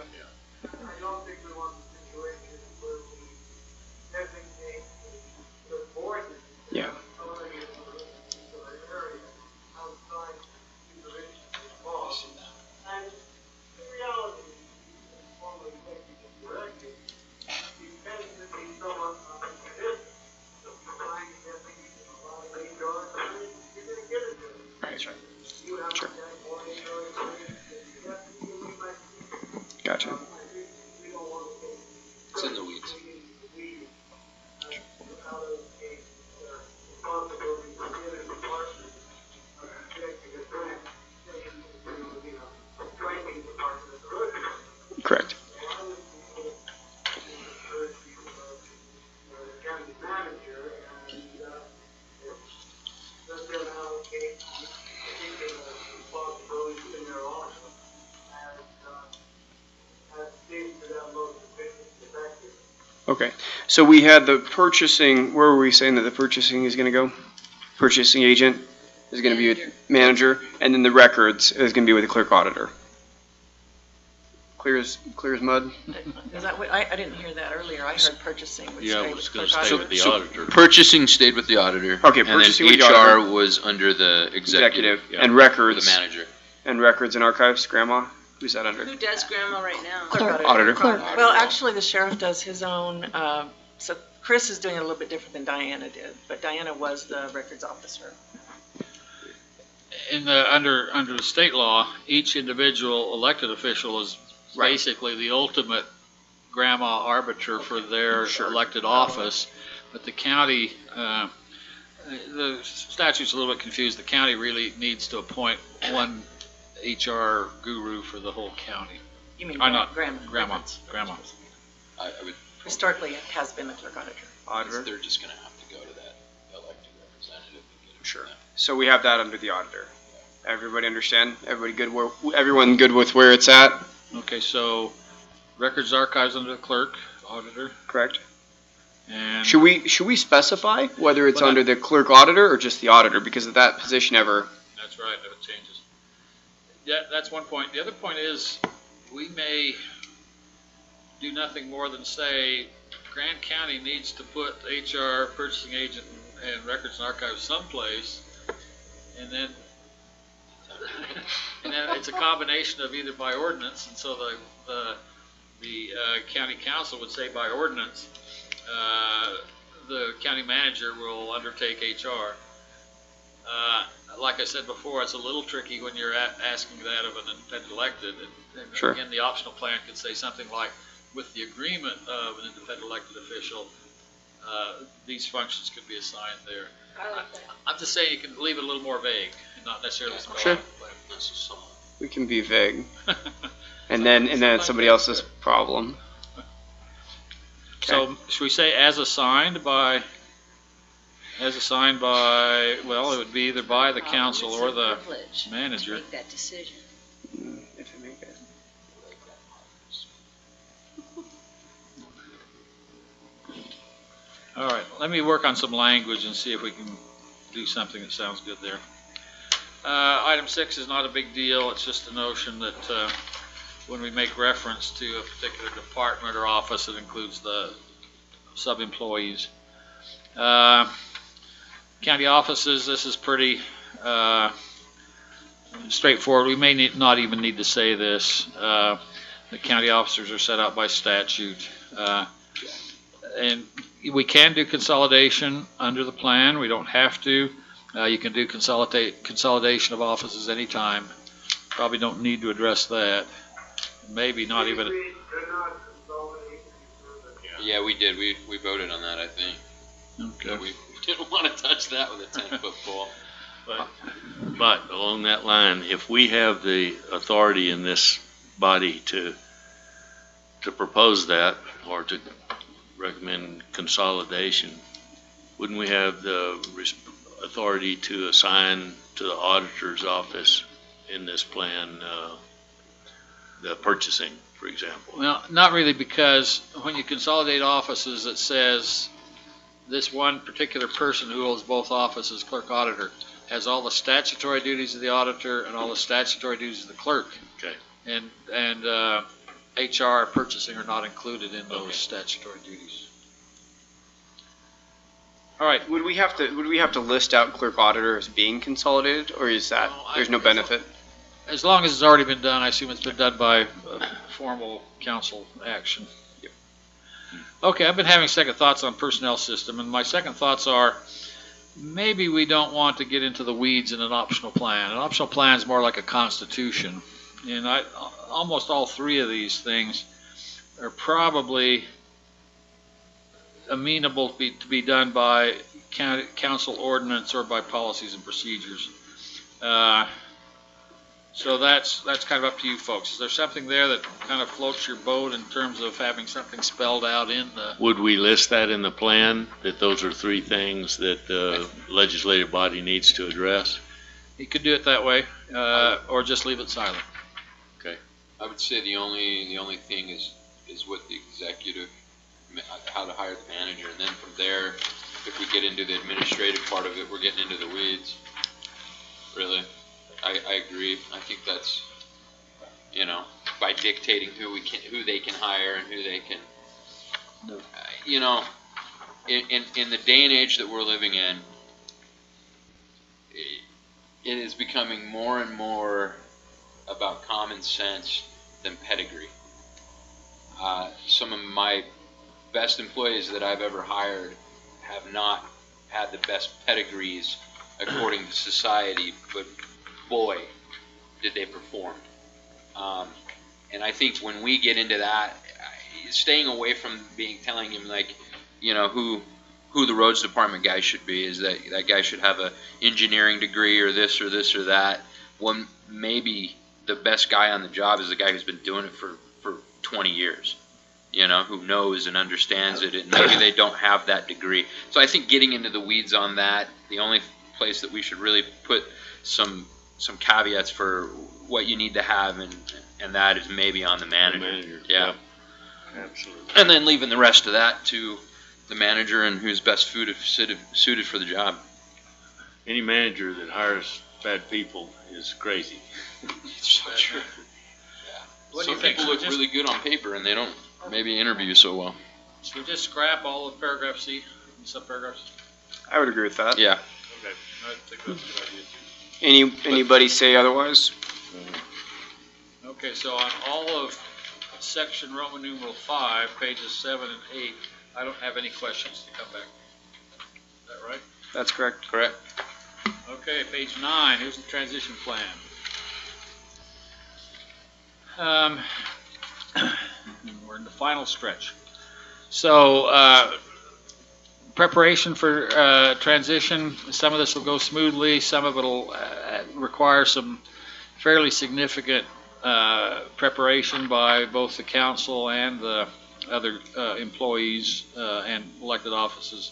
I don't think we want the situation where we designate the board that Yeah. authority in a particular area outside supervision of law. And the reality is, former executive director, he tends to be somewhat unpredictable. So if you're trying to get things in a lot of HR, you're going to get it there. That's right. You have Sure. to get more HR experience than you have to do with my Gotcha. we don't want to take It's in the weeds. out of a responsibility to get a department, taking a grant, taking it to, training department of the road. Correct. Why would we encourage people the county manager and let them allocate particular responsibilities in their office as seems to them most efficient and effective. Okay. So we had the purchasing, where were we saying that the purchasing is going to go? Purchasing agent is going to be with manager, and then the records is going to be with the clerk auditor. Clear as mud. Is that what, I didn't hear that earlier. I heard purchasing would Yeah, stay it was with gonna clerk stay auditor. with the So- auditor. Purchasing stayed with the auditor. Okay, And purchasing then with the HR auditor. was under the executive, Yeah. And or records. the manager. And records and archives, grandma? Who's that under? Who does grandma right now? Clerk Auditor. Clerk. Well, actually, the sheriff does his own, so Chris is doing it a little bit different than Diana did, but Diana was the records officer. In the, under the state law, each individual elected official is Right. basically the ultimate grandma arbiter for their Sure. elected office. But the county, the statute's a little bit confused. The county really needs to appoint one HR guru for the whole county. You mean Or not, grandma? grandma, records. grandma. I would, Historically, it has been the clerk auditor. Auditor? they're just gonna have to go to that elected representative and get it. Sure. from them. So we have that under the auditor. Everybody understand? Everybody good where, everyone good with where it's at? Okay, so records archives under the clerk, auditor, Correct? and. Should we specify whether it's Well, under the clerk auditor or just the auditor? Because if that position ever, That's right, if it changes. Yeah, that's one point. The other point is, we may do nothing more than say, Grant County needs to put HR, purchasing agent, and records and archives someplace, and then, it's a combination of either by ordinance, and so the county council would say by ordinance, the county manager will undertake HR. Like I said before, it's a little tricky when you're asking that of an independent elected. And Sure. Again, the optional plan could say something like, with the agreement of an independent elected official, these functions could be assigned there. I like that. I'm just saying you can leave it a little more vague and not necessarily spell Sure. out. we can be vague. And then it's somebody else's problem. So should we say as assigned by, well, it would be either by the council or the Privilege to manager. make that decision. If I make it. All right, let me work on some language and see if we can do something that sounds good there. Item 6 is not a big deal. It's just a notion that when we make reference to a particular department or office, it includes the sub-employees. County offices, this is pretty straightforward. We may not even need to say this. The county officers are set out by statute. And we can do consolidation under the plan. We don't have to. You can do consolidation of offices anytime. Probably don't need to address that. Maybe not even. Yeah, we did. We voted on that, I think. Okay. We didn't want to touch that with a 10-foot pole. But along that line, if we have the authority in this body to propose that or to recommend consolidation, wouldn't we have the authority to assign to the auditor's office in this plan the purchasing, for example? Well, not really, because when you consolidate offices, it says this one particular person who holds both offices, clerk auditor, has all the statutory duties of the auditor and all the statutory duties of the clerk. Okay. And HR purchasing are not included in those statutory duties. All right. Would we have to list out clerk auditor as being consolidated, or is that, No, there's no benefit? As long as it's already been done, I assume it's been done by formal council action. Okay, I've been having second thoughts on personnel system, and my second thoughts are maybe we don't want to get into the weeds in an optional plan. An optional plan is more like a constitution, and almost all three of these things are probably amenable to be done by council ordinance or by policies and procedures. So that's kind of up to you folks. Is there something there that kind of floats your boat in terms of having something spelled out in the? Would we list that in the plan, that those are three things that the legislative body needs to address? You could do it that way, or just leave it silent. I would say the only thing is what the executive, how to hire the manager, and then from there, if we get into the administrative part of it, we're getting into the weeds. Really, I agree. I think that's, by dictating who they can hire and who they can, you know, in the day and age that we're living in, it is becoming more and more about common sense than pedigree. Some of my best employees that I've ever hired have not had the best pedigrees according to society, but boy, did they perform. And I think when we get into that, staying away from telling him like, you know, who the roads department guy should be, is that guy should have a engineering degree or this or this or that. When maybe the best guy on the job is the guy who's been doing it for 20 years, you know, who knows and understands it, and maybe they don't have that degree. So I think getting into the weeds on that, the only place that we should really put some caveats for what you need to have, and that is maybe on the manager. Yeah. Absolutely. And then leaving the rest of that to the manager and who's best suited for the job. Any manager that hires bad people is crazy. So true. What do Some you think? people look Just- really good on paper and they don't maybe interview so well. Should we just scrap all of paragraph C, subparagraphs? I would agree with that. Yeah. Okay, I think that's a good idea too. Anybody say otherwise? Okay, so on all of section Roman numeral 5, pages 7 and 8, I don't have any questions to come back. Is that right? That's correct. Correct. Okay, page 9, here's the transition plan. We're in the final stretch. So, preparation for transition, some of this will go smoothly, some of it will require some fairly significant preparation by both the council and the other employees and elected offices.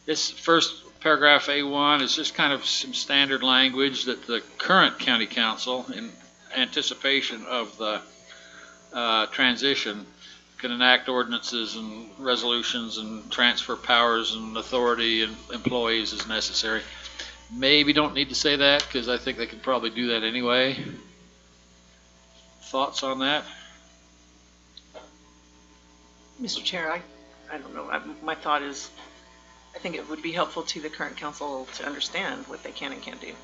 This first paragraph A1 is just kind of some standard language that the current county council, in anticipation of the transition, can enact ordinances and resolutions and transfer powers and authority and employees as necessary. Maybe don't need to say that because I think they could probably do that anyway. Thoughts on that? Mr. Chair, I don't know. My thought is, I think it would be helpful to the current council to understand what they can and can't do.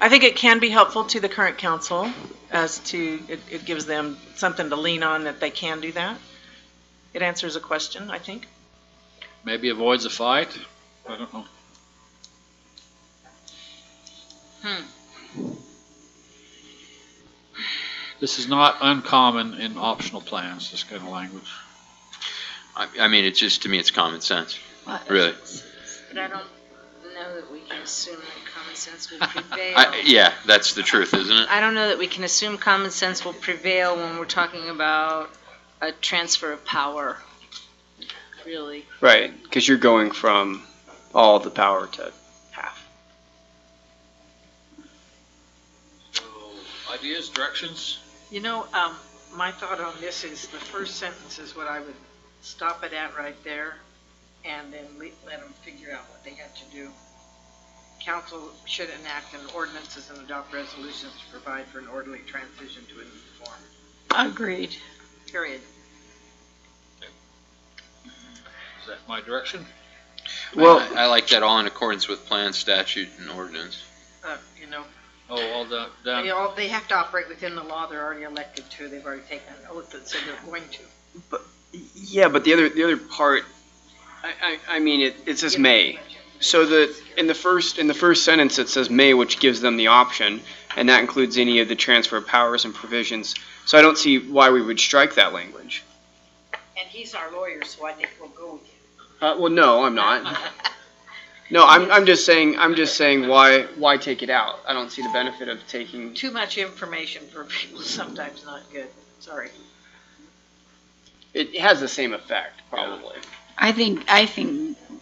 I think it can be helpful to the current council as to, it gives them something to lean on that they can do that. It answers a question, I think. Maybe avoids a fight? I don't know. This is not uncommon in optional plans, this kind of language. I mean, it's just, to me, it's common sense. What? Really. But I don't know that we can assume that common sense will prevail. Yeah, that's the truth, isn't it? I don't know that we can assume common sense will prevail when we're talking about a transfer of power, really. Right, because you're going from all the power to half. Ideas, directions? You know, my thought on this is the first sentence is what I would stop it at right there and then let them figure out what they have to do. Council should enact an ordinances and adopt resolutions to provide for an orderly transition to a new form. Agreed. Period. Is that my direction? Well, I like that, all in accordance with plan, statute, and ordinance. You know, Oh, all down. they have to operate within the law they're already elected to. They've already taken an oath that said they're going to. yeah, but the other part, I mean, it says may. So in the first sentence it says may, which gives them the option, and that includes any of the transfer of powers and provisions. So I don't see why we would strike that language. And he's our lawyer, so I think we'll go with him. Well, no, I'm not. No, I'm just saying why take it out? I don't see the benefit of taking. Too much information for people is sometimes not good. Sorry. It has the same effect, probably. I think I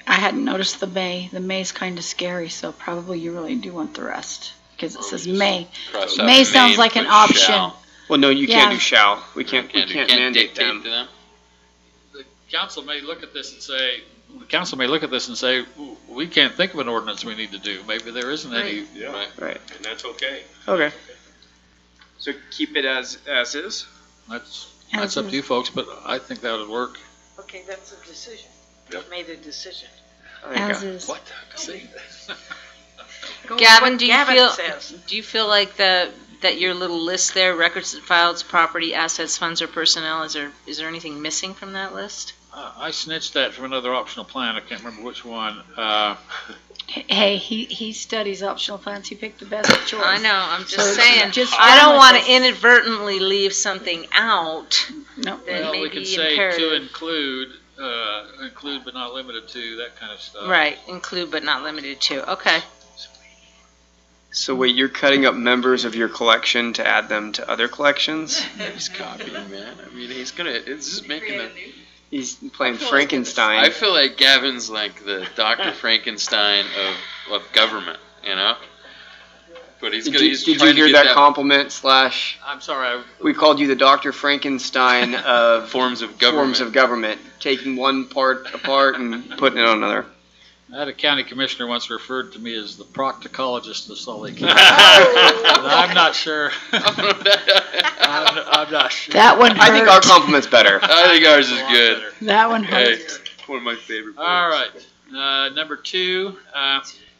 hadn't noticed the may. The may's kind of scary, so probably you really do want the rest because it says may. Cross out May sounds and like an put option. shall. Well, no, you can't Yeah. do shall. We can't You mandate dictate them. to them. The council may look at this and say, we can't think of an ordinance we need to do. Maybe there isn't any. Yeah, Right. and that's okay. Okay. So keep it as is? That's up to you folks, but I think that would work. Okay, that's a decision. Yep. Made a decision. As is. What? See? Go with Gavin, what do you Gavin feel, says. do you feel like that your little list there, records, files, property, assets, funds, or personnel, is there anything missing from that list? I snitched that from another optional plan. I can't remember which one. Hey, he studies optional plans. He picked the best choice. I know, I'm just So saying, just I don't follow want this. to inadvertently leave something out No. that Well, may we could be say to imperative. include but not limited to, that kind of stuff. Right, include but not limited to, okay. So wait, you're cutting up members of your collection to add them to other collections? He's copying, man. I mean, it's just making a. He's playing Frankenstein. I feel like Gavin's like the Dr. Frankenstein of government, you know? But he's Did gonna. you, He's did you trying to hear get that compliment slash? I'm sorry, We called you the Dr. Frankenstein of forms of government. forms of government, taking one part apart and putting it on another. I had a county commissioner once referred to me as the proctologist of Salt Lake County. I'm not sure. I'm not sure. That one hurt. I think our compliment's better. I think ours is good. That one Hey, hurt. one of my favorite. All right, number 2,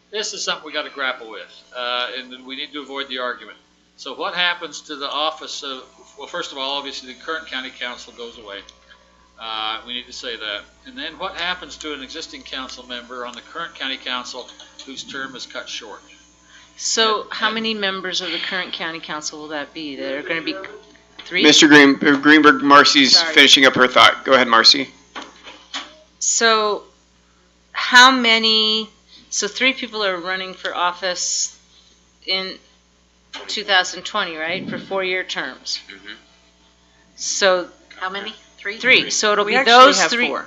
this is something we got to grapple with, and we need to avoid the argument. So what happens to the office of, well, first of all, obviously the current county council goes away. We need to say that. And then what happens to an existing council member on the current county council whose term is cut short? So how many members of the current county council will that be? That are going to be 3? Mr. Greenberg, Marcy's Sorry. finishing up her thought. Go ahead, Marcy. So how many, so 3 people are running for office in 2020, right? For 4-year terms. Mhm. So How many? 3? 3, so it'll We be actually those have 3. 4.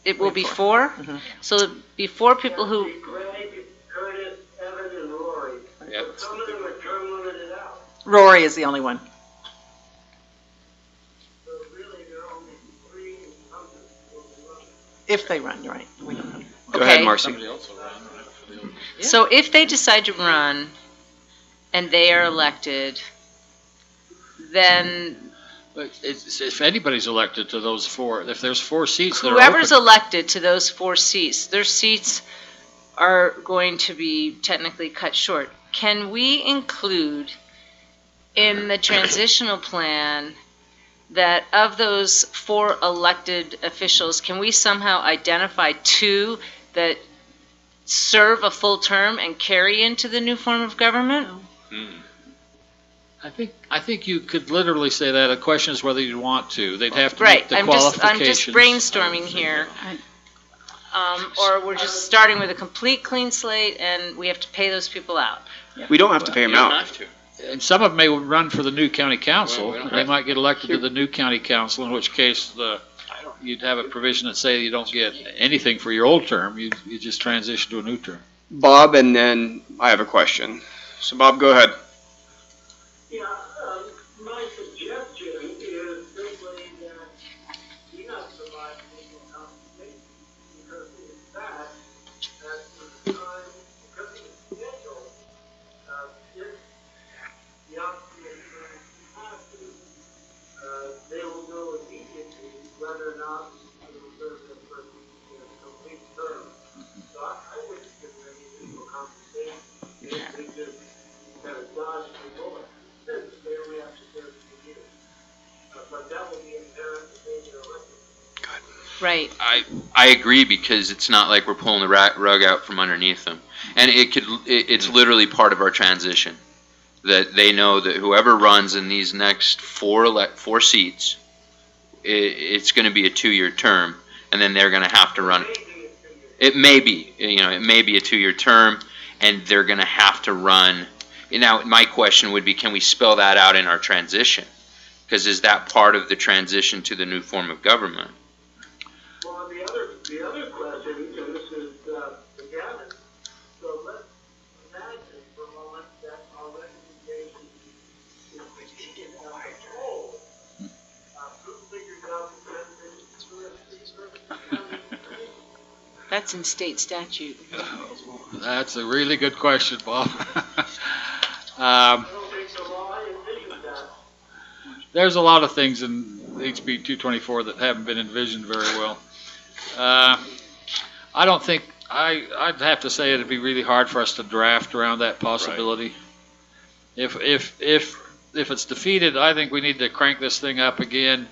It will We be have 4? Mhm. So it'll be 4 people who, Greg, Curtis, Evan, and Rory. Yep. Some of them are term limited out, Rory is the only one. so really there are only 3 incumbents will be running. If they run, you're right. We don't know. Go ahead, Okay. Marcy. Somebody else will run, right? so if they decide to run and they are elected, then But if anybody's elected to those 4, if there's 4 seats that are open. whoever's elected to those 4 seats, their seats are going to be technically cut short. Can we include in the transitional plan that of those 4 elected officials, can we somehow identify 2 that serve a full term and carry into the new form of government? I think you could literally say that. The question is whether you want to. They'd have to Right, meet the I'm just qualifications. brainstorming here. Or we're just starting with a complete clean slate and we have to pay those people out. We don't have to pay You him don't out. have to. And some of them may run for the new county council. Well, we don't They have- might get elected to the new county council, in which case you'd have a provision that say you don't get anything for your old term. You just transition to a new term. Bob, and then I have a question. So Bob, go ahead. Yeah, my suggestion is simply that we not provide legal compensation, because in fact, at the time, because of the schedule, if the option has to, they will know immediately whether or not they will serve their person in a complete term. So I wouldn't give them any legal compensation, if we just kind of dodge the bullet. They only have to serve 2 years. But that will be inherent if they get elected. Right. I agree, because it's not like we're pulling the rug out from underneath them, and it's literally part of our transition that they know that whoever runs in these next 4 seats, it's going to be a 2-year term, and then they're going to have to run. It may be, it may be a 2-year term, and they're going to have to run. Now, my question would be, can we spell that out in our transition? Because is that part of the transition to the new form of government? Well, the other question, and this is for Gavin, so let's imagine for a moment that our recommendation is as a whole. Who figures out the transition? That's in state statute. That's a really good question, Bob. I don't think the law envisions that. there's a lot of things in HB 224 that haven't been envisioned very well. I don't think, I'd have to say it'd be really hard for us to draft around that possibility. If it's defeated, I think we need to crank this thing up again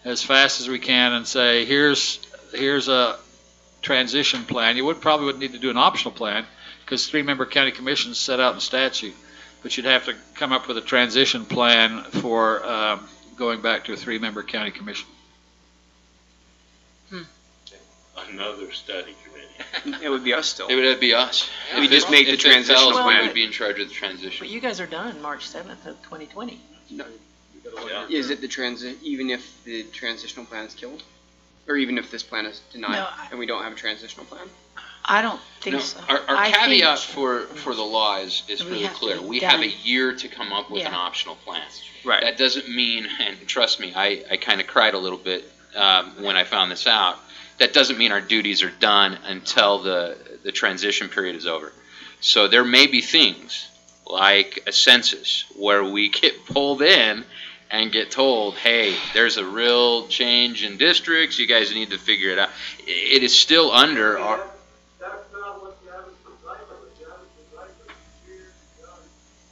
as fast as we can and say, here's a transition plan. You probably wouldn't need to do an optional plan because 3-member county commissions set out in statute, but you'd have to come up with a transition plan for going back to a 3-member county commission. Another study committee. It would be us still. It would be us. We just make the If it transitional fails, plan. we would be in charge of the transition. But you guys are done March 7th of 2020. Is it even if the transitional plan is killed? Or even if this plan is denied No, and we don't have a transitional plan? I don't think No, so. our I caveat think- for the law is We really have to clear. be We have a done. year to come up with an Yeah. optional plan. Right. That doesn't mean, and trust me, I kind of cried a little bit when I found this out. That doesn't mean our duties are done until the transition period is over. So there may be things like a census where we get pulled in and get told, hey, there's a real change in districts, you guys need to figure it out. It is still under our... That's not what the average designer was. The average designer was 2 years done,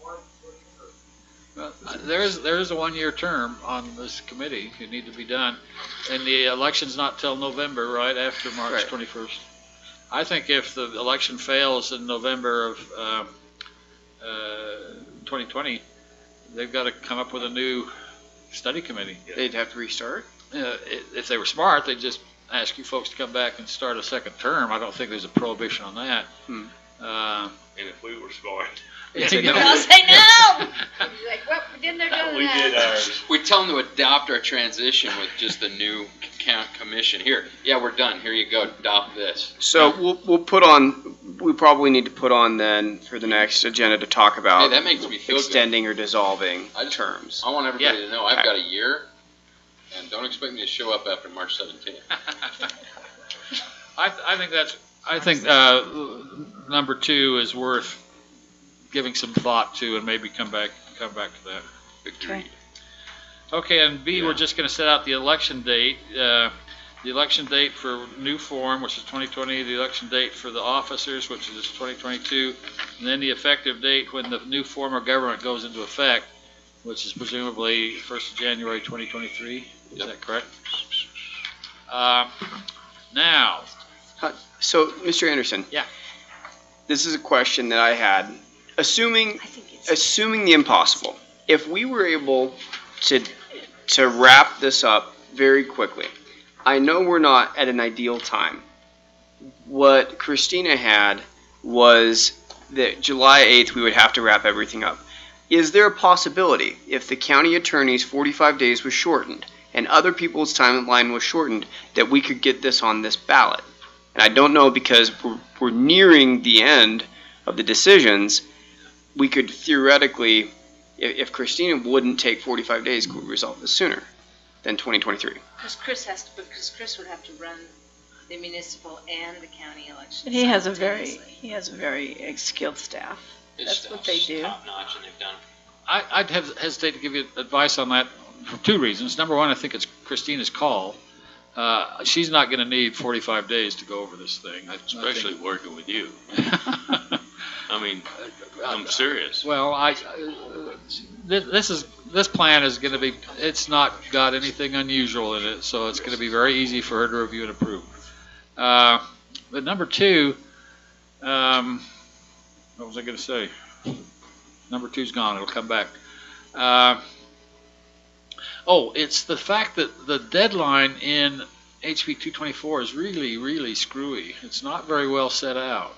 March 21st. There is a 1-year term on this committee. It need to be done. And the election's not till November, right, after March Right. 21st. I think if the election fails in November of 2020, they've got to come up with a new study committee. They'd have to restart? If they were smart, they'd just ask you folks to come back and start a second term. I don't think there's a prohibition on that. Hmm. And if we were smart, Yeah, say no. I'll say no! He's like, well, we didn't done we did that. ours. We tell them to adopt our transition with just the new commission. Here, yeah, we're done. Here you go. Adopt this. So we probably need to put on then for the next agenda to talk Hey, about that makes me feel good. extending or dissolving I just- terms. I want everybody Yeah. to know I've got a year, and don't expect me to show up after March 17th. I think number 2 is worth giving some thought to and maybe come back to that. Agreed. Okay, and B, we're just going to set out the election date. The election date for new form, which is 2020, the election date for the officers, which is 2022, and then the effective date when the new form of government goes into effect, which is presumably 1st of January 2023. Is Yep. that correct? Now, So, Mr. Anderson. Yeah. This is a question that I had. Assuming I think it's the impossible, if we were able to wrap this up very quickly, I know we're not at an ideal time. What Christina had was that July 8th we would have to wrap everything up. Is there a possibility, if the county attorney's 45 days was shortened and other people's timeline was shortened, that we could get this on this ballot? And I don't know, because we're nearing the end of the decisions. We could theoretically, if Christina wouldn't take 45 days, could we resolve this sooner than 2023? because Chris would have to run the municipal and the county election. He has a simultaneously. very skilled staff. His That's what staff's they do. Top-notch, and they've done I'd hesitate to give you advice on that for 2 reasons. Number 1, I think it's Christina's call. She's not going to need 45 days to go over this thing. Especially working with you. I mean, I'm serious. Well, this plan is going to be, it's not got anything unusual in it, so it's going to be very easy for her to review and approve. But number 2, what was I going to say? Number 2's gone. It'll come back. It's the fact that the deadline in HB 224 is really screwy. It's not very well set out.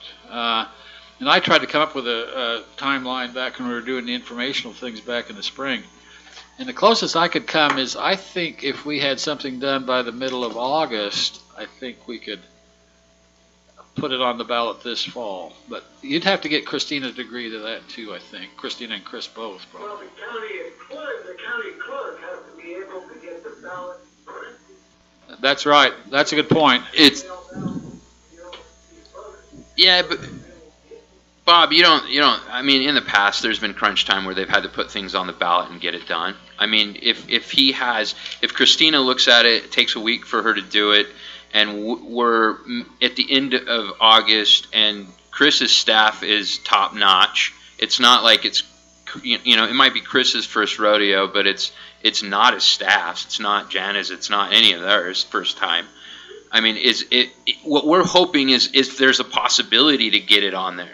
And I tried to come up with a timeline back when we were doing the informational things back in the spring. And the closest I could come is, I think if we had something done by the middle of August, I think we could put it on the ballot this fall. But you'd have to get Christina to agree to that too, I think. Christina and Chris both, probably. Well, the county clerk has to be able to get the ballot printed. That's right. That's a good point. It's, yeah, Bob, I mean, in the past, there's been crunch time where they've had to put things on the ballot and get it done. I mean, if Christina looks at it, it takes a week for her to do it, and we're at the end of August, and Chris's staff is top notch. It's not like it's, it might be Chris's first rodeo, but it's not his staff's, it's not Jana's, it's not any of theirs first time. I mean, what we're hoping is there's a possibility to get it on there.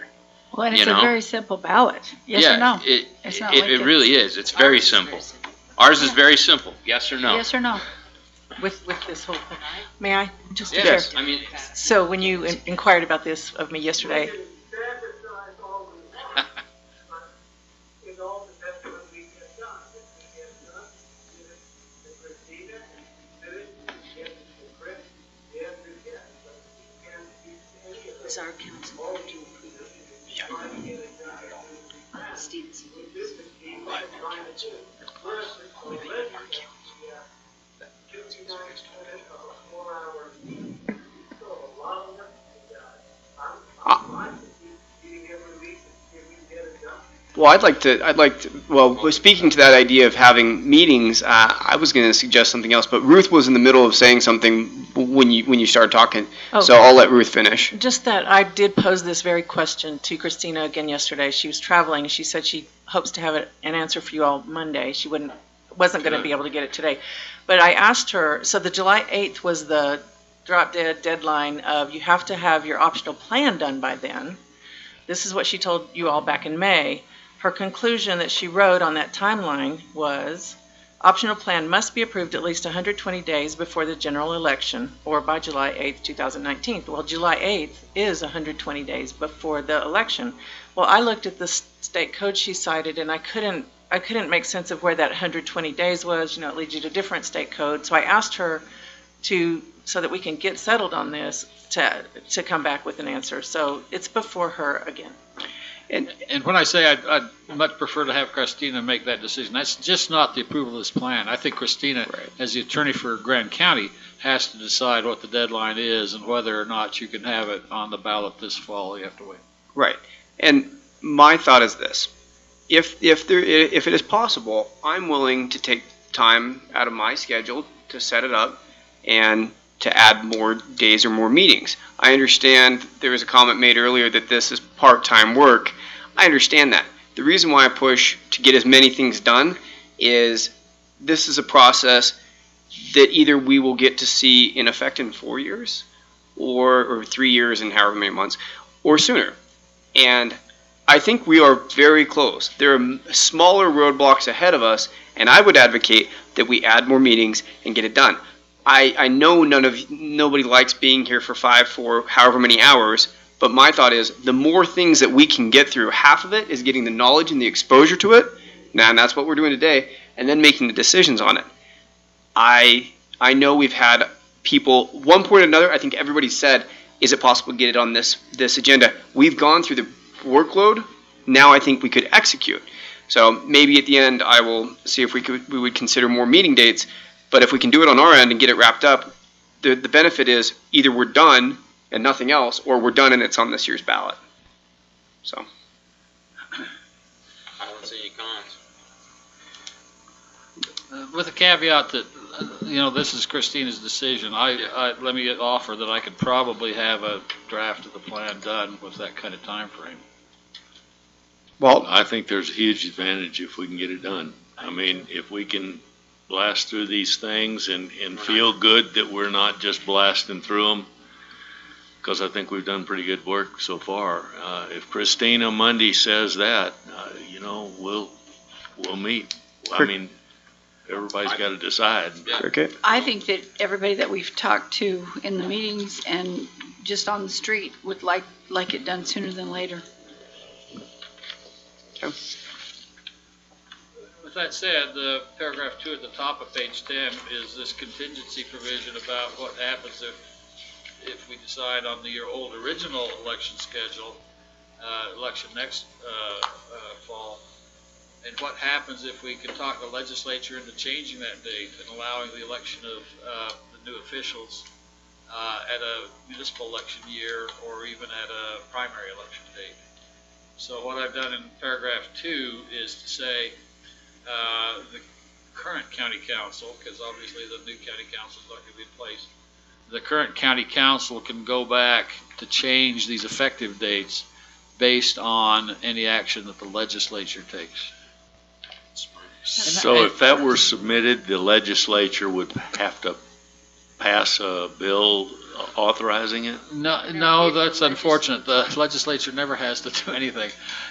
Well, and it's a very simple ballot. Yes or no? It's not like It really is. It's very simple. Ours is very simple. Yes or no? Yes or no? With this whole thing. May I? Just to Yes. share. I mean, So when you inquired about this of me yesterday, It all depends on what we get done. If we get it done, give it to Christina, and she did it, give it to Chris, the answer is yes. But we can't do any of Is it. our council All going to we approve do is try to get it done. Stevenson? This is the team we're trying to do. First, already, the 59-minute or 4-hour meeting. So a lot of work to be done. I'm fine with meeting every week if we can get it done. Well, well, speaking to that idea of having meetings, I was going to suggest something else, but Ruth was in the middle of saying something when you started talking, so I'll let Ruth finish. just that I did pose this very question to Christina again yesterday. She was traveling. She said she hopes to have an answer for you all Monday. She wasn't going to be able to get it today. But I asked her, so the July 8th was the drop dead deadline of you have to have your optional plan done by then. This is what she told you all back in May. Her conclusion that she wrote on that timeline was, optional plan must be approved at least 120 days before the general election or by July 8th, 2019. Well, July 8th is 120 days before the election. Well, I looked at the state code she cited and I couldn't make sense of where that 120 days was. It leads you to different state code. So I asked her so that we can get settled on this, to come back with an answer. So it's before her again. And when I say I'd much prefer to have Christina make that decision, that's just not the approval of this plan. I think Christina, as the attorney for Grand County, has to decide what the deadline is and whether or not you can have it on the ballot this fall. You have to wait. Right. And my thought is this. If it is possible, I'm willing to take time out of my schedule to set it up and to add more days or more meetings. I understand there was a comment made earlier that this is part-time work. I understand that. The reason why I push to get as many things done is this is a process that either we will get to see in effect in 4 years or 3 years and however many months or sooner. And I think we are very close. There are smaller roadblocks ahead of us, and I would advocate that we add more meetings and get it done. I know nobody likes being here for however many hours, but my thought is the more things that we can get through, half of it is getting the knowledge and the exposure to it, and that's what we're doing today, and then making the decisions on it. I know we've had people, one point or another, I think everybody said, is it possible to get it on this agenda? We've gone through the workload, now I think we could execute. So maybe at the end I will see if we would consider more meeting dates, but if we can do it on our end and get it wrapped up, the benefit is either we're done and nothing else, or we're done and it's on this year's ballot. So. I don't see any cons. With the caveat that, this is Christina's decision, let me offer that I could probably have a draft of the plan done with that kind of time frame. Well, I think there's a huge advantage if we can get it done. I mean, if we can blast through these things and feel good that we're not just blasting through them, because I think we've done pretty good work so far. If Christina Monday says that, we'll meet. I mean, everybody's got to decide. Okay. I think that everybody that we've talked to in the meetings and just on the street would like it done sooner than later. Okay. With that said, the paragraph 2 at the top of page 10 is this contingency provision about what happens if we decide on the old original election schedule, election next fall, and what happens if we can talk the legislature into changing that date and allowing the election of the new officials at a municipal election year or even at a primary election date. So what I've done in paragraph 2 is to say, the current county council, because obviously the new county council is not going to be in place, the current county council can go back to change these effective dates based on any action that the legislature takes. So if that were submitted, the legislature would have to pass a bill authorizing it? No, that's unfortunate. The legislature never has to do anything.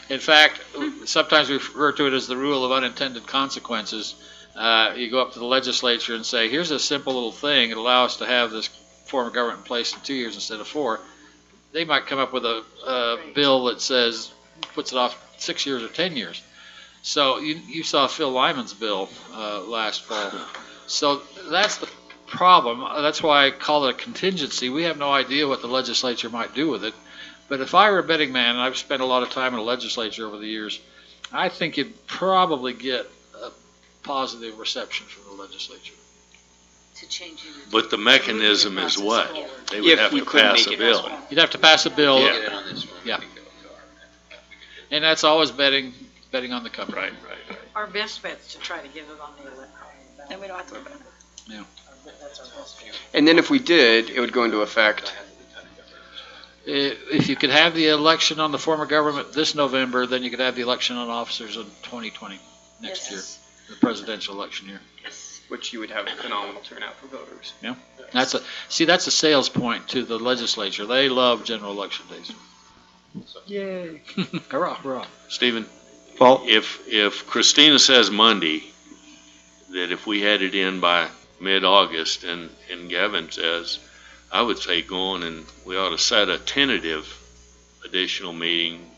In fact, sometimes we refer to it as the rule of unintended consequences. You go up to the legislature and say, here's a simple little thing. It allows us to have this form of government in place in 2 years instead of 4. They might come up with a bill that says, puts it off 6 years or 10 years. So you saw Phil Lyman's bill last fall. So that's the problem. That's why I call it a contingency. We have no idea what the legislature might do with it. But if I were a betting man, and I've spent a lot of time in the legislature over the years, I think you'd probably get a positive reception from the legislature. To change it. But the mechanism is what? They would If have we to couldn't pass make a it bill. You'd have to pass a bill. Yeah. Yeah. And that's always betting on the company. Right. Our best bet's to try to get it on the electronic ballot. Then we don't have to worry about it. That's our best bet. And then if we did, it would go into effect. If you could have the election on the form of government this November, then you could have the election on officers in 2020, next year, the presidential election year. Which you would have a phenomenal turnout for voters. That's a sales point to the legislature. They love general election days. Yay. Hurrah, hurrah. Stephen, Well, if Christina says Monday, that if we had it in by mid-August, and Gavin says, I would say go on and we ought to set a tentative additional meeting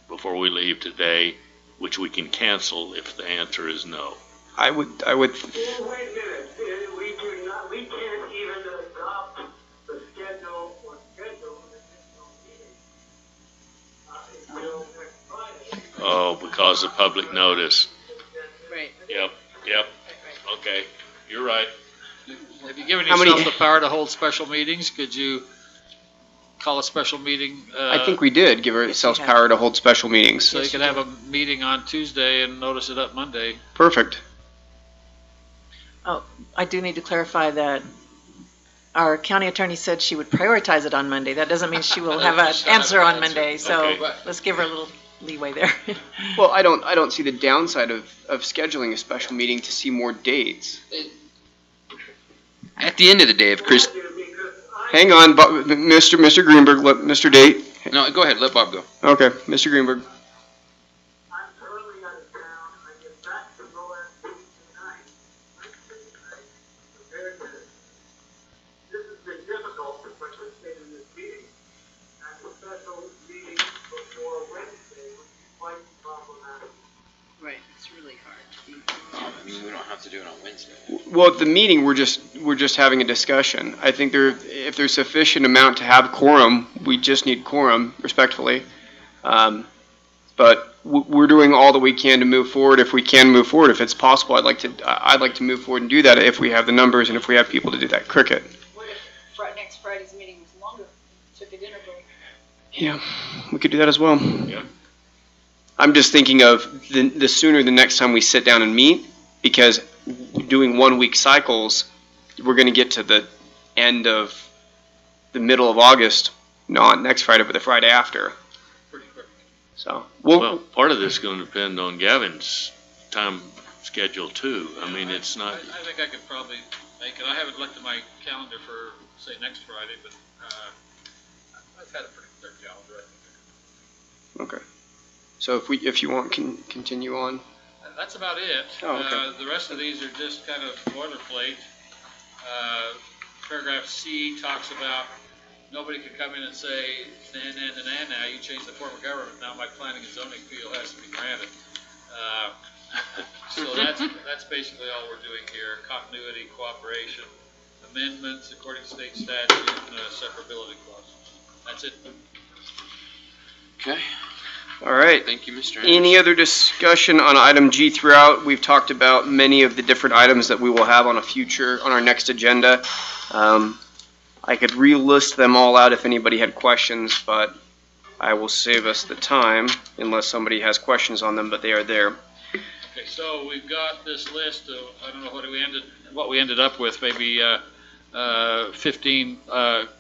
before we leave today, which we can cancel if the answer is no. I would, Well, wait a minute, we can't even adopt the schedule or schedule an additional meeting until next Friday. Oh, because of public notice. Right. Yep. Okay, you're right. Have you given How many- yourself the power to hold special meetings? Could you call a special meeting? I think we did give ourselves power to hold special meetings. So you could have a meeting on Tuesday and notice it up Monday. Perfect. I do need to clarify that our county attorney said she would prioritize it on Monday. That doesn't mean she will have an answer on Monday, so Okay. let's give her a little leeway there. Well, I don't see the downside of scheduling a special meeting to see more dates. At the end of the day, if Chris, Hang on, Mr. Greenberg, let Mr. Date. no, go ahead, let Bob go. Okay, Mr. Greenberg. I'm currently out of town, I get back to Moab tonight. Prepared to, this has been difficult to participate in this meeting, and a special meeting before Wednesday would be quite problematic. Right, it's really hard. I mean, we don't have to do it on Wednesday. Well, at the meeting, we're just having a discussion. I think if there's sufficient amount to have quorum, we just need quorum, respectfully. But we're doing all that we can to move forward. If we can move forward, if it's possible, I'd like to move forward and do that if we have the numbers and if we have people to do that. Cricket. What if next Friday's meeting was longer, took a dinner break? Yeah, we could do that as well. Yeah. I'm just thinking of the sooner the next time we sit down and meet, because doing 1 week cycles, we're going to get to the end of the middle of August, not next Friday, but the Friday after. Pretty quick. So, Well, part of this is going to depend on Gavin's time schedule too. I mean, it's not, I think I could probably make it. I haven't looked at my calendar for, say, next Friday, but I've had a pretty clear calendar, I think. okay. So if you want, can continue on. That's about it. Oh, okay. The rest of these are just kind of boilerplate. Paragraph C talks about nobody can come in and say, nah, you changed the form of government, now my planning and zoning appeal has to be granted. So that's basically all we're doing here, continuity, cooperation, amendments according to state statute, and separability clause. That's it. Okay, All right. thank you, Mr. Any other discussion on item G throughout? We've talked about many of the different items that we will have on our next agenda. I could relist them all out if anybody had questions, but I will save us the time unless somebody has questions on them, but they are there. Okay, so we've got this list of, I don't know what we ended up with, maybe 15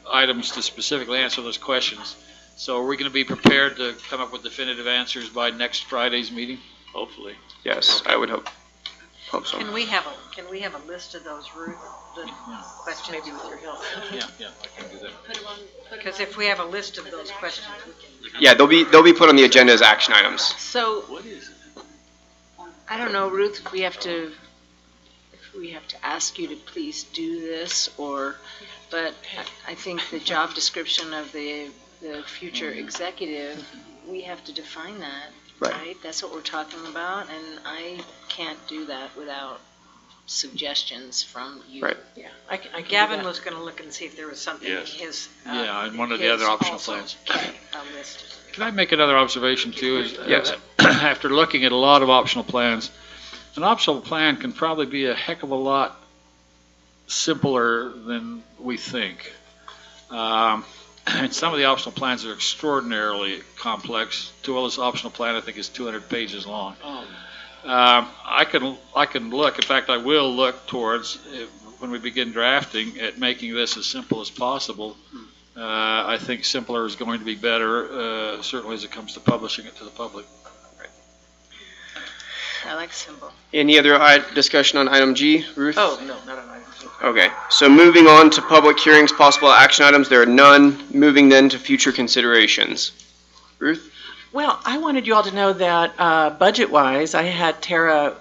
items to specifically answer those questions. So are we going to be prepared to come up with definitive answers by next Friday's meeting? Hopefully. Yes, I would hope so. Can we have a list of those, Ruth, the questions? Maybe with your help. Yeah, I can do that. Because if we have a list of those questions, we can. Yeah, they'll be put on the agenda as action items. So, What is it? I don't know, Ruth, if we have to ask you to please do this, but I think the job description of the future executive, we have to define that, Right. right? That's what we're talking about, and I can't do that without suggestions from you. Right. Yeah, I can do Gavin that. was going to look and see if there was something in Yes. his. Yeah, and one of the his other optional also. plans. Okay, a list. Can I make another observation too? Yes. After looking at a lot of optional plans, an optional plan can probably be a heck of a lot simpler than we think. And some of the optional plans are extraordinarily complex. Tuala's optional plan, I think, is 200 pages long. I can look, in fact, I will look towards, when we begin drafting, at making this as simple as possible. I think simpler is going to be better, certainly as it comes to publishing it to the public. I like symbol. Any other discussion on item G, Ruth? Oh, no, not on item. Okay, so moving on to public hearings, possible action items, there are none. Moving then to future considerations. Ruth? Well, I wanted you all to know that budget-wise, I had Tara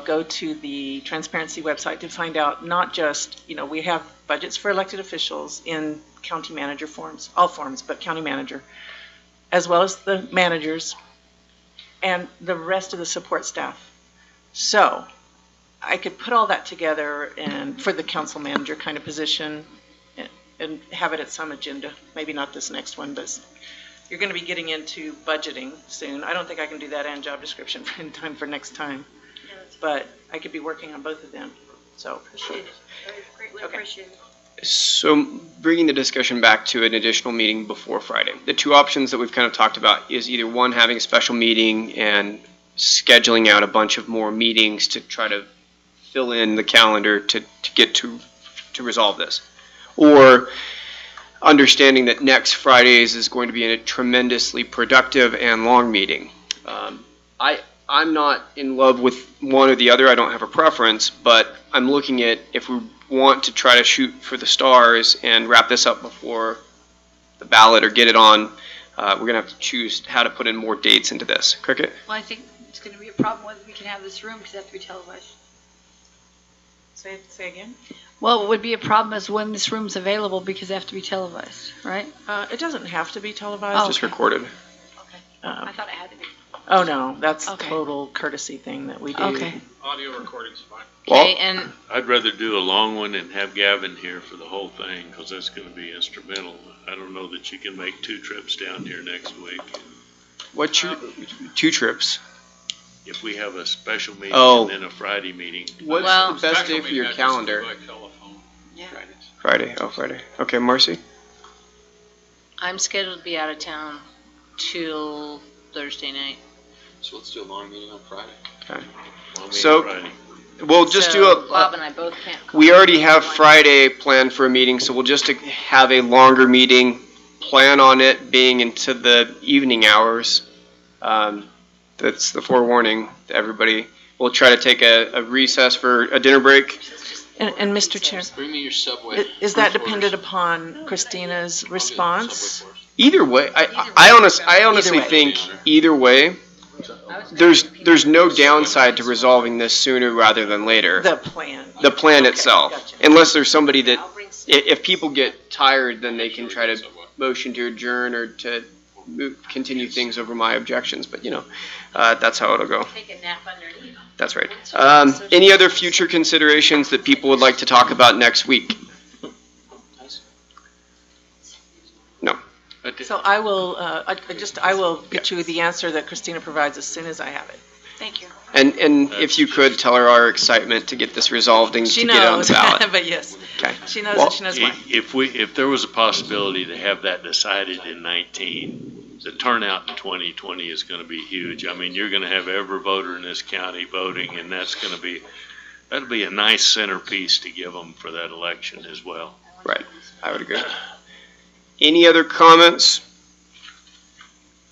go to the transparency website to find out not just, we have budgets for elected officials in county manager forms, all forms, but county manager, as well as the managers and the rest of the support staff. So I could put all that together and for the council manager kind of position and have it at some agenda, maybe not this next one, but you're going to be getting into budgeting soon. I don't think I can do that and job description in time for next time, but I could be working on both of them. So, Greatly Okay. appreciated. So bringing the discussion back to an additional meeting before Friday. The two options that we've kind of talked about is either one, having a special meeting and scheduling out a bunch of more meetings to try to fill in the calendar to get to resolve this. Or understanding that next Friday's is going to be a tremendously productive and long meeting. I'm not in love with one or the other. I don't have a preference, but I'm looking at if we want to try to shoot for the stars and wrap this up before the ballot or get it on, we're going to have to choose how to put in more dates into this. Cricket? Well, I think it's going to be a problem whether we can have this room because it has to be televised. say again? Well, it would be a problem is when this room's available because they have to be televised, right? It doesn't have to be televised. Oh. Just recorded. Okay. Um, I thought it had to be. Oh, no, that's Okay. total courtesy thing that we do. Okay. Audio recording's fine. Okay, and I'd rather do a long one and have Gavin here for the whole thing, because that's going to be instrumental. I don't know that you can make 2 trips down here next week. What, two trips? If we have a special meeting Oh. and then a Friday meeting. What's Well- the best day for your calendar? Yeah. Friday. Oh, Friday. Okay, Marcy? I'm scheduled to be out of town till Thursday night. So let's do a long meeting on Friday. Well, So- Friday. We'll just do So a, Bob and I both can't. we already have Friday planned for a meeting, so we'll just have a longer meeting, plan on it being into the evening hours. That's the forewarning to everybody. We'll try to take a recess for a dinner break. And Mr. Chair, Bring me your Subway. is that dependent upon Christina's response? Either way, I honestly way. think either way, there's no downside to resolving this sooner rather than later. The plan. The plan Okay, itself, gotcha. unless there's somebody that, if people get tired, then they can try to motion to adjourn or to continue things over my objections, but that's how it'll go. Take a nap underneath. That's right. Any other future considerations that people would like to talk about next week? No. So I will, I will get you the answer that Christina provides as soon as I have it. Thank you. And if you could, tell her our excitement to get this resolved and She to get it on knows, the ballot. but yes, Okay. she knows Well, it, she knows why. If there was a possibility to have that decided in 19, the turnout in 2020 is going to be huge. I mean, you're going to have every voter in this county voting, and that'll be a nice centerpiece to give them for that election as well. Right, I would agree. Any other comments?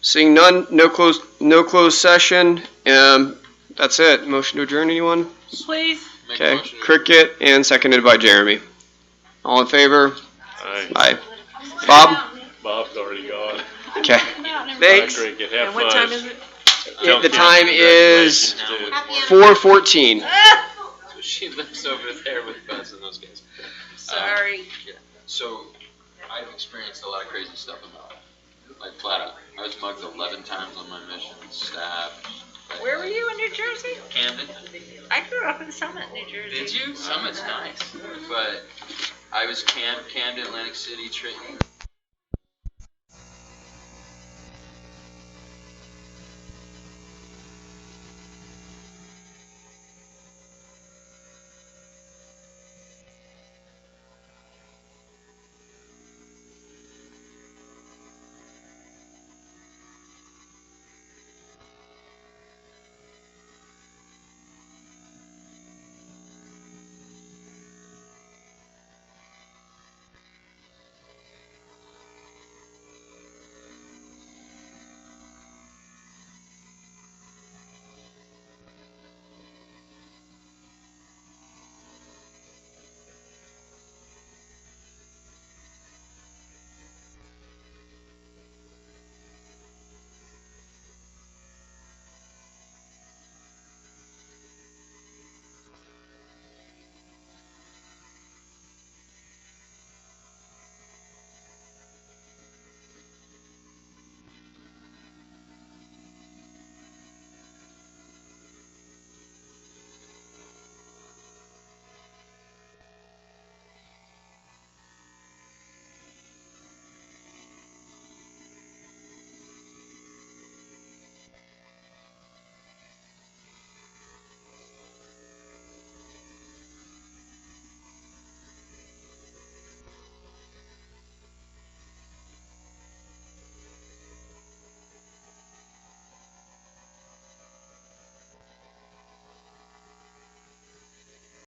Seeing none, no closed session. That's it. Motion to adjourn, anyone? Please. Make a Okay, motion to- Cricket and seconded by Jeremy. All in favor? Aye. Aye. Bob? Bob's already gone. Okay. Bye, Thanks. Cricket. Have And what fun. time is it? Tell The Kim time is congratulations, too. 4:14. So she lives over there with Buzz and those guys. Sorry. So I've experienced a lot of crazy stuff in my life, like flat out. I was mugged 11 times on my mission, stabbed. Where were you in New Jersey? Camden. I grew up in Summit, New Jersey. Did you? Summit's nice, but I was Camden, Atlantic City, Trenton.